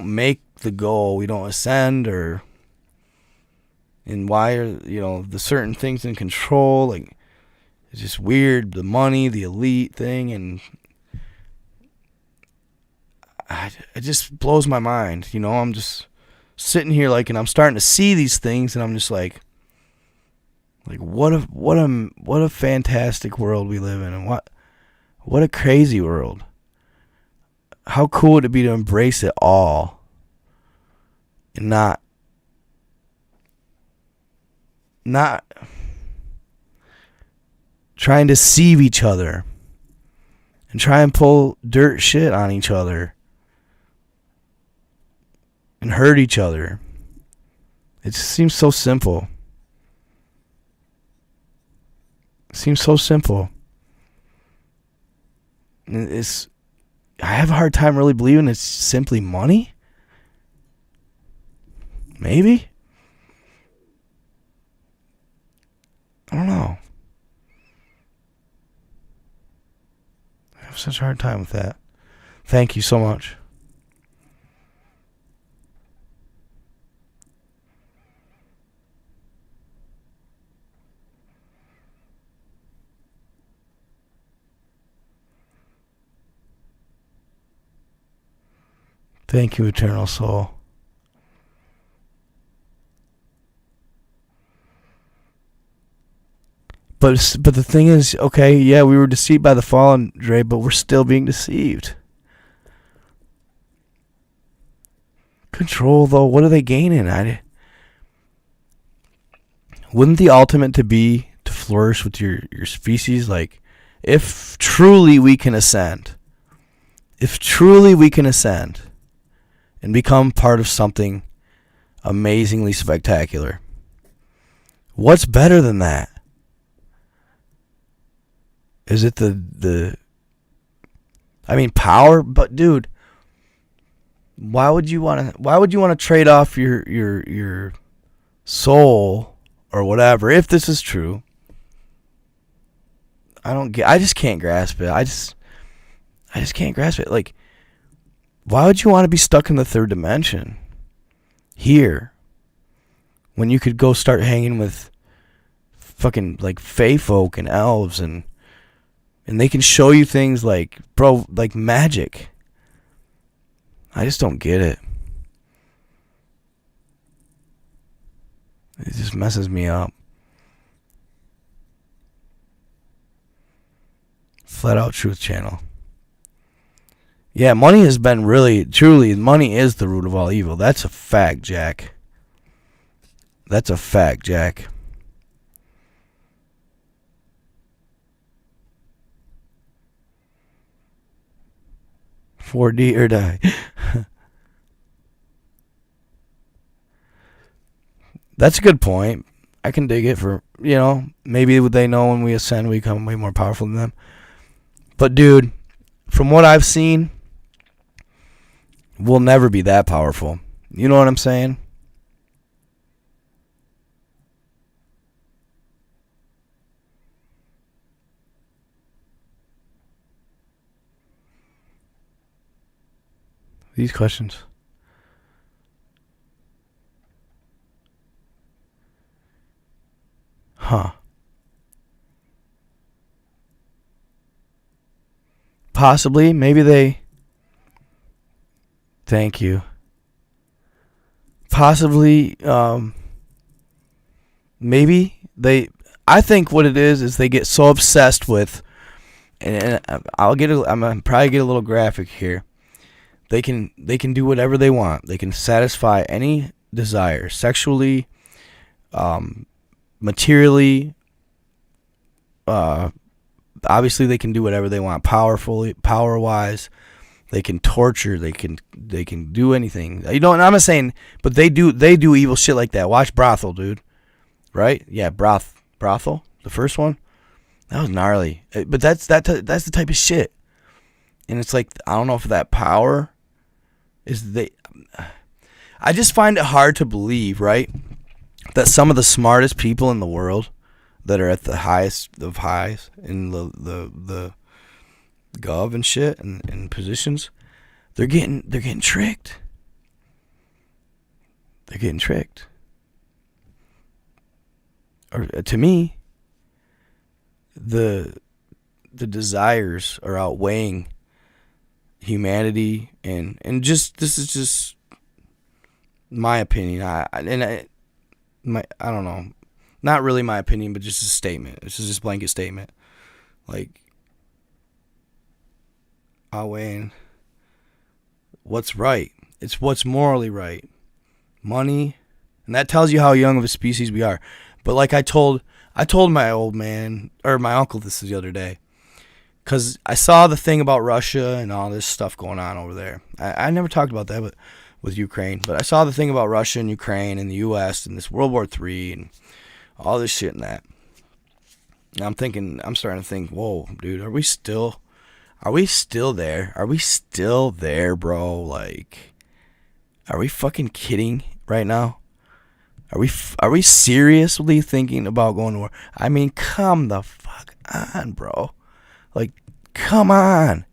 Speaker 2: make the goal, we don't ascend, or... And why are, the certain things in control? Like, it's just weird. The money, the elite thing, and it just blows my mind. I'm just sitting here, like, and I'm starting to see these things, and I'm just like what a fantastic world we live in, and what a crazy world. How cool would it be to embrace it all and not trying to deceive each other and try and pull dirt shit on each other and hurt each other. It just seems so simple. It seems so simple. I have a hard time really believing it's simply money. Maybe. I don't know. I have such a hard time with that. Thank you so much. Thank you, Eternal Soul. But the thing is, okay, yeah, we were deceived by the fallen, Dre, but we're still being deceived. Control, though, what are they gaining? Wouldn't the ultimate to be to flourish with your species? Like, if truly we can ascend and become part of something amazingly spectacular, what's better than that? Is it power? But dude, why would you want to trade off your soul or whatever if this is true? I just can't grasp it. I just can't grasp it. Like, why would you want to be stuck in the third dimension here when you could go start hanging with fucking like fae folk and elves and they can show you things like, bro, like magic. I just don't get it. It just messes me up. Flat Out Truth Channel. Yeah, money has been truly, money is the root of all evil. That's a fact, Jack. That's a fact, Jack. $4D or die. That's a good point. I can dig it for, maybe they know when we ascend we become way more powerful than them. But dude, from what I've seen, we'll never be that powerful. You know what I'm saying? these questions. Huh. Possibly, maybe they... Thank you. Possibly, maybe they... I think what it is they get so obsessed with... And I'm probably get a little graphic here. They can do whatever they want. They can satisfy any desire, sexually, materially. Obviously, they can do whatever they want. Power-wise, they can torture. They can do anything. You know, and I'm not saying, but they do evil shit like that. Watch Brothel, dude. Right? Yeah, Brothel, the first one. That was gnarly. But that's the type of shit. And it's like, I don't know if that power is I just find it hard to believe, right, that some of the smartest people in the world that are at the highest of highs in the gov and shit and positions, they're getting tricked. They're getting tricked. Or to me, the desires are outweighing humanity and just, this is just my opinion. I don't know, not really my opinion, but just a statement. This is just a blanket statement. Like, outweighing what's right. It's what's morally right. Money, and that tells you how young of a species we are. But like I told my old man, or my uncle, this the other day, because I saw the thing about Russia and all this stuff going on over there. I never talked about that with Ukraine, but I saw the thing about Russia and Ukraine and the U.S. and this World War III and all this shit and that. And I'm starting to think, whoa, dude, are we still there? Are we still there, bro? Like, are we fucking kidding right now? Are we seriously thinking about going to war? I mean, come the fuck on, bro. Like, come on.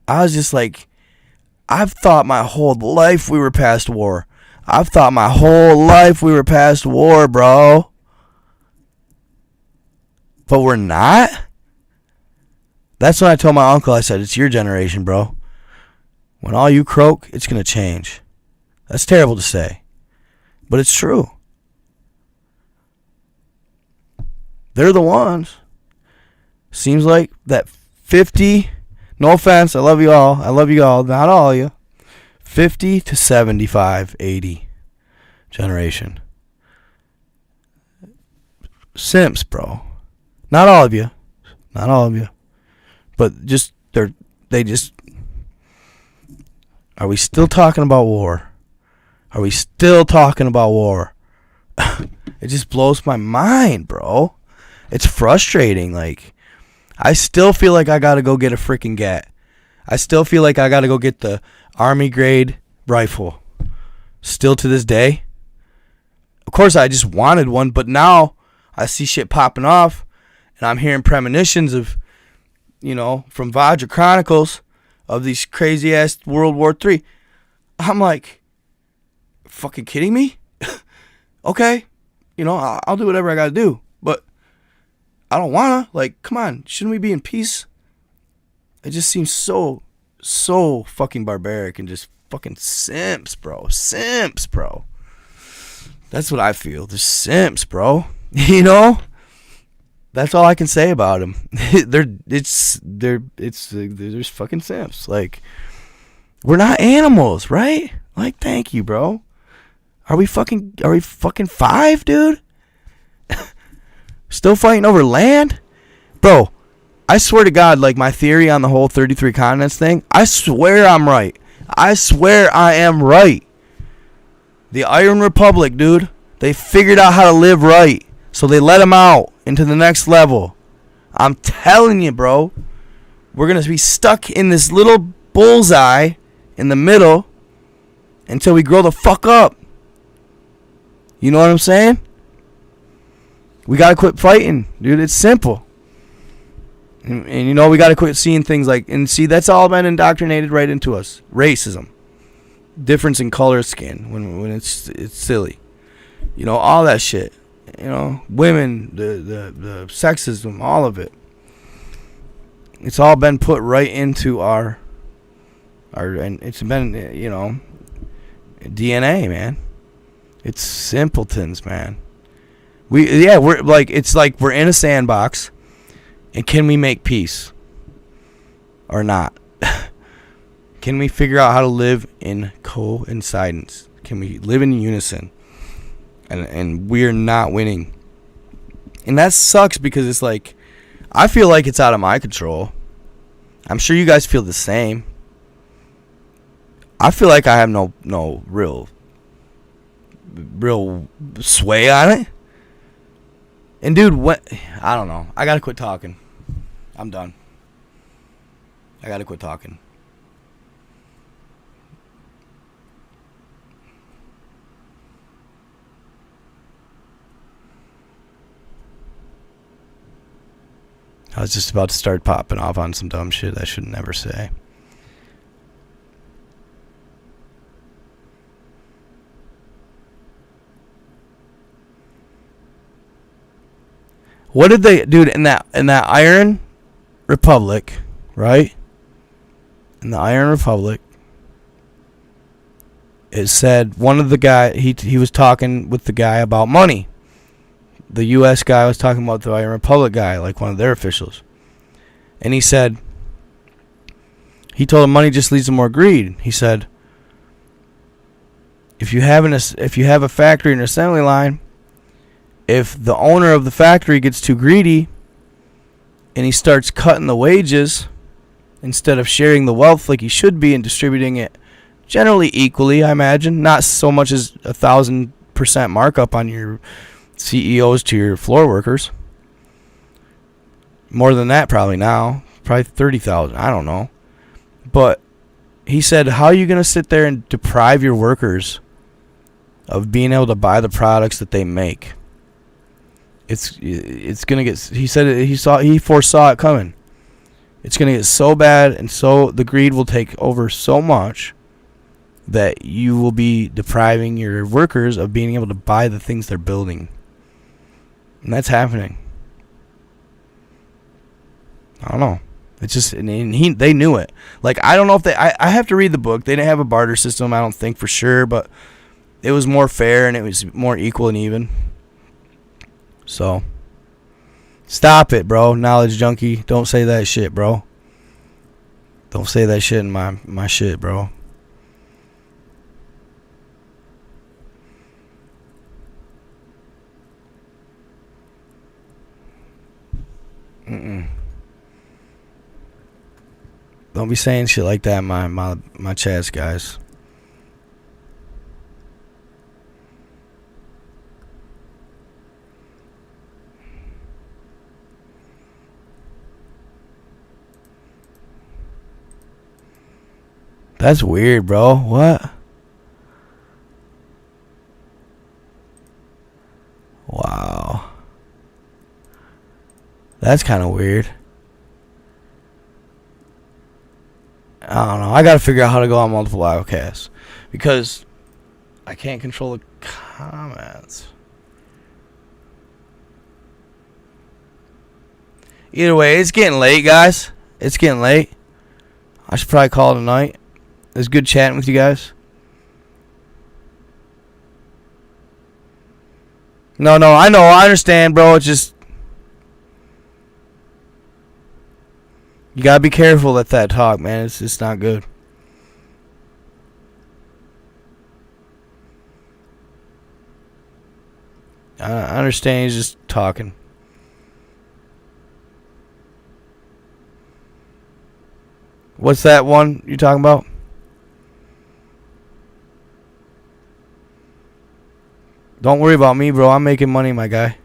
Speaker 2: I was just like, I've thought my whole life we were past war. I've thought my whole life we were past war, bro. But we're not? That's when I told my uncle, I said, it's your generation, bro. When all you croak, it's going to change. That's terrible to say. But it's true. They're the ones. Seems like that 50, no offense, I love you all, not all of you, 50 to 75, 80 generation. Simps, bro. Not all of you. But just, they just, are we still talking about war? It just blows my mind, bro. It's frustrating. Like, I still feel like I gotta go get a freaking gat. I still feel like I gotta go get the Army grade rifle. Still to this day. Of course, I just wanted one, but now I see shit popping off, and I'm hearing premonitions of, from Vajra Chronicles of these crazy ass World War III. I'm like, fucking kidding me? Okay, I'll do whatever I gotta do, but I don't wanna. Like, come on, shouldn't we be in peace? It just seems so fucking barbaric and just fucking simps, bro. That's what I feel. They're simps, bro. That's all I can say about them. They're fucking simps. Like, we're not animals, right? Like, thank you, bro. Are we fucking 5, dude? Still fighting over land? Bro, I swear to God, like, my theory on the whole 33 continents thing, I swear I'm right. I swear I am right. The Iron Republic, dude, they figured out how to live right. So they let them out into the next level. I'm telling you, bro. We're going to be stuck in this little bullseye in the middle until we grow the fuck up. You know what I'm saying? We got to quit fighting, dude. It's simple. And we got to quit seeing things like... And see, that's all been indoctrinated right into us. Racism. difference in color skin when it's silly. You know, all that shit. You know, women, the sexism, all of it. It's all been put right into our and it's been, you know, DNA, man. It's simpletons, man. We're like, it's like we're in a sandbox, and can we make peace or not? Can we figure out how to live in coincidence? Can we live in unison? And we're not winning. And that sucks because it's like, I feel like it's out of my control. I'm sure you guys feel the same. I feel like I have no real sway on it. And dude, what? I don't know. I gotta quit talking. I'm done. I gotta quit talking. I was just about to start popping off on some dumb shit I should never say. What did they, dude, in that Iron Republic, right? In the Iron Republic, it said one of the guy he was talking with the guy about money. The U.S. guy was talking about the Iron Republic guy, like one of their officials. And he said, he told him money just leads to more greed. He said, if you have a factory and an assembly line, if the owner of the factory gets too greedy and he starts cutting the wages instead of sharing the wealth like he should be and distributing it generally equally, I imagine, not so much as 1,000% markup on your CEOs to your floor workers. More than that probably now. Probably 30,000. I don't know. But he said, how are you going to sit there and deprive your workers of being able to buy the products that they make? It's going to get, he said he foresaw it coming. It's going to get so bad, and so the greed will take over so much that you will be depriving your workers of being able to buy the things they're building. And that's happening. I don't know. It's just, and they knew it. Like, I don't know if I have to read the book. They didn't have a barter system, I don't think, for sure, but it was more fair and it was more equal and even. So, stop it, bro. Knowledge junkie. Don't say that shit, bro. Don't say that shit in my shit, bro. Don't be saying shit like that in my chats, guys. That's weird, bro. What? Wow. That's kind of weird. I don't know. I gotta figure out how to go on multiple livecasts because I can't control the comments. Either way, it's getting late, guys. It's getting late. I should probably call it a night. It was good chatting with you guys. No, I know. I understand, bro. It's just, you gotta be careful with that talk, man. It's just not good. I understand he's just talking. What's that one you talking about? Don't worry about me, bro. I'm making money, my guy.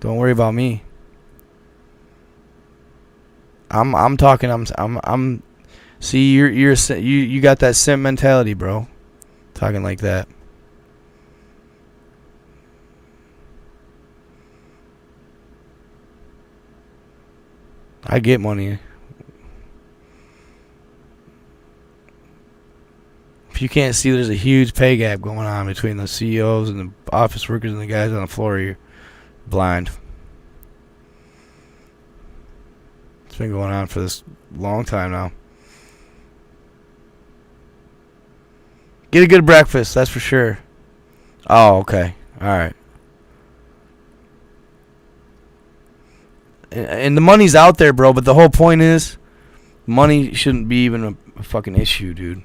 Speaker 2: Don't worry about me. I'm talking. I'm. See, you got that simp mentality, bro. Talking like that. I get money. If you can't see, there's a huge pay gap going on between the CEOs and the office workers and the guys on the floor. You're blind. It's been going on for this long time now. Get a good breakfast, that's for sure. Oh, okay. Alright. And the money's out there, bro, but the whole point is money shouldn't be even a fucking issue, dude.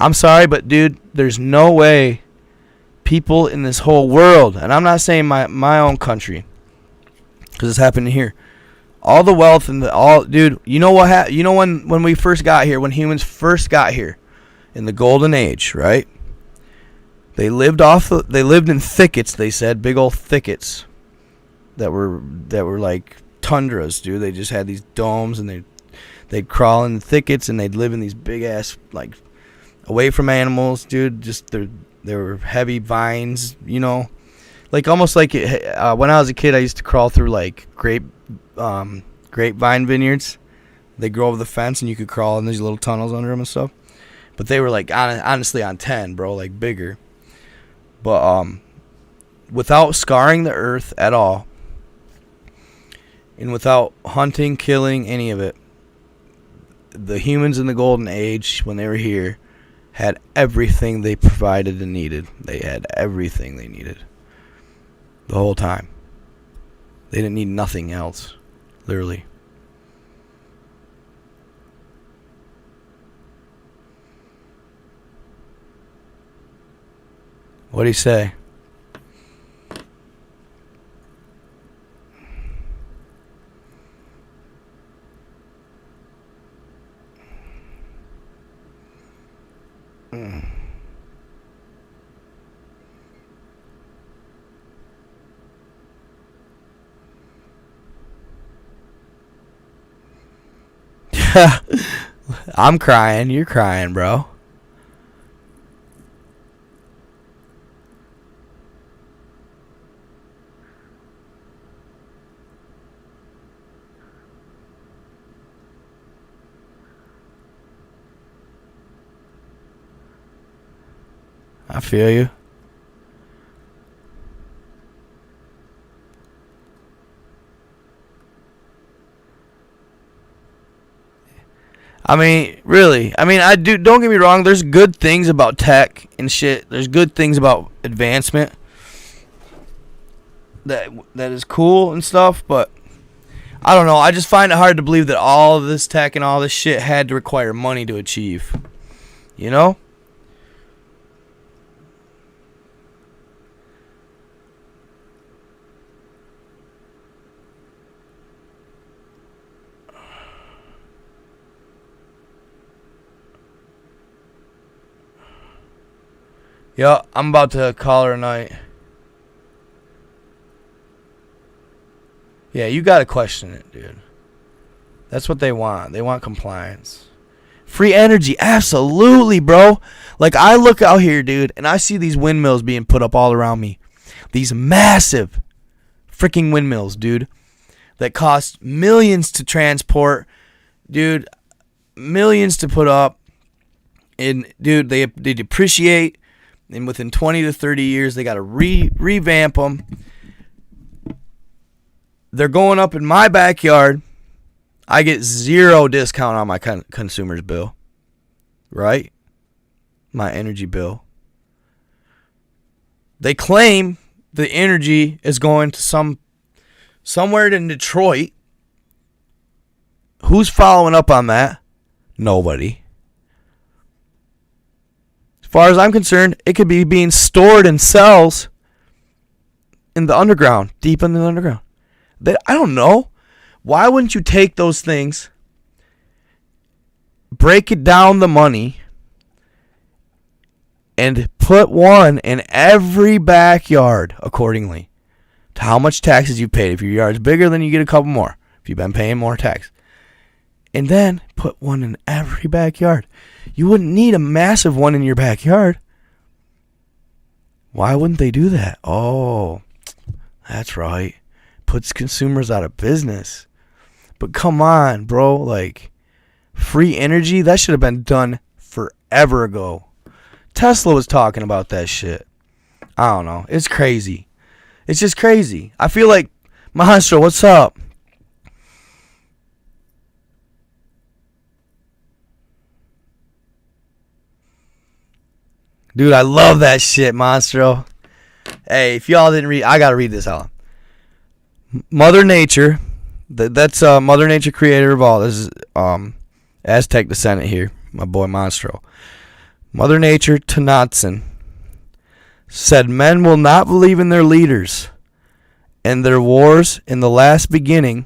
Speaker 2: I'm sorry, but dude, there's no way people in this whole world, and I'm not saying my own country, because it's happening here. All the wealth and dude, you know what you know when we first got here, when humans first got here in the golden age, right? They lived in thickets, they said, big old thickets that were like tundras, dude. They just had these domes, and they'd crawl in the thickets, and they'd live in these big ass, like, away from animals, dude. Just there were heavy vines, you know, like almost like when I was a kid, I used to crawl through like grapevine vineyards. They grow over the fence, and you could crawl in these little tunnels under them and stuff. But they were like honestly on 10, bro, like bigger. But without scarring the earth at all, and without hunting, killing, any of it, the humans in the golden age, when they were here, had everything they provided and needed. They had everything they needed the whole time. They didn't need nothing else, literally. What'd he say? I'm crying. You're crying, bro. I feel you. I mean, really. I mean, don't get me wrong, there's good things about tech and shit. There's good things about advancement that is cool and stuff, but I don't know. I just find it hard to believe that all of this tech and all this shit had to require money to achieve. You know? Yeah, I'm about to call her a night. Yeah, you gotta question it, dude. That's what they want. They want compliance. Free energy, absolutely, bro. Like, I look out here, dude, and I see these windmills being put up all around me. These massive freaking windmills, dude, that cost millions to transport. Dude, millions to put up. And, dude, they depreciate. And within 20 to 30 years, they got to revamp them. They're going up in my backyard. I get 0 discount on my consumer's bill. Right? My energy bill. They claim the energy is going to somewhere in Detroit. Who's following up on that? Nobody. As far as I'm concerned, it could be being stored in cells in the underground, deep in the underground. I don't know. Why wouldn't you take those things, break it down the money, and put one in every backyard accordingly to how much taxes you paid? If your yard's bigger, then you get a couple more. If you've been paying more tax. And then put one in every backyard. You wouldn't need a massive one in your backyard. Why wouldn't they do that? Oh, that's right. Puts consumers out of business. But come on, bro. Like, free energy, that should have been done forever ago. Tesla was talking about that shit. I don't know. It's crazy. It's just crazy. I feel like, Maestro, what's up? Dude, I love that shit, Monstro. Hey, if y'all didn't read, I gotta read this out. Mother Nature, that's Mother Nature, creator of all. This is Aztec descendant here, my boy Monstro. Mother Nature, Titanomachy, said men will not believe in their leaders and their wars in the last beginning.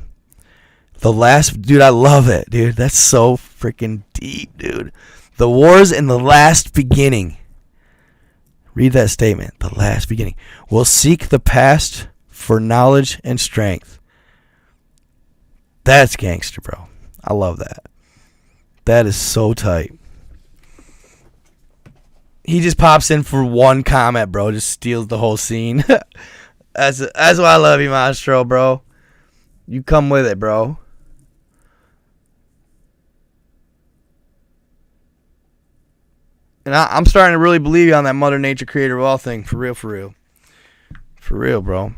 Speaker 2: Dude, I love it, dude. That's so freaking deep, dude. The wars in the last beginning. Read that statement. The last beginning. Will seek the past for knowledge and strength. That's gangster, bro. I love that. That is so tight. He just pops in for one comment, bro. Just steals the whole scene. That's why I love you, Maestro, bro. You come with it, bro. And I'm starting to really believe you on that Mother Nature, creator of all thing. For real, for real. For real, bro.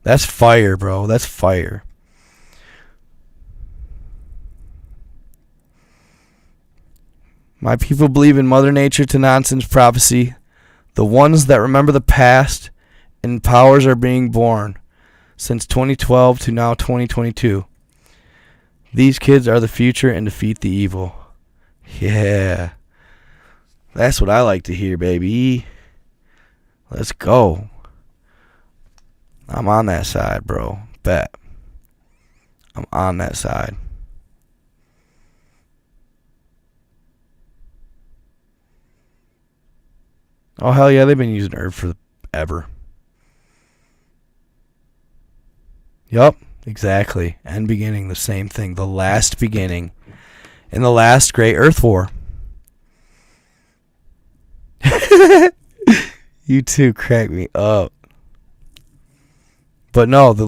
Speaker 2: That's fire, bro. That's fire. My people believe in Mother Nature to nonsense prophecy. The ones that remember the past and powers are being born since 2012 to now 2022. These kids are the future and defeat the evil. Yeah. That's what I like to hear, baby. Let's go. I'm on that side, bro. Bet. I'm on that side. Oh, hell yeah, they've been using herb forever. Yup, exactly. End beginning, the same thing. The last beginning. In the last great Earth War. You two crack me up. But no, the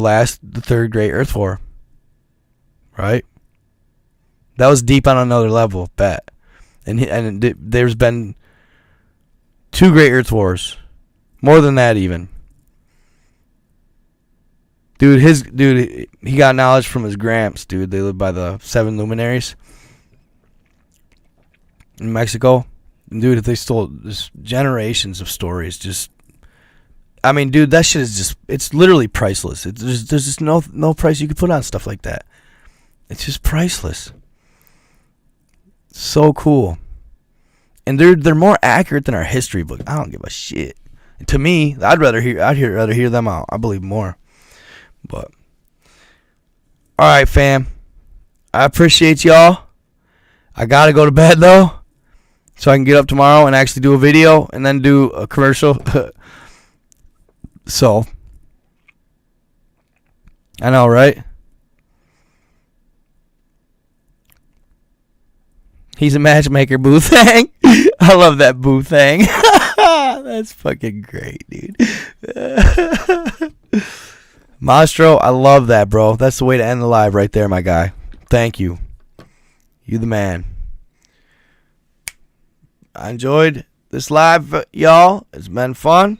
Speaker 2: third great Earth War. Right? That was deep on another level, bet. And there's been 2 great Earth Wars. More than that even. Dude, he got knowledge from his gramps, dude. They live by the 7 luminaries in Mexico. And dude, if they stole just generations of stories, just, I mean, dude, that shit is just, it's literally priceless. There's just no price you could put on stuff like that. It's just priceless. So cool. And they're more accurate than our history book. I don't give a shit. To me, I'd rather hear them out. I believe more. But all right, fam. I appreciate y'all. I gotta go to bed though, so I can get up tomorrow and actually do a video and then do a commercial. So I know, right? He's a matchmaker, Boo Thang. I love that Boo Thang. That's fucking great, dude. Maestro, I love that, bro. That's the way to end the live right there, my guy. Thank you. You the man. I enjoyed this live, y'all. It's been fun.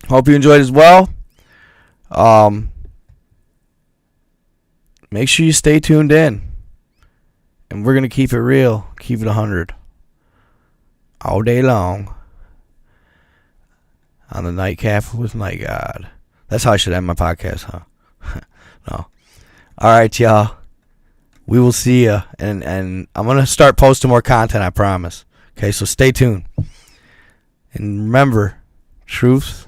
Speaker 2: Hope you enjoyed as well. Make sure you stay tuned in. And we're going to keep it real. Keep it 100. All day long. On the Nightcap with NightGod. That's how I should end my podcast, huh? No. Alright, y'all. We will see ya. And I'm going to start posting more content, I promise. Okay, so stay tuned. And remember, truth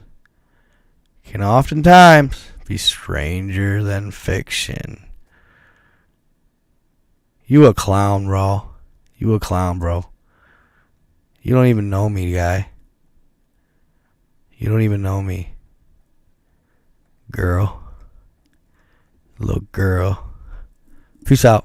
Speaker 2: can oftentimes be stranger than fiction. You a clown, bro. You a clown, bro. You don't even know me, guy. You don't even know me. Girl. Little girl. Peace out.